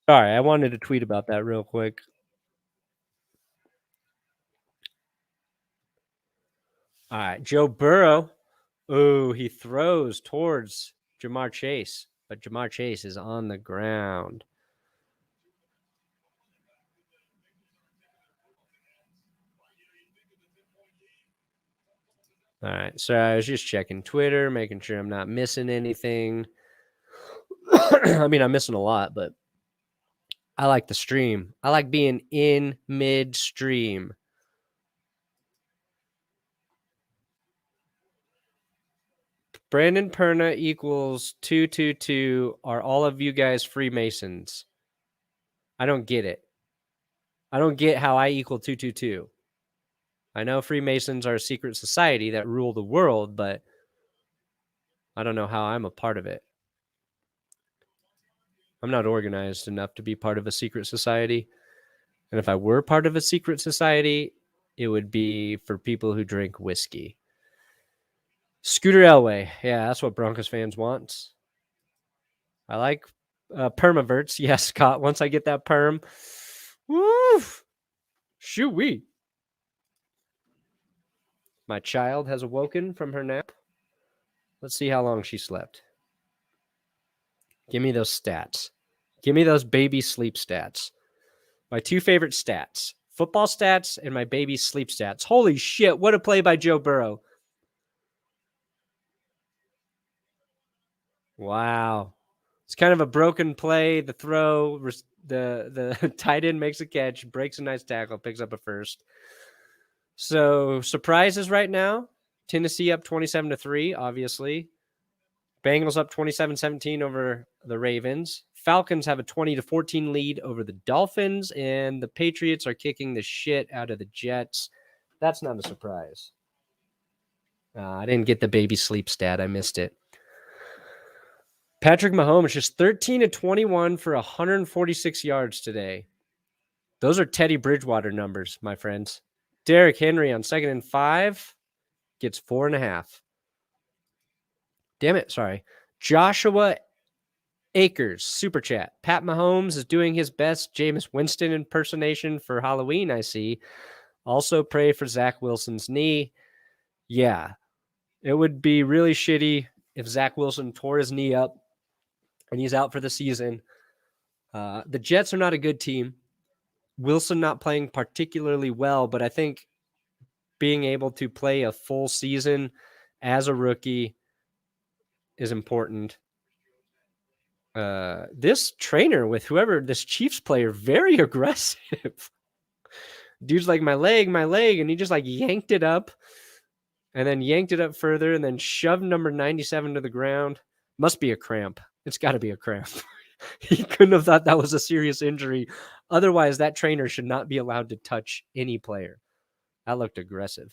Sorry, I wanted to tweet about that real quick. All right, Joe Burrow. Oh, he throws towards Jamar Chase, but Jamar Chase is on the ground. All right, so I was just checking Twitter, making sure I'm not missing anything. I mean, I'm missing a lot, but I like the stream. I like being in midstream. Brandon Perna equals 222. Are all of you guys Freemasons? I don't get it. I don't get how I equal 222. I know Freemasons are a secret society that rule the world, but I don't know how I'm a part of it. I'm not organized enough to be part of a secret society. And if I were part of a secret society, it would be for people who drink whiskey. Scooter Elway. Yeah, that's what Broncos fans want. I like permaverts. Yes, Scott. Once I get that perm, woo, shoo-wee. My child has awoken from her nap. Let's see how long she slept. Give me those stats. Give me those baby sleep stats. My two favorite stats. Football stats and my baby's sleep stats. Holy shit, what a play by Joe Burrow. Wow. It's kind of a broken play. The throw, the tight end makes a catch, breaks a nice tackle, picks up a first. So surprises right now. Tennessee up 27-3, obviously. Bengals up 27-17 over the Ravens. Falcons have a 20-14 lead over the Dolphins, and the Patriots are kicking the shit out of the Jets. That's not a surprise. I didn't get the baby sleep stat. I missed it. Patrick Mahomes just 13-21 for 146 yards today. Those are Teddy Bridgewater numbers, my friends. Derrick Henry on 2nd and 5 gets 4.5. Damn it, sorry. Joshua Akers, super chat. Pat Mahomes is doing his best Jameis Winston impersonation for Halloween, I see. Also pray for Zach Wilson's knee. Yeah, it would be really shitty if Zach Wilson tore his knee up and he's out for the season. The Jets are not a good team. Wilson not playing particularly well, but I think being able to play a full season as a rookie is important. This trainer with whoever, this Chiefs player, very aggressive. Dude's like, my leg, and he just like yanked it up and then yanked it up further and then shoved number 97 to the ground. Must be a cramp. It's got to be a cramp. He couldn't have thought that was a serious injury. Otherwise, that trainer should not be allowed to touch any player. That looked aggressive.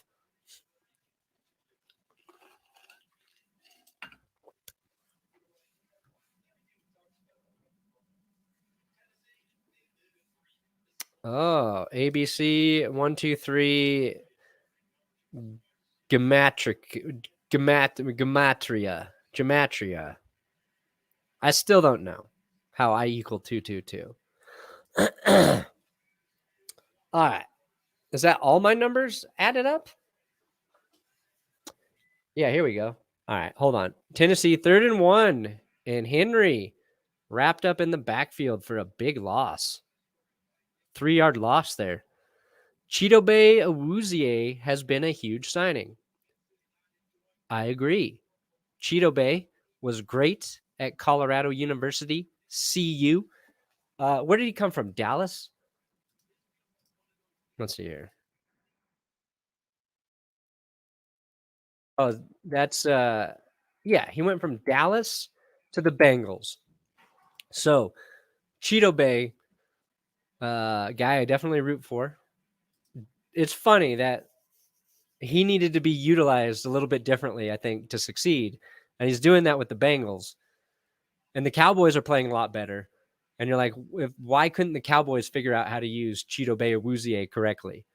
Oh, ABC 1, 2, 3. Gematria. I still don't know how I equal 222. All right. Is that all my numbers added up? Yeah, here we go. All right, hold on. Tennessee 3rd and 1, and Henry wrapped up in the backfield for a big loss. 3-yard loss there. Chidobe Awuzie has been a huge signing. I agree. Chidobe was great at Colorado University, CU. Where did he come from? Dallas? Let's see here. Oh, that's yeah, he went from Dallas to the Bengals. So, Chidobe, guy I definitely root for. It's funny that he needed to be utilized a little bit differently, I think, to succeed. And he's doing that with the Bengals. And the Cowboys are playing a lot better. And you're like, why couldn't the Cowboys figure out how to use Chidobe Awuzie correctly?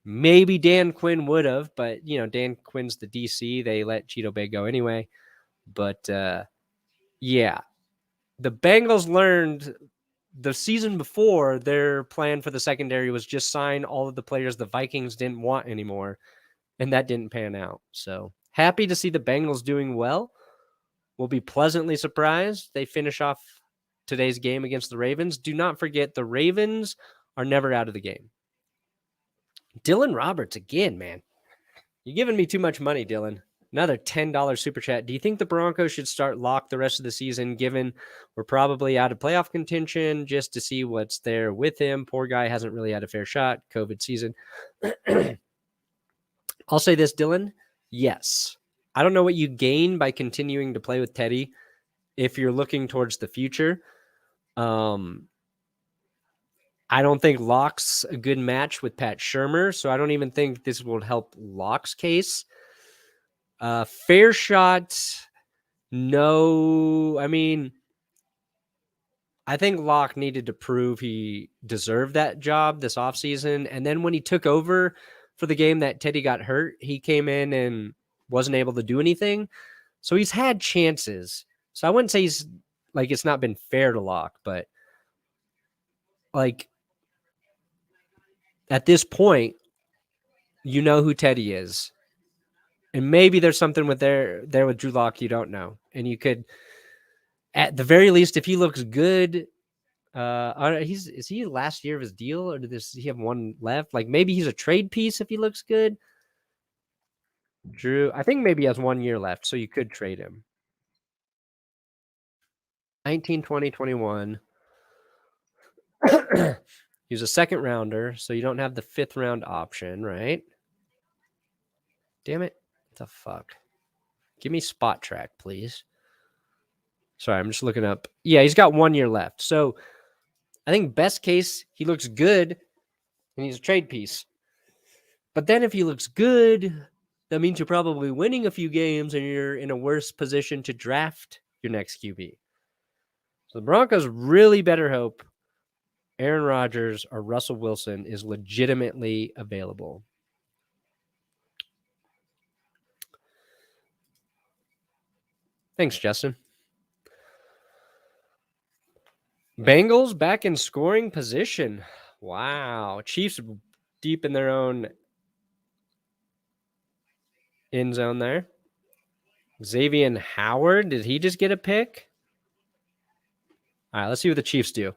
Maybe Dan Quinn would have, but, Dan Quinn's the DC. They let Chidobe go anyway. But, yeah, the Bengals learned the season before their plan for the secondary was just sign all of the players the Vikings didn't want anymore. And that didn't pan out. So happy to see the Bengals doing well. We'll be pleasantly surprised they finish off today's game against the Ravens. Do not forget, the Ravens are never out of the game. Dylan Roberts again, man. You're giving me too much money, Dylan. Another $10 super chat. Do you think the Broncos should start Locke the rest of the season, given we're probably out of playoff contention, just to see what's there with him? Poor guy hasn't really had a fair shot. COVID season. I'll say this, Dylan. Yes. I don't know what you gain by continuing to play with Teddy if you're looking towards the future. I don't think Locke's a good match with Pat Shurmur, so I don't even think this will help Locke's case. Fair shot, no. I mean, I think Locke needed to prove he deserved that job this offseason. And then when he took over for the game that Teddy got hurt, he came in and wasn't able to do anything. So he's had chances. So I wouldn't say he's like it's not been fair to Locke, but like at this point, you know who Teddy is. And maybe there's something with there with Drew Lock you don't know. And you could, at the very least, if he looks good, is he last year of his deal, or does he have one left? Like maybe he's a trade piece if he looks good. Drew, I think maybe he has 1 year left, so you could trade him. 19, 20, 21. He was a second rounder, so you don't have the 5th round option, right? Damn it. What the fuck? Give me Spot Track, please. Sorry, I'm just looking up. Yeah, he's got 1 year left. So I think best case, he looks good and he's a trade piece. But then if he looks good, that means you're probably winning a few games and you're in a worse position to draft your next QB. So the Broncos really better hope Aaron Rodgers or Russell Wilson is legitimately available. Thanks, Justin. Bengals back in scoring position. Wow. Chiefs deep in their own end zone there. Xavier Howard, did he just get a pick? All right, let's see what the Chiefs do.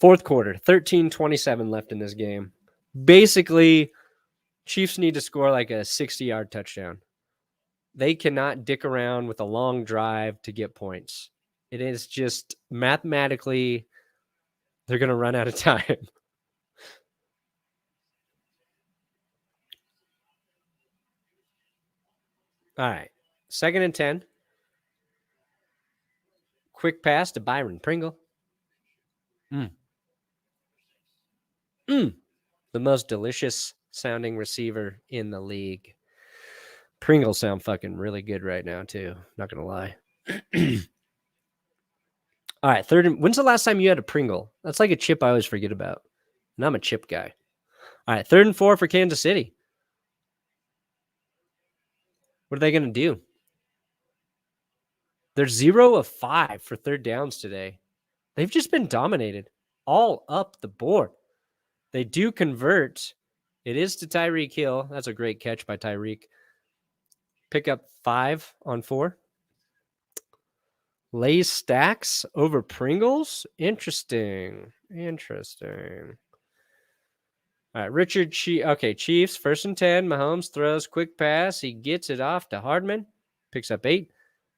4th quarter, 13-27 left in this game. Basically, Chiefs need to score like a 60-yard touchdown. They cannot dick around with a long drive to get points. It is just mathematically, they're going to run out of time. All right, 2nd and 10. Quick pass to Byron Pringle. The most delicious sounding receiver in the league. Pringles sound fucking really good right now, too. Not going to lie. All right, 3rd and... When's the last time you had a Pringle? That's like a chip I always forget about. And I'm a chip guy. All right, 3rd and 4 for Kansas City. What are they going to do? They're 0 of 5 for 3rd downs today. They've just been dominated all up the board. They do convert. It is to Tyreek Hill. That's a great catch by Tyreek. Pick up 5 on 4. Lay's stacks over Pringles? Interesting. All right, Richard Chiefs, 1st and 10. Mahomes throws, quick pass. He gets it off to Hardman. Picks up 8.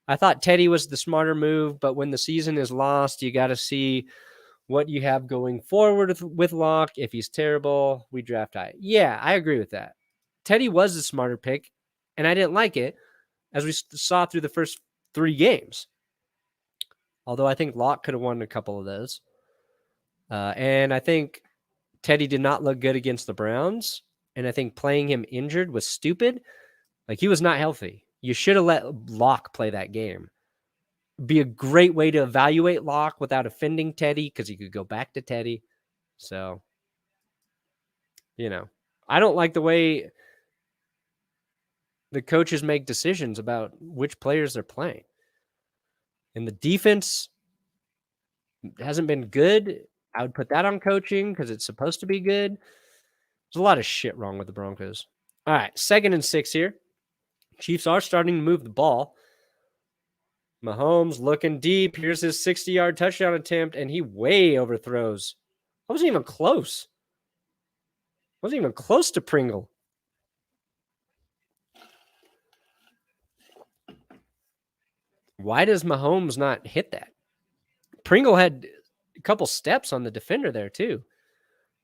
I thought Teddy was the smarter move, but when the season is lost, you got to see what you have going forward with Locke. If he's terrible, we draft high. Yeah, I agree with that. Teddy was the smarter pick, and I didn't like it, as we saw through the first 3 games. Although I think Locke could have won a couple of those. And I think Teddy did not look good against the Browns. And I think playing him injured was stupid. Like, he was not healthy. You should have let Locke play that game. Be a great way to evaluate Locke without offending Teddy, because he could go back to Teddy. So, I don't like the way the coaches make decisions about which players they're playing. And the defense hasn't been good. I would put that on coaching because it's supposed to be good. There's a lot of shit wrong with the Broncos. All right, 2nd and 6 here. Chiefs are starting to move the ball. Mahomes looking deep. Here's his 60-yard touchdown attempt, and he way overthrows. I wasn't even close. Wasn't even close to Pringle. Why does Mahomes not hit that? Pringle had a couple steps on the defender there, too.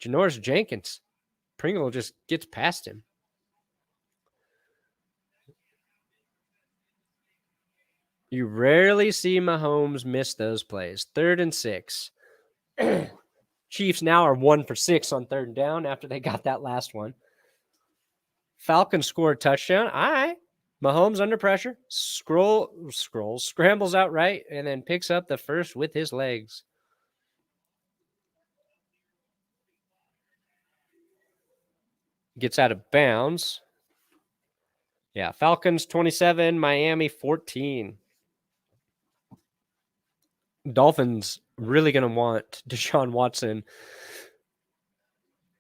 Janoris Jenkins. Pringle just gets past him. You rarely see Mahomes miss those plays. 3rd and 6. Chiefs now are 1 for 6 on 3rd down after they got that last one. Falcons score a touchdown. All right. Mahomes under pressure. Scrambles out right, and then picks up the first with his legs. Gets out of bounds. Yeah, Falcons 27, Miami 14. Dolphins really going to want Deshaun Watson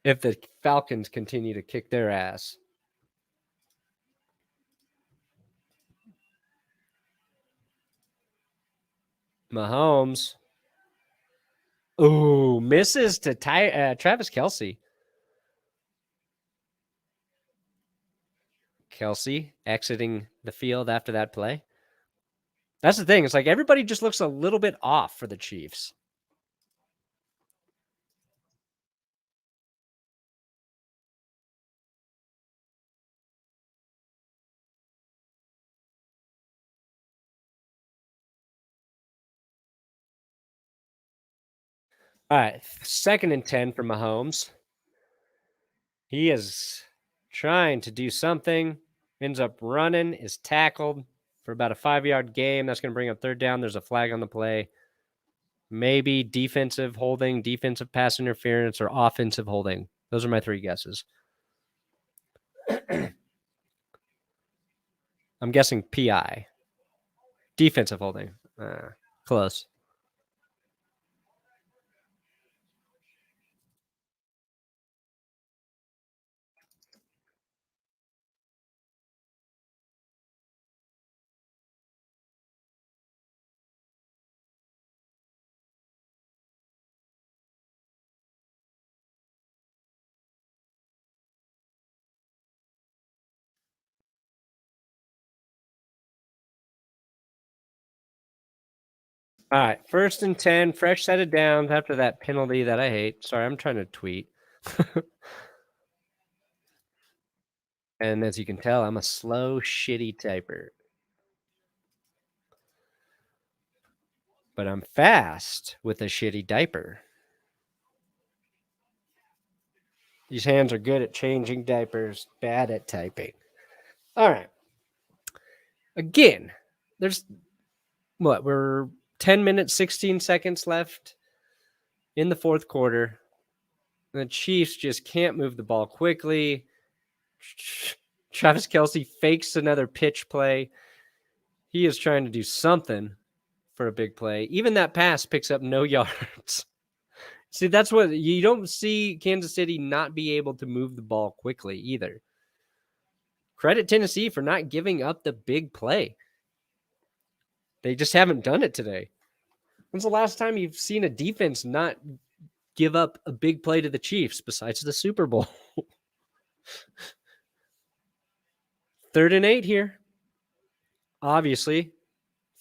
if the Falcons continue to kick their ass. Mahomes. Ooh, misses to Travis Kelce. Kelce exiting the field after that play. That's the thing. It's like everybody just looks a little bit off for the Chiefs. All right, 2nd and 10 for Mahomes. He is trying to do something. Ends up running, is tackled for about a 5-yard gain. That's going to bring up 3rd down. There's a flag on the play. Maybe defensive holding, defensive pass interference, or offensive holding. Those are my 3 guesses. I'm guessing PI. Defensive holding. Close. All right, 1st and 10, fresh set of downs after that penalty that I hate. Sorry, I'm trying to tweet. And as you can tell, I'm a slow, shitty typer. But I'm fast with a shitty diaper. These hands are good at changing diapers, bad at typing. All right. Again, there's we're 10 minutes, 16 seconds left in the 4th quarter. The Chiefs just can't move the ball quickly. Travis Kelce fakes another pitch play. He is trying to do something for a big play. Even that pass picks up no yards. See, that's what you don't see Kansas City not be able to move the ball quickly either. Credit Tennessee for not giving up the big play. They just haven't done it today. When's the last time you've seen a defense not give up a big play to the Chiefs besides the Super Bowl? 3rd and 8 here. Obviously,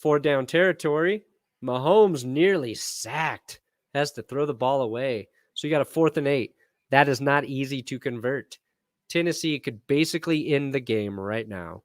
4th down territory. Mahomes nearly sacked. Has to throw the ball away. So you got a 4th and 8. That is not easy to convert. Tennessee could basically end the game right now.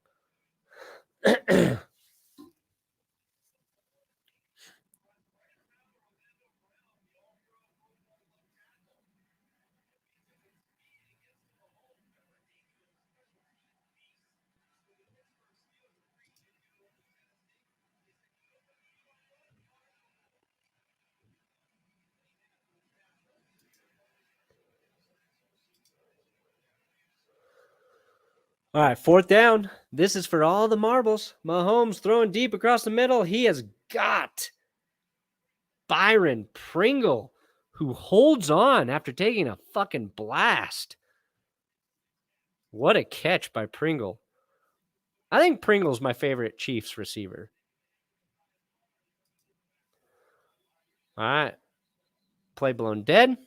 All right, 4th down. This is for all the marbles. Mahomes throwing deep across the middle. He has got Byron Pringle, who holds on after taking a fucking blast. What a catch by Pringle. I think Pringle's my favorite Chiefs receiver. All right. Play blown dead.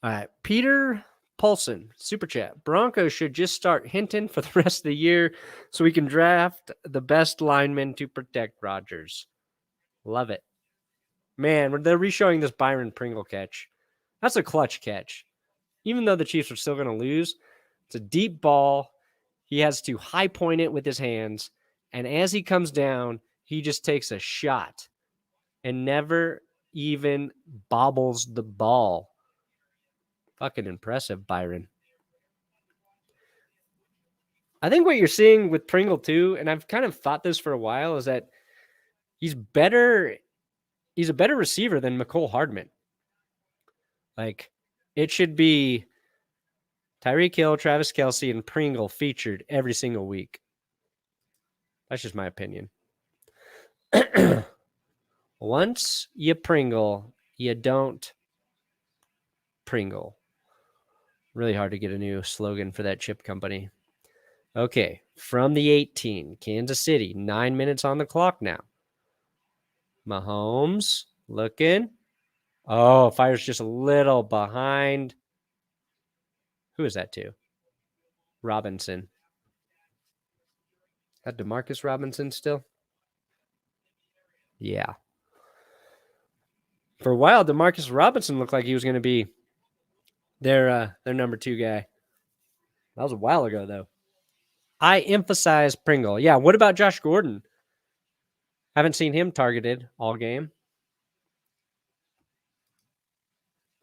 All right. Peter Paulson, Super Chat. Broncos should just start Hinton for the rest of the year so we can draft the best linemen to protect Rodgers. Love it. Man, they're re-showing this Byron Pringle catch. That's a clutch catch. Even though the Chiefs are still going to lose, it's a deep ball. He has to high point it with his hands. And as he comes down, he just takes a shot and never even bobbles the ball. Fucking impressive, Byron. I think what you're seeing with Pringle too, and I've kind of thought this for a while, is that he's better. He's a better receiver than McCole Hardman. Like, it should be Tyreek Hill, Travis Kelce, and Pringle featured every single week. That's just my opinion. Once you Pringle, you don't Pringle. Really hard to get a new slogan for that chip company. Okay, from the 18, Kansas City, 9 minutes on the clock now. Mahomes looking. Oh, fires just a little behind. Who is that to? Robinson. That DeMarcus Robinson still? Yeah. For a while, DeMarcus Robinson looked like he was going to be their number 2 guy. That was a while ago, though. I emphasize Pringle. Yeah, what about Josh Gordon? Haven't seen him targeted all game.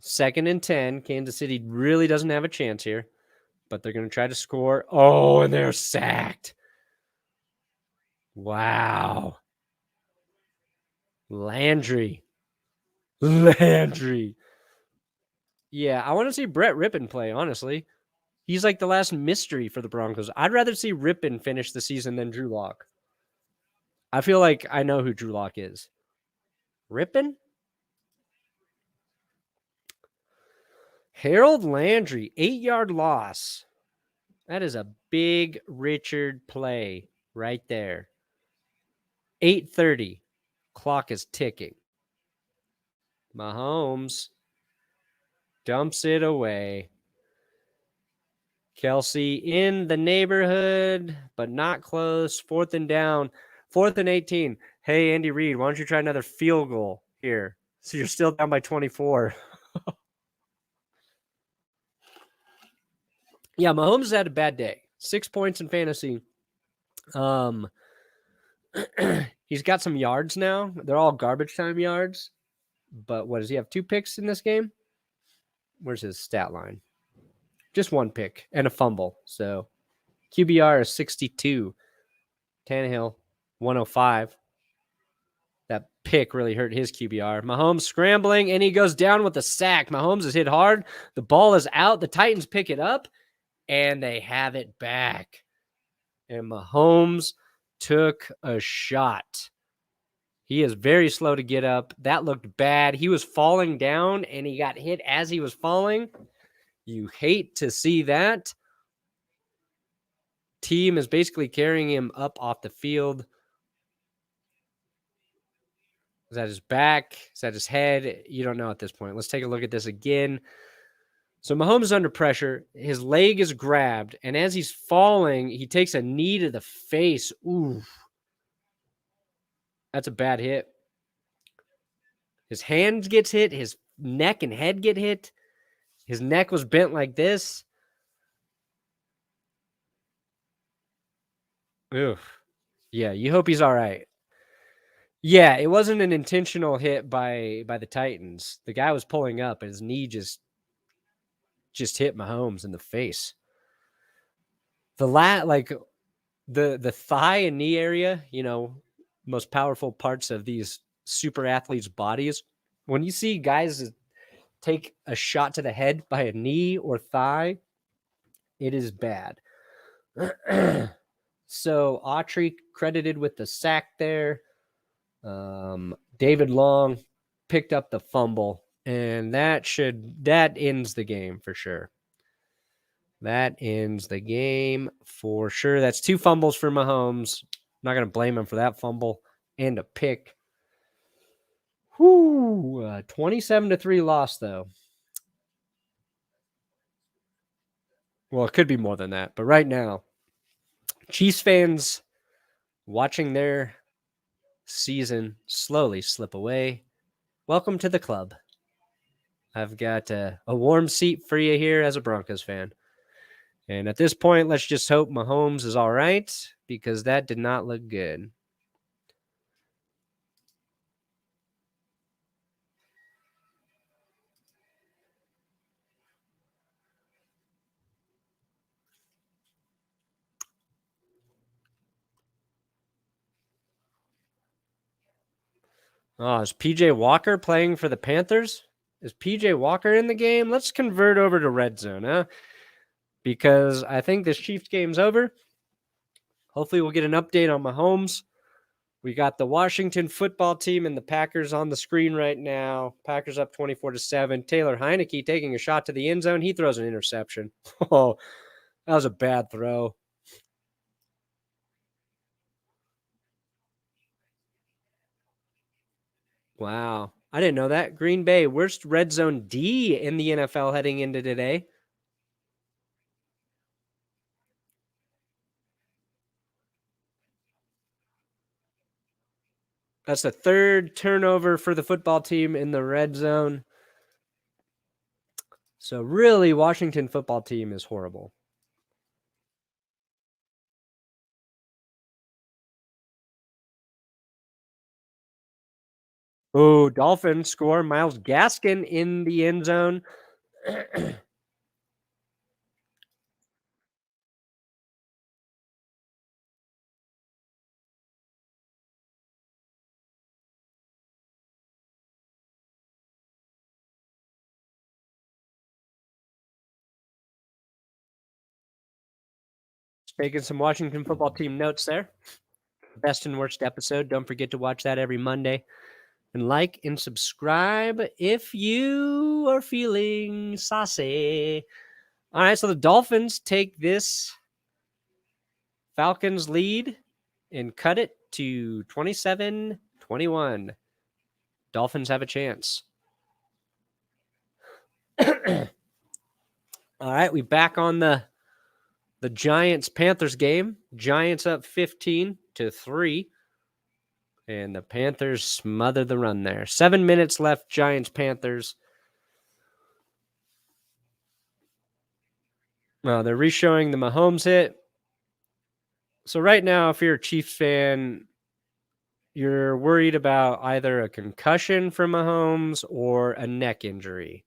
2nd and 10. Kansas City really doesn't have a chance here, but they're going to try to score. Oh, and they're sacked. Wow. Landry. Yeah, I want to see Brett Rippon play, honestly. He's like the last mystery for the Broncos. I'd rather see Rippon finish the season than Drew Lock. I feel like I know who Drew Lock is. Rippon? Harold Landry, 8-yard loss. That is a big Richard play right there. 8:30. Clock is ticking. Mahomes dumps it away. Kelce in the neighborhood, but not close. 4th and down. 4th and 18. Hey, Andy Reid, why don't you try another field goal here? So you're still down by 24. Yeah, Mahomes had a bad day. 6 points in fantasy. He's got some yards now. They're all garbage time yards. But what does he have? 2 picks in this game? Where's his stat line? Just 1 pick and a fumble. So QBR is 62. Tannehill, 105. That pick really hurt his QBR. Mahomes scrambling, and he goes down with a sack. Mahomes is hit hard. The ball is out. The Titans pick it up, and they have it back. And Mahomes took a shot. He is very slow to get up. That looked bad. He was falling down, and he got hit as he was falling. You hate to see that. Team is basically carrying him up off the field. Is that his back? Is that his head? You don't know at this point. Let's take a look at this again. So Mahomes is under pressure. His leg is grabbed, and as he's falling, he takes a knee to the face. Ooh. That's a bad hit. His hand gets hit. His neck and head get hit. His neck was bent like this. Oof. Yeah, you hope he's all right. Yeah, it wasn't an intentional hit by the Titans. The guy was pulling up, and his knee just hit Mahomes in the face. The thigh and knee area, most powerful parts of these super athletes' bodies. When you see guys take a shot to the head by a knee or thigh, it is bad. So Autry credited with the sack there. David Long picked up the fumble, and that ends the game for sure. That ends the game for sure. That's 2 fumbles for Mahomes. Not going to blame him for that fumble and a pick. 27-3 loss, though. Well, it could be more than that, but right now, Chiefs fans watching their season slowly slip away. Welcome to the club. I've got a warm seat for you here as a Broncos fan. And at this point, let's just hope Mahomes is all right, because that did not look good. Oh, is PJ Walker playing for the Panthers? Is PJ Walker in the game? Let's convert over to red zone, huh? Because I think this Chiefs game's over. Hopefully we'll get an update on Mahomes. We got the Washington football team and the Packers on the screen right now. Packers up 24-7. Taylor Heineke taking a shot to the end zone. He throws an interception. Oh, that was a bad throw. Wow. I didn't know that. Green Bay, worst red zone D in the NFL heading into today. That's the 3rd turnover for the football team in the red zone. So really, Washington football team is horrible. Oh, Dolphins score. Myles Gaskin in the end zone. Taking some Washington football team notes there. Best and worst episode. Don't forget to watch that every Monday. And like and subscribe if you are feeling saucy. All right, so the Dolphins take this Falcons lead and cut it to 27-21. Dolphins have a chance. All right, we back on the Giants-Panthers game. Giants up 15-3. And the Panthers smother the run there. 7 minutes left, Giants-Panthers. They're re-showing the Mahomes hit. So right now, if you're a Chiefs fan, you're worried about either a concussion from Mahomes or a neck injury.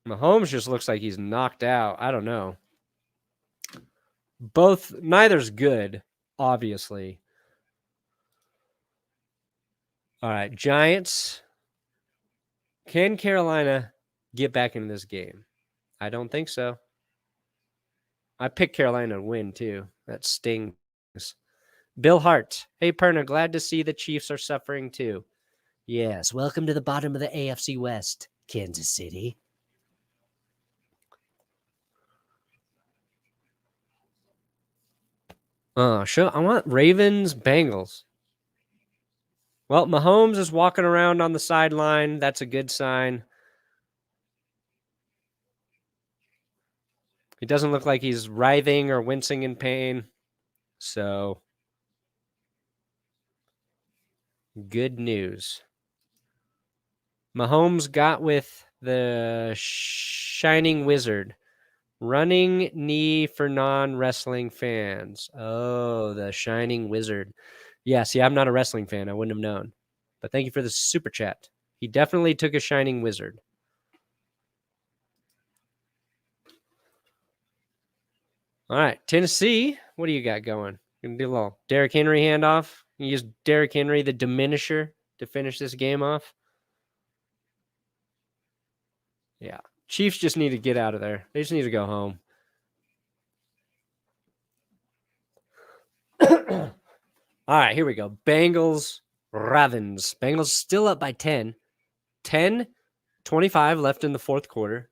Mahomes just looks like he's knocked out. I don't know. Neither's good. obviously. All right, Giants. Can Carolina get back into this game? I don't think so. I picked Carolina to win, too. That stings. Bill Hart. Hey, Perna, glad to see the Chiefs are suffering, too. Yes, welcome to the bottom of the AFC West, Kansas City. Sure. I want Ravens, Bengals. Well, Mahomes is walking around on the sideline. That's a good sign. He doesn't look like he's writhing or wincing in pain. So, good news. Mahomes got with the Shining Wizard. Running knee for non-wrestling fans. Oh, the Shining Wizard. Yeah, see, I'm not a wrestling fan. I wouldn't have known. But thank you for the super chat. He definitely took a Shining Wizard. All right, Tennessee. What do you got going? Gonna do a little Derrick Henry handoff. You use Derrick Henry, the diminisher, to finish this game off. Yeah, Chiefs just need to get out of there. They just need to go home. All right, here we go. Bengals, Ravens. Bengals still up by 10. 10-25 left in the fourth quarter.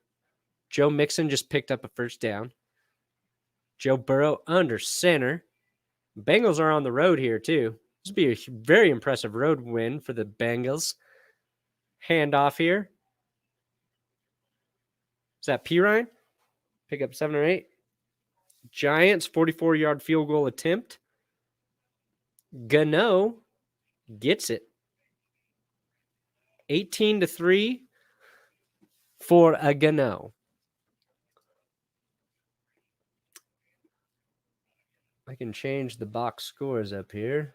Joe Mixon just picked up a first down. Joe Burrow under center. Bengals are on the road here, too. This would be a very impressive road win for the Bengals. Handoff here. Is that Pirine? Pick up 7 or 8. Giants, 44-yard field goal attempt. Gano gets it. 18-3 for a Gano. I can change the box scores up here.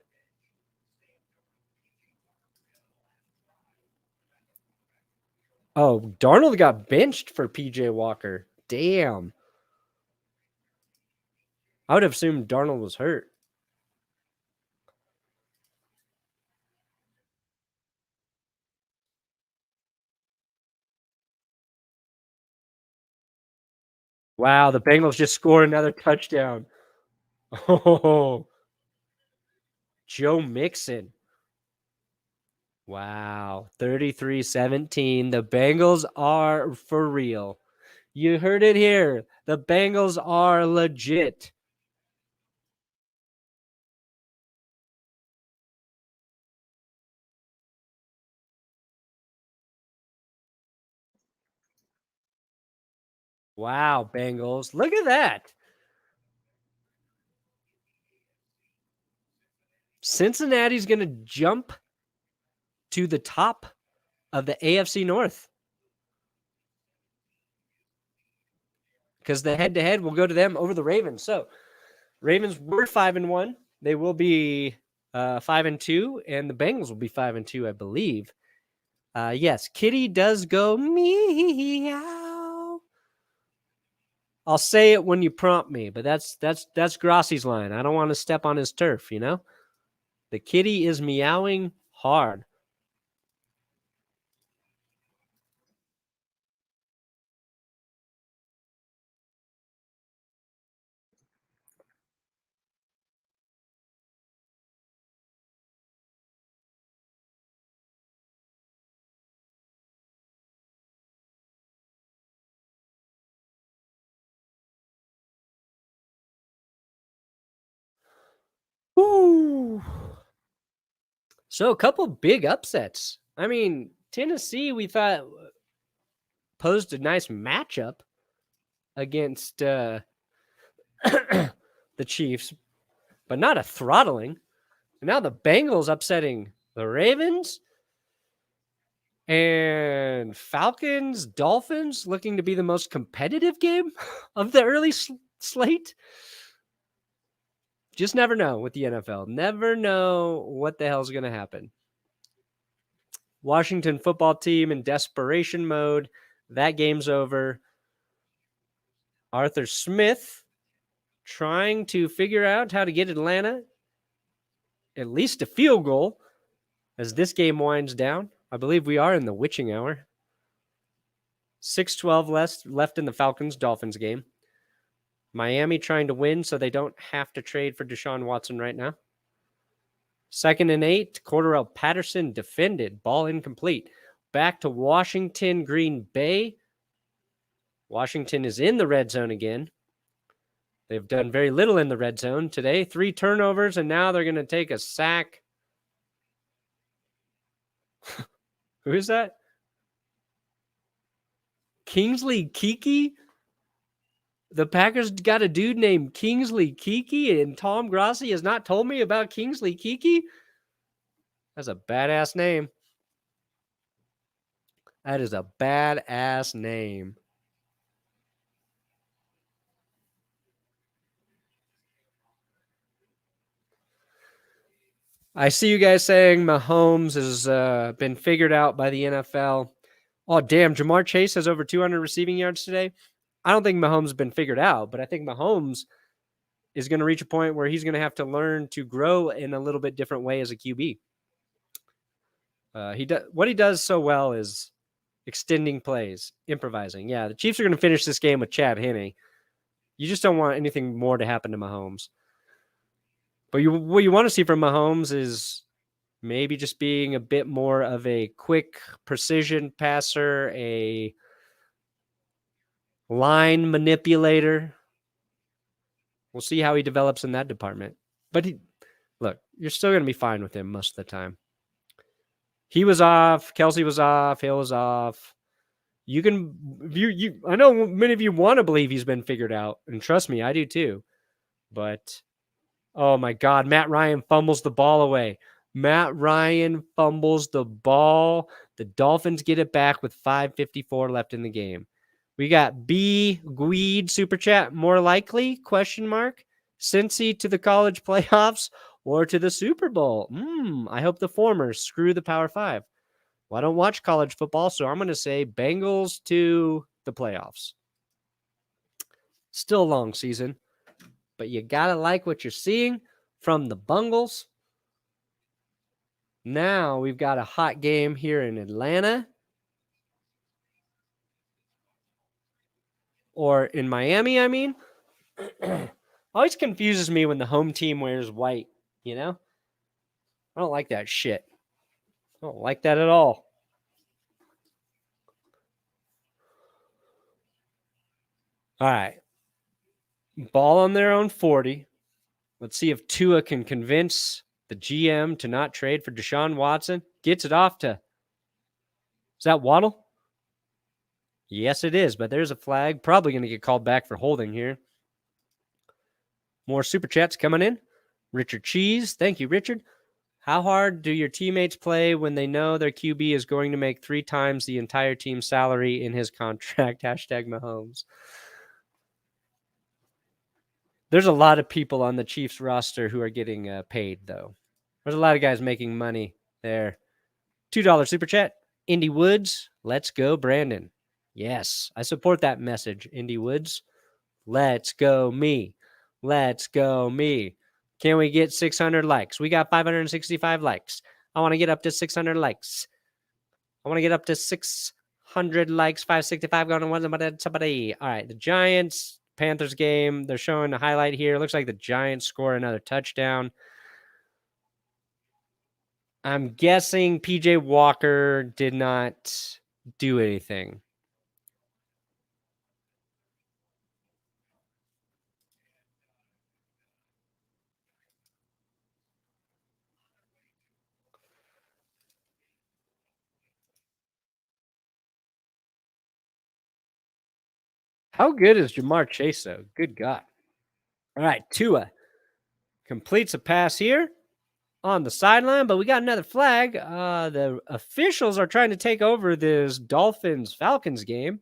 Oh, Darnold got benched for PJ Walker. Damn. I would have assumed Darnold was hurt. Wow, the Bengals just scored another touchdown. Oh, Joe Mixon. Wow, 33-17. The Bengals are for real. You heard it here. The Bengals are legit. Wow, Bengals. Look at that. Cincinnati's going to jump to the top of the AFC North. Because the head-to-head will go to them over the Ravens. So, Ravens were 5-1. They will be 5-2, and the Bengals will be 5-2, I believe. Yes, Kitty does go meow. I'll say it when you prompt me, but that's Grossi's line. I don't want to step on his turf, you know? The kitty is meowing hard. Woo. So a couple big upsets. I mean, Tennessee, we thought posed a nice matchup against the Chiefs, but not a throttling. And now the Bengals upsetting the Ravens and Falcons, Dolphins looking to be the most competitive game of the early slate. Just never know with the NFL. Never know what the hell's going to happen. Washington football team in desperation mode. That game's over. Arthur Smith trying to figure out how to get Atlanta at least a field goal as this game winds down. I believe we are in the witching hour. 6:12 left in the Falcons-Dolphins game. Miami trying to win so they don't have to trade for Deshaun Watson right now. 2nd and 8. Cordarrelle Patterson defended. Ball incomplete. Back to Washington, Green Bay. Washington is in the red zone again. They've done very little in the red zone today. 3 turnovers, and now they're going to take a sack. Who is that? Kingsley Keke? The Packers got a dude named Kingsley Keke, and Tom Grossi has not told me about Kingsley Keke? That's a badass name. That is a badass name. I see you guys saying Mahomes has been figured out by the NFL. Oh, damn. Jamar Chase has over 200 receiving yards today. I don't think Mahomes has been figured out, but I think Mahomes is going to reach a point where he's going to have to learn to grow in a little bit different way as a QB. What he does so well is extending plays, improvising. Yeah, the Chiefs are going to finish this game with Chad Henne. You just don't want anything more to happen to Mahomes. But what you want to see from Mahomes is maybe just being a bit more of a quick precision passer, a line manipulator. We'll see how he develops in that department. But look, you're still going to be fine with him most of the time. He was off. Kelce was off. Hill was off. You can, I know many of you want to believe he's been figured out. And trust me, I do too. But, oh my God, Matt Ryan fumbles the ball away. Matt Ryan fumbles the ball. The Dolphins get it back with 5:54 left in the game. We got B. Guide Super Chat. More likely? ? Cincy to the college playoffs or to the Super Bowl? I hope the former. Screw the Power 5. Well, I don't watch college football, so I'm going to say Bengals to the playoffs. Still a long season, but you got to like what you're seeing from the Bungles. Now we've got a hot game here in Atlanta. Or in Miami, I mean. Always confuses me when the home team wears white, you know? I don't like that shit. I don't like that at all. All right. Ball on their own 40. Let's see if Tua can convince the GM to not trade for Deshaun Watson. Gets it off to... Is that Waddle? Yes, it is, but there's a flag. Probably going to get called back for holding here. More super chats coming in. Richard Cheese. Thank you, Richard. How hard do your teammates play when they know their QB is going to make 3 times the entire team's salary in his contract? Hashtag Mahomes. There's a lot of people on the Chiefs roster who are getting paid, though. There's a lot of guys making money there. $2 super chat. Indy Woods. Let's go, Brandon. Yes, I support that message, Indy Woods. Let's go me. Let's go me. Can we get 600 likes? We got 565 likes. I want to get up to 600 likes. I want to get up to 600 likes. 565 going to somebody. All right, the Giants, Panthers game. They're showing a highlight here. It looks like the Giants score another touchdown. I'm guessing PJ Walker did not do anything. How good is Jamar Chase, though? Good God. All right, Tua completes a pass here on the sideline, but we got another flag. The officials are trying to take over this Dolphins-Falcons game,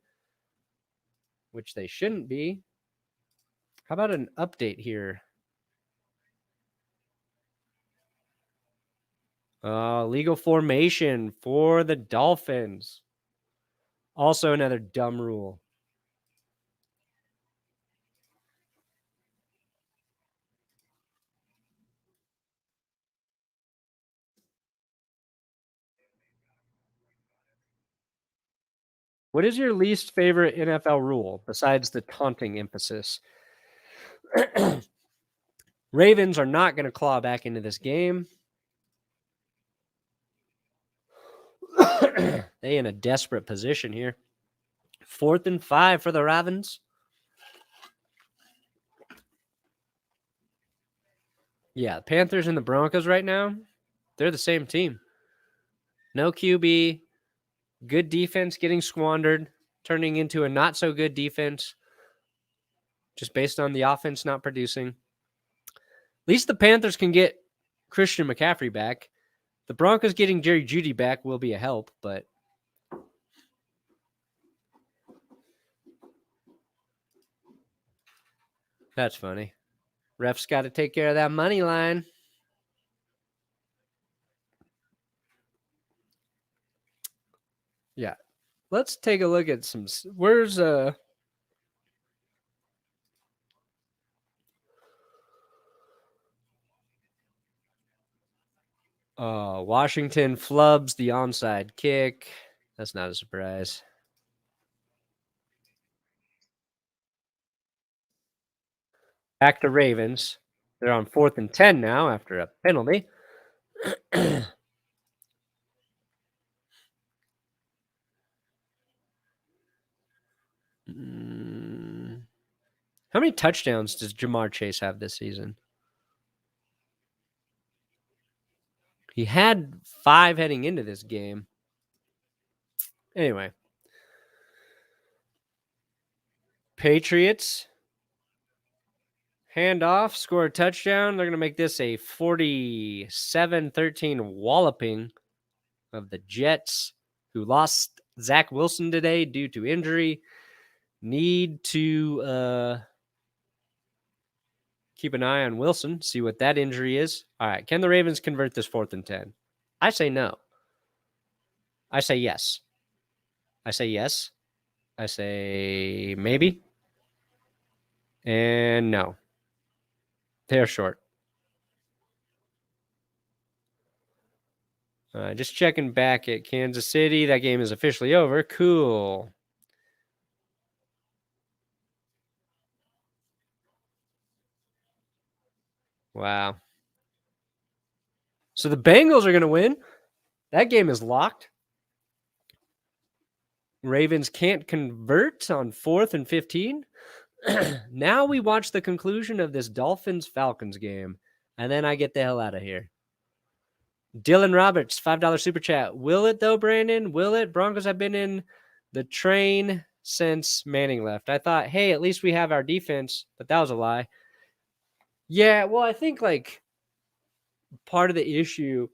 which they shouldn't be. How about an update here? Legal formation for the Dolphins. Also another dumb rule. What is your least favorite NFL rule besides the taunting emphasis? Ravens are not going to claw back into this game. They in a desperate position here. 4th and 5 for the Ravens. Yeah, Panthers and the Broncos right now, they're the same team. No QB, good defense getting squandered, turning into a not so good defense just based on the offense not producing. At least the Panthers can get Christian McCaffrey back. The Broncos getting Jerry Jeudy back will be a help, but that's funny. Ref's got to take care of that money line. Yeah. Let's take a look at some. Where's Washington flubs the onside kick. That's not a surprise. Back to Ravens. They're on 4th and 10 now after a penalty. How many touchdowns does Jamar Chase have this season? He had 5 heading into this game. Anyway. Patriots. Handoff, score a touchdown. They're going to make this a 47-13 walloping of the Jets, who lost Zach Wilson today due to injury. Need to keep an eye on Wilson, see what that injury is. All right, can the Ravens convert this 4th and 10? I say no. I say yes. I say yes. I say maybe. And no. They're short. Just checking back at Kansas City. That game is officially over. Cool. Wow. So the Bengals are going to win. That game is locked. Ravens can't convert on 4th and 15. Now we watch the conclusion of this Dolphins-Falcons game, and then I get the hell out of here. Dylan Roberts, $5 super chat. Will it, though, Brandon? Will it? Broncos have been in the train since Manning left. I thought, hey, at least we have our defense, but that was a lie. Yeah, well, I think, like, part of the issue,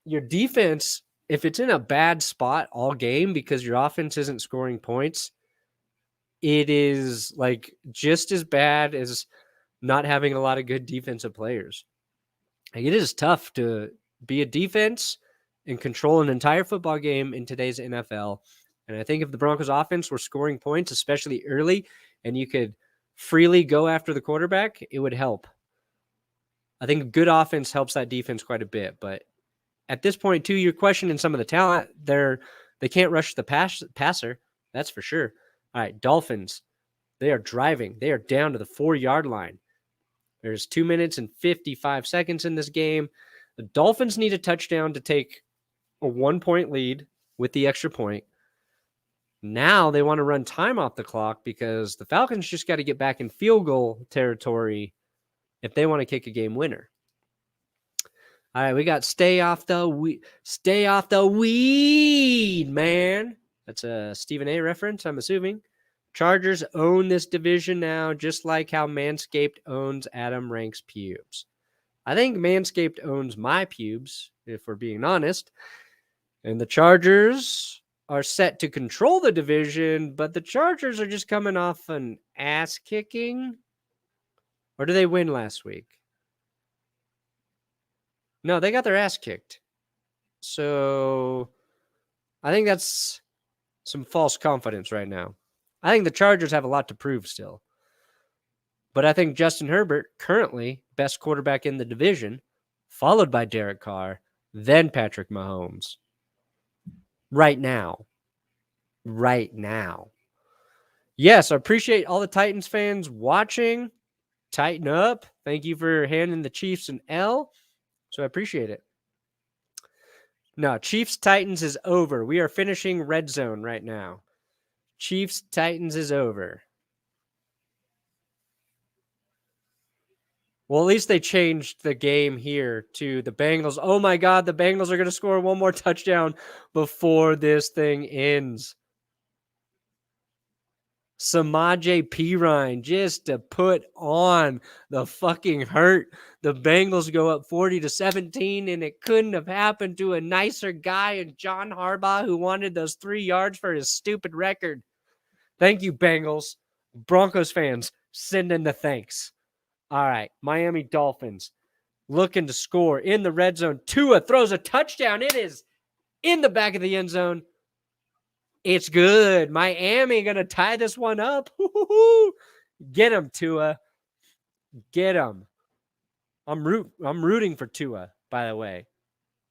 your defense, if it's in a bad spot all game because your offense isn't scoring points, it is, like, just as bad as not having a lot of good defensive players. Like, it is tough to be a defense and control an entire football game in today's NFL. And I think if the Broncos offense were scoring points, especially early, and you could freely go after the quarterback, it would help. I think a good offense helps that defense quite a bit. But at this point, too, you're questioning some of the talent. They can't rush the passer. That's for sure. All right, Dolphins, they are driving. They are down to the 4-yard line. There's 2 minutes and 55 seconds in this game. The Dolphins need a touchdown to take a 1-point lead with the extra point. Now they want to run time off the clock because the Falcons just got to get back in field goal territory if they want to kick a game winner. All right, we got stay off the weed, man. That's a Stephen A reference, I'm assuming. Chargers own this division now, just like how Manscaped owns Adam Rank's pubes. I think Manscaped owns my pubes, if we're being honest. And the Chargers are set to control the division, but the Chargers are just coming off an ass kicking. Or did they win last week? No, they got their ass kicked. So I think that's some false confidence right now. I think the Chargers have a lot to prove still. But I think Justin Herbert, currently best quarterback in the division, followed by Derek Carr, then Patrick Mahomes. Right now. right now. Yes, I appreciate all the Titans fans watching. Tighten up. Thank you for handing the Chiefs an L. So I appreciate it. No, Chiefs Titans is over. We are finishing red zone right now. Chiefs Titans is over. Well, at least they changed the game here to the Bengals. Oh my God, the Bengals are going to score one more touchdown before this thing ends. Samaje Perine just to put on the fucking hurt. The Bengals go up 40-17, and it couldn't have happened to a nicer guy than John Harbaugh, who wanted those 3 yards for his stupid record. Thank you, Bengals. Broncos fans, send in the thanks. All right, Miami Dolphins looking to score in the red zone. Tua throws a touchdown. It is in the back of the end zone. It's good. Miami going to tie this one up. Get him, Tua. Get him. I'm rooting for Tua, by the way.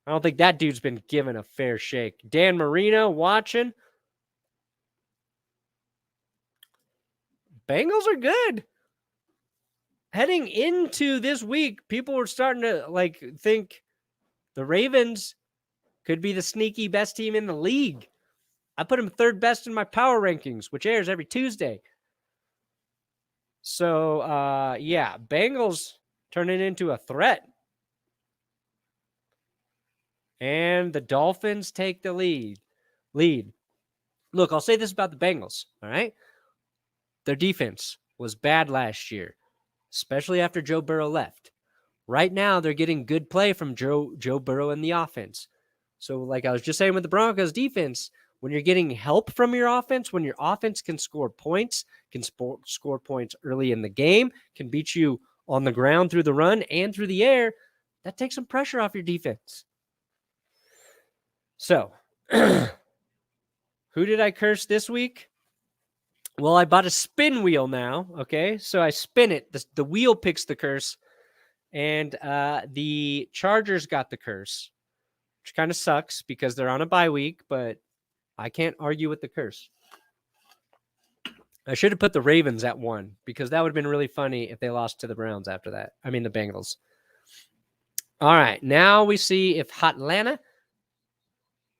I don't think that dude's been given a fair shake. Dan Marino watching. Bengals are good. Heading into this week, people were starting to think the Ravens could be the sneaky best team in the league. I put them third best in my power rankings, which airs every Tuesday. So, yeah, Bengals turning into a threat. And the Dolphins take the lead. Look, I'll say this about the Bengals, all right? Their defense was bad last year, especially after Joe Burrow left. Right now, they're getting good play from Joe Burrow in the offense. So, like I was just saying with the Broncos defense, when you're getting help from your offense, when your offense can score points, can score points early in the game, can beat you on the ground through the run and through the air, that takes some pressure off your defense. So, who did I curse this week? Well, I bought a spin wheel now, okay? So I spin it. The wheel picks the curse, and the Chargers got the curse, which kind of sucks because they're on a bye week, but I can't argue with the curse. I should have put the Ravens at 1 because that would have been really funny if they lost to the Browns after that. I mean, the Bengals. All right, now we see if Atlanta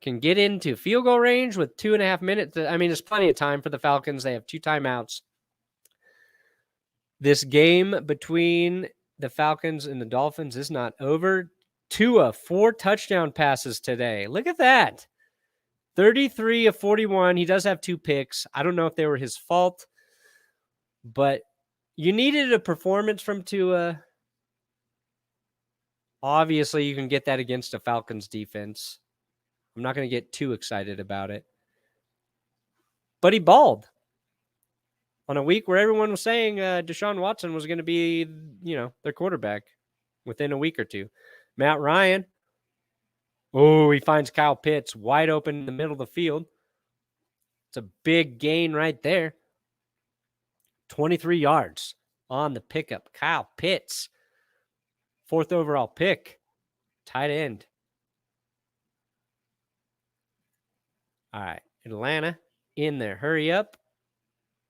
can get into field goal range with 2.5 minutes. I mean, there's plenty of time for the Falcons. They have 2 timeouts. This game between the Falcons and the Dolphins is not over. Tua, 4 touchdown passes today. Look at that. 33 of 41. He does have 2 picks. I don't know if they were his fault, but you needed a performance from Tua. Obviously, you can get that against a Falcons defense. I'm not going to get too excited about it. But he balled on a week where everyone was saying Deshaun Watson was going to be, their quarterback within a week or two. Matt Ryan. Oh, he finds Kyle Pitts wide open in the middle of the field. It's a big gain right there. 23 yards on the pickup. Kyle Pitts, 4th overall pick, tight end. All right, Atlanta in there. Hurry up.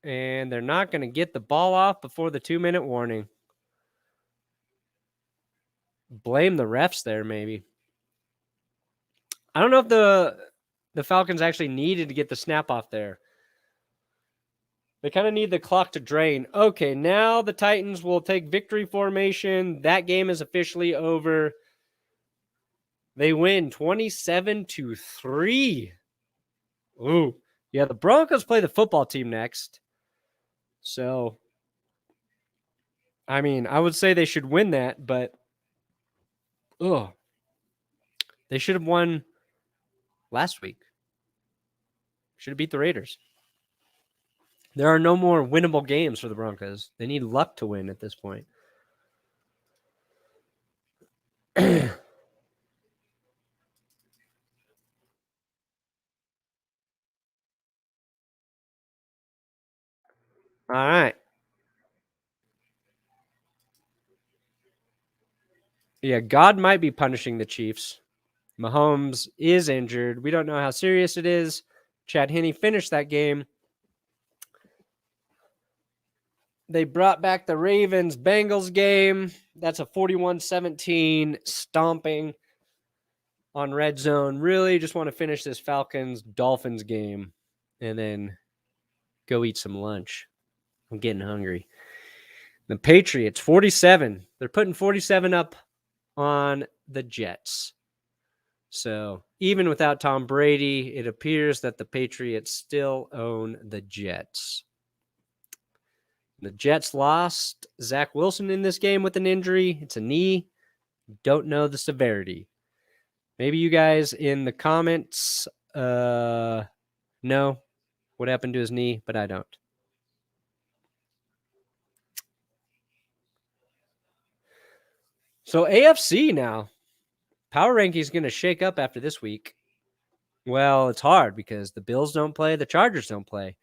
And they're not going to get the ball off before the 2-minute warning. Blame the refs there, maybe. I don't know if the Falcons actually needed to get the snap off there. They kind of need the clock to drain. Okay, now the Titans will take victory formation. That game is officially over. They win 27-3. Ooh. Yeah, the Broncos play the football team next. So, I mean, I would say they should win that, but they should have won last week. Should have beat the Raiders. There are no more winnable games for the Broncos. They need luck to win at this point. All right. Yeah, God might be punishing the Chiefs. Mahomes is injured. We don't know how serious it is. Chad Henne finished that game. They brought back the Ravens-Bengals game. That's a 41-17 stomping on Red Zone. Really just want to finish this Falcons-Dolphins game and then go eat some lunch. I'm getting hungry. The Patriots, 47. They're putting 47 up on the Jets. So even without Tom Brady, it appears that the Patriots still own the Jets. The Jets lost Zach Wilson in this game with an injury. It's a knee. Don't know the severity. Maybe you guys in the comments know what happened to his knee, but I don't. So AFC now. Power ranking is going to shake up after this week. Well, it's hard because the Bills don't play, the Chargers don't play.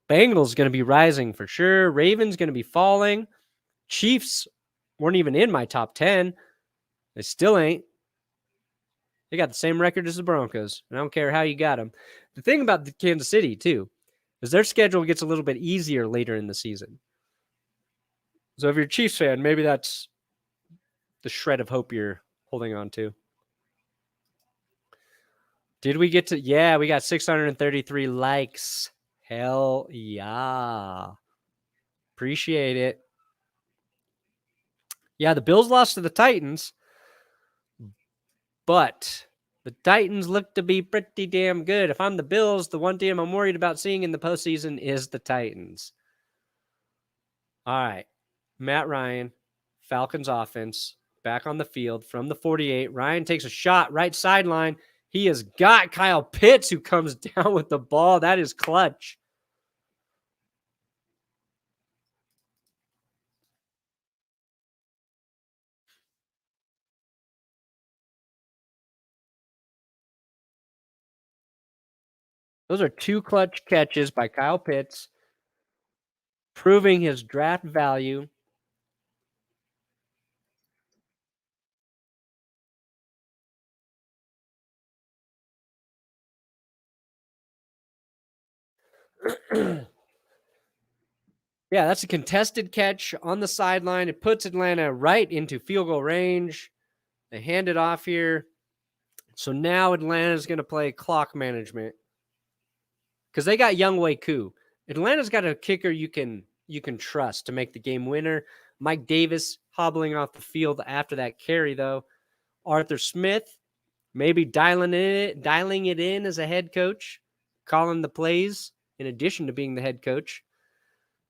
Bengals going to be rising for sure. Ravens going to be falling. Chiefs weren't even in my top 10. They still ain't. They got the same record as the Broncos. And I don't care how you got them. The thing about the Kansas City, too, is their schedule gets a little bit easier later in the season. So if you're a Chiefs fan, maybe that's the shred of hope you're holding on to. Did we get to... Yeah, we got 633 likes. Hell yeah. Appreciate it. Yeah, the Bills lost to the Titans, but the Titans look to be pretty damn good. If I'm the Bills, the one team I'm worried about seeing in the postseason is the Titans. All right. Matt Ryan, Falcons offense, back on the field from the 48. Ryan takes a shot, right sideline. He has got Kyle Pitts, who comes down with the ball. That is clutch. Those are two clutch catches by Kyle Pitts, proving his draft value. Yeah, that's a contested catch on the sideline. It puts Atlanta right into field goal range. They hand it off here. So now Atlanta's going to play clock management because they got Younghoe Koo. Atlanta's got a kicker you can trust to make the game winner. Mike Davis hobbling off the field after that carry, though. Arthur Smith maybe dialing it in as a head coach, calling the plays in addition to being the head coach.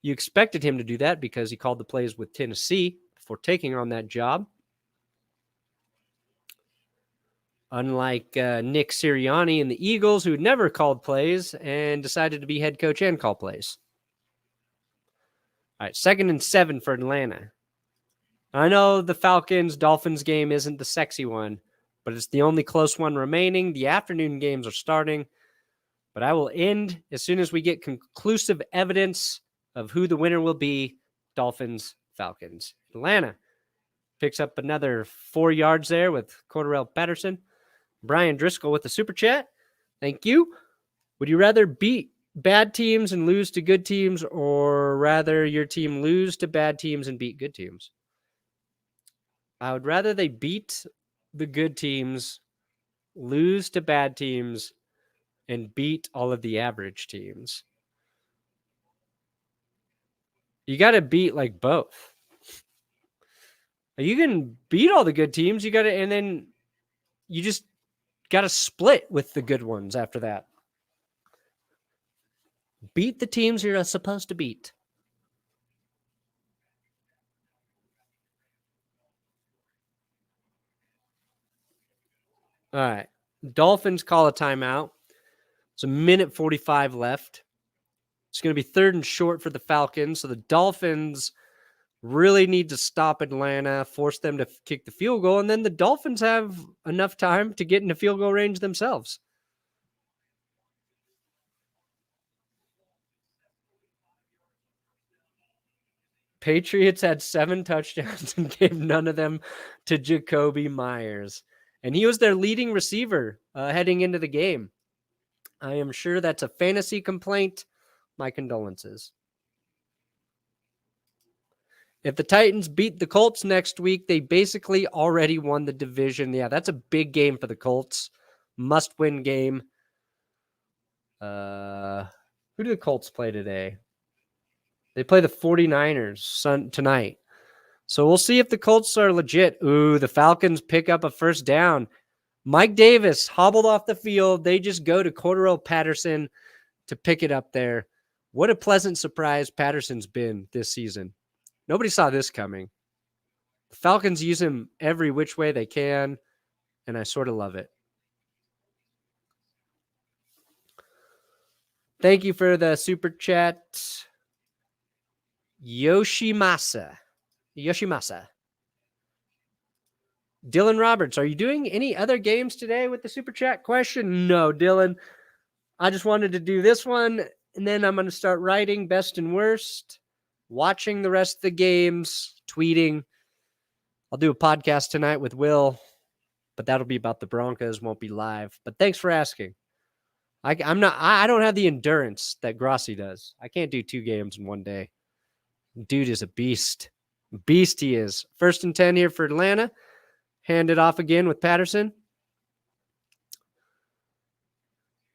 You expected him to do that because he called the plays with Tennessee before taking on that job. Unlike Nick Sirianni and the Eagles, who never called plays and decided to be head coach and call plays. All right, 2nd and 7 for Atlanta. I know the Falcons-Dolphins game isn't the sexy one, but it's the only close one remaining. The afternoon games are starting, but I will end as soon as we get conclusive evidence of who the winner will be. Dolphins, Falcons. Atlanta picks up another 4 yards there with Cordarrelle Patterson. Brian Driscoll with the super chat. Thank you. Would you rather beat bad teams and lose to good teams, or rather your team lose to bad teams and beat good teams? I would rather they beat the good teams, lose to bad teams, and beat all of the average teams. You got to beat like both. You can beat all the good teams, and then you just got to split with the good ones after that. Beat the teams you're supposed to beat. All right. Dolphins call a timeout. It's a minute 45 left. It's going to be 3rd and short for the Falcons. So the Dolphins really need to stop Atlanta, force them to kick the field goal, and then the Dolphins have enough time to get into field goal range themselves. Patriots had 7 touchdowns and gave none of them to Jacoby Myers. And he was their leading receiver heading into the game. I am sure that's a fantasy complaint. My condolences. If the Titans beat the Colts next week, they basically already won the division. Yeah, that's a big game for the Colts. Must-win game. Who do the Colts play today? They play the 49ers tonight. So we'll see if the Colts are legit. Ooh, the Falcons pick up a first down. Mike Davis hobbled off the field. They just go to Cordarrelle Patterson to pick it up there. What a pleasant surprise Patterson's been this season. Nobody saw this coming. The Falcons use him every which way they can, and I sort of love it. Thank you for the super chat. Yoshimasa. Dylan Roberts, are you doing any other games today with the super chat question? No, Dylan. I just wanted to do this one, and then I'm going to start writing best and worst, watching the rest of the games, tweeting. I'll do a podcast tonight with Will, but that'll be about the Broncos, won't be live. But thanks for asking. I don't have the endurance that Grossi does. I can't do 2 games in one day. Dude is a beast. Beast he is. 1st and 10 here for Atlanta. Hand it off again with Patterson.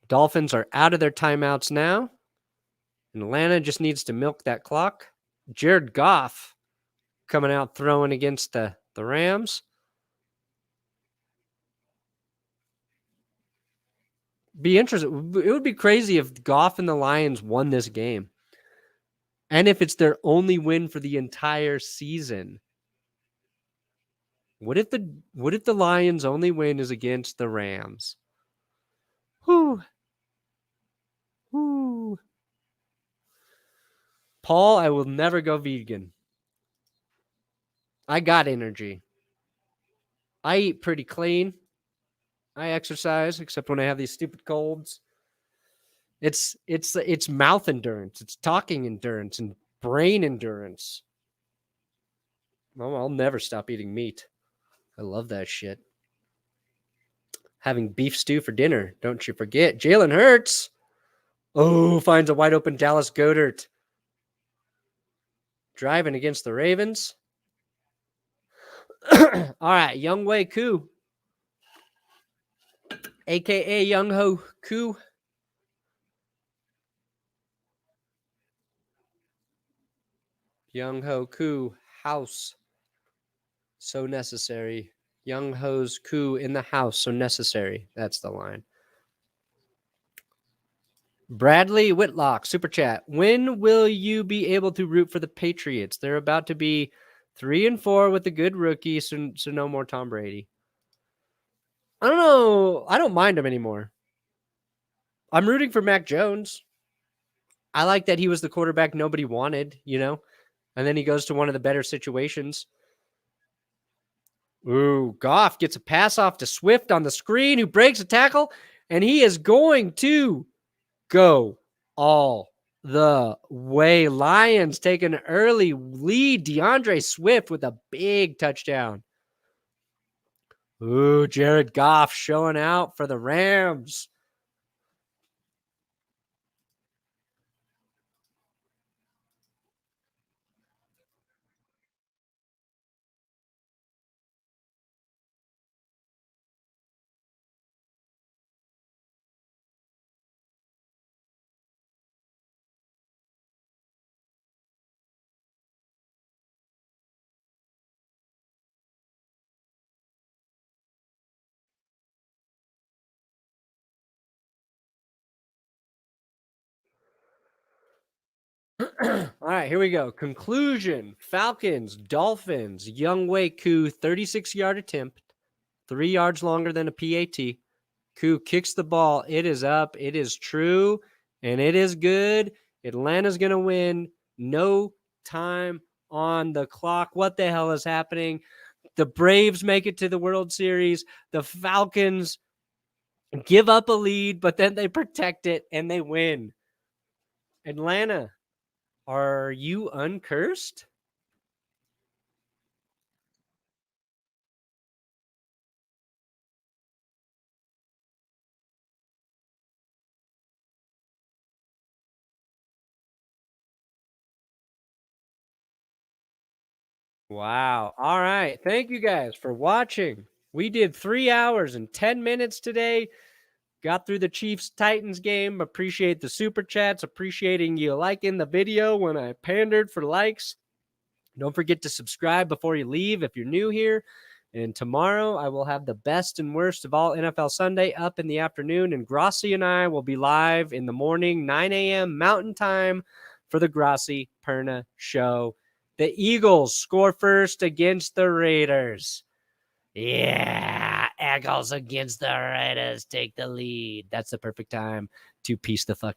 Dolphins are out of their timeouts now. And Atlanta just needs to milk that clock. Jared Goff coming out throwing against the Rams. Be interesting. It would be crazy if Goff and the Lions won this game. And if it's their only win for the entire season. What if the Lions' only win is against the Rams? Whew. Whew. Paul, I will never go vegan. I got energy. I eat pretty clean. I exercise, except when I have these stupid colds. It's mouth endurance. It's talking endurance and brain endurance. I'll never stop eating meat. I love that shit. Having beef stew for dinner. Don't you forget. Jalen Hurts. Oh, finds a wide open Dallas Goedert. Driving against the Ravens. All right, Young Wei Koo. A.K.A. Young Ho Koo. Young Ho Koo. House. So necessary. Young Ho's coup in the house. So necessary. That's the line. Bradley Whitlock, super chat. When will you be able to root for the Patriots? They're about to be 3-4 with a good rookie, so no more Tom Brady. I don't know. I don't mind him anymore. I'm rooting for Mac Jones. I like that he was the quarterback nobody wanted, and then he goes to one of the better situations. Ooh, Goff gets a pass off to Swift on the screen, who breaks a tackle, and he is going to go all the way. Lions take an early lead. DeAndre Swift with a big touchdown. Ooh, Jared Goff showing out for the Rams. All right, here we go. Conclusion. Falcons, Dolphins, Young Wei Koo, 36-yard attempt, 3 yards longer than a PAT. Koo kicks the ball. It is up. It is true, and it is good. Atlanta's going to win. No time on the clock. What the hell is happening? The Braves make it to the World Series. The Falcons give up a lead, but then they protect it, and they win. Atlanta, are you uncursed? Wow. All right. Thank you guys for watching. We did 3 hours and 10 minutes today. Got through the Chiefs-Titans game. Appreciate the super chats. Appreciating you liking the video when I pandered for likes. Don't forget to subscribe before you leave if you're new here. And tomorrow I will have the best and worst of all NFL Sunday up in the afternoon. And Grossi and I will be live in the morning, 9 a.m. Mountain Time for the Grossi Perna Show. The Eagles score first against the Raiders. Yeah, Eagles against the Raiders take the lead. That's the perfect time to peace the fuck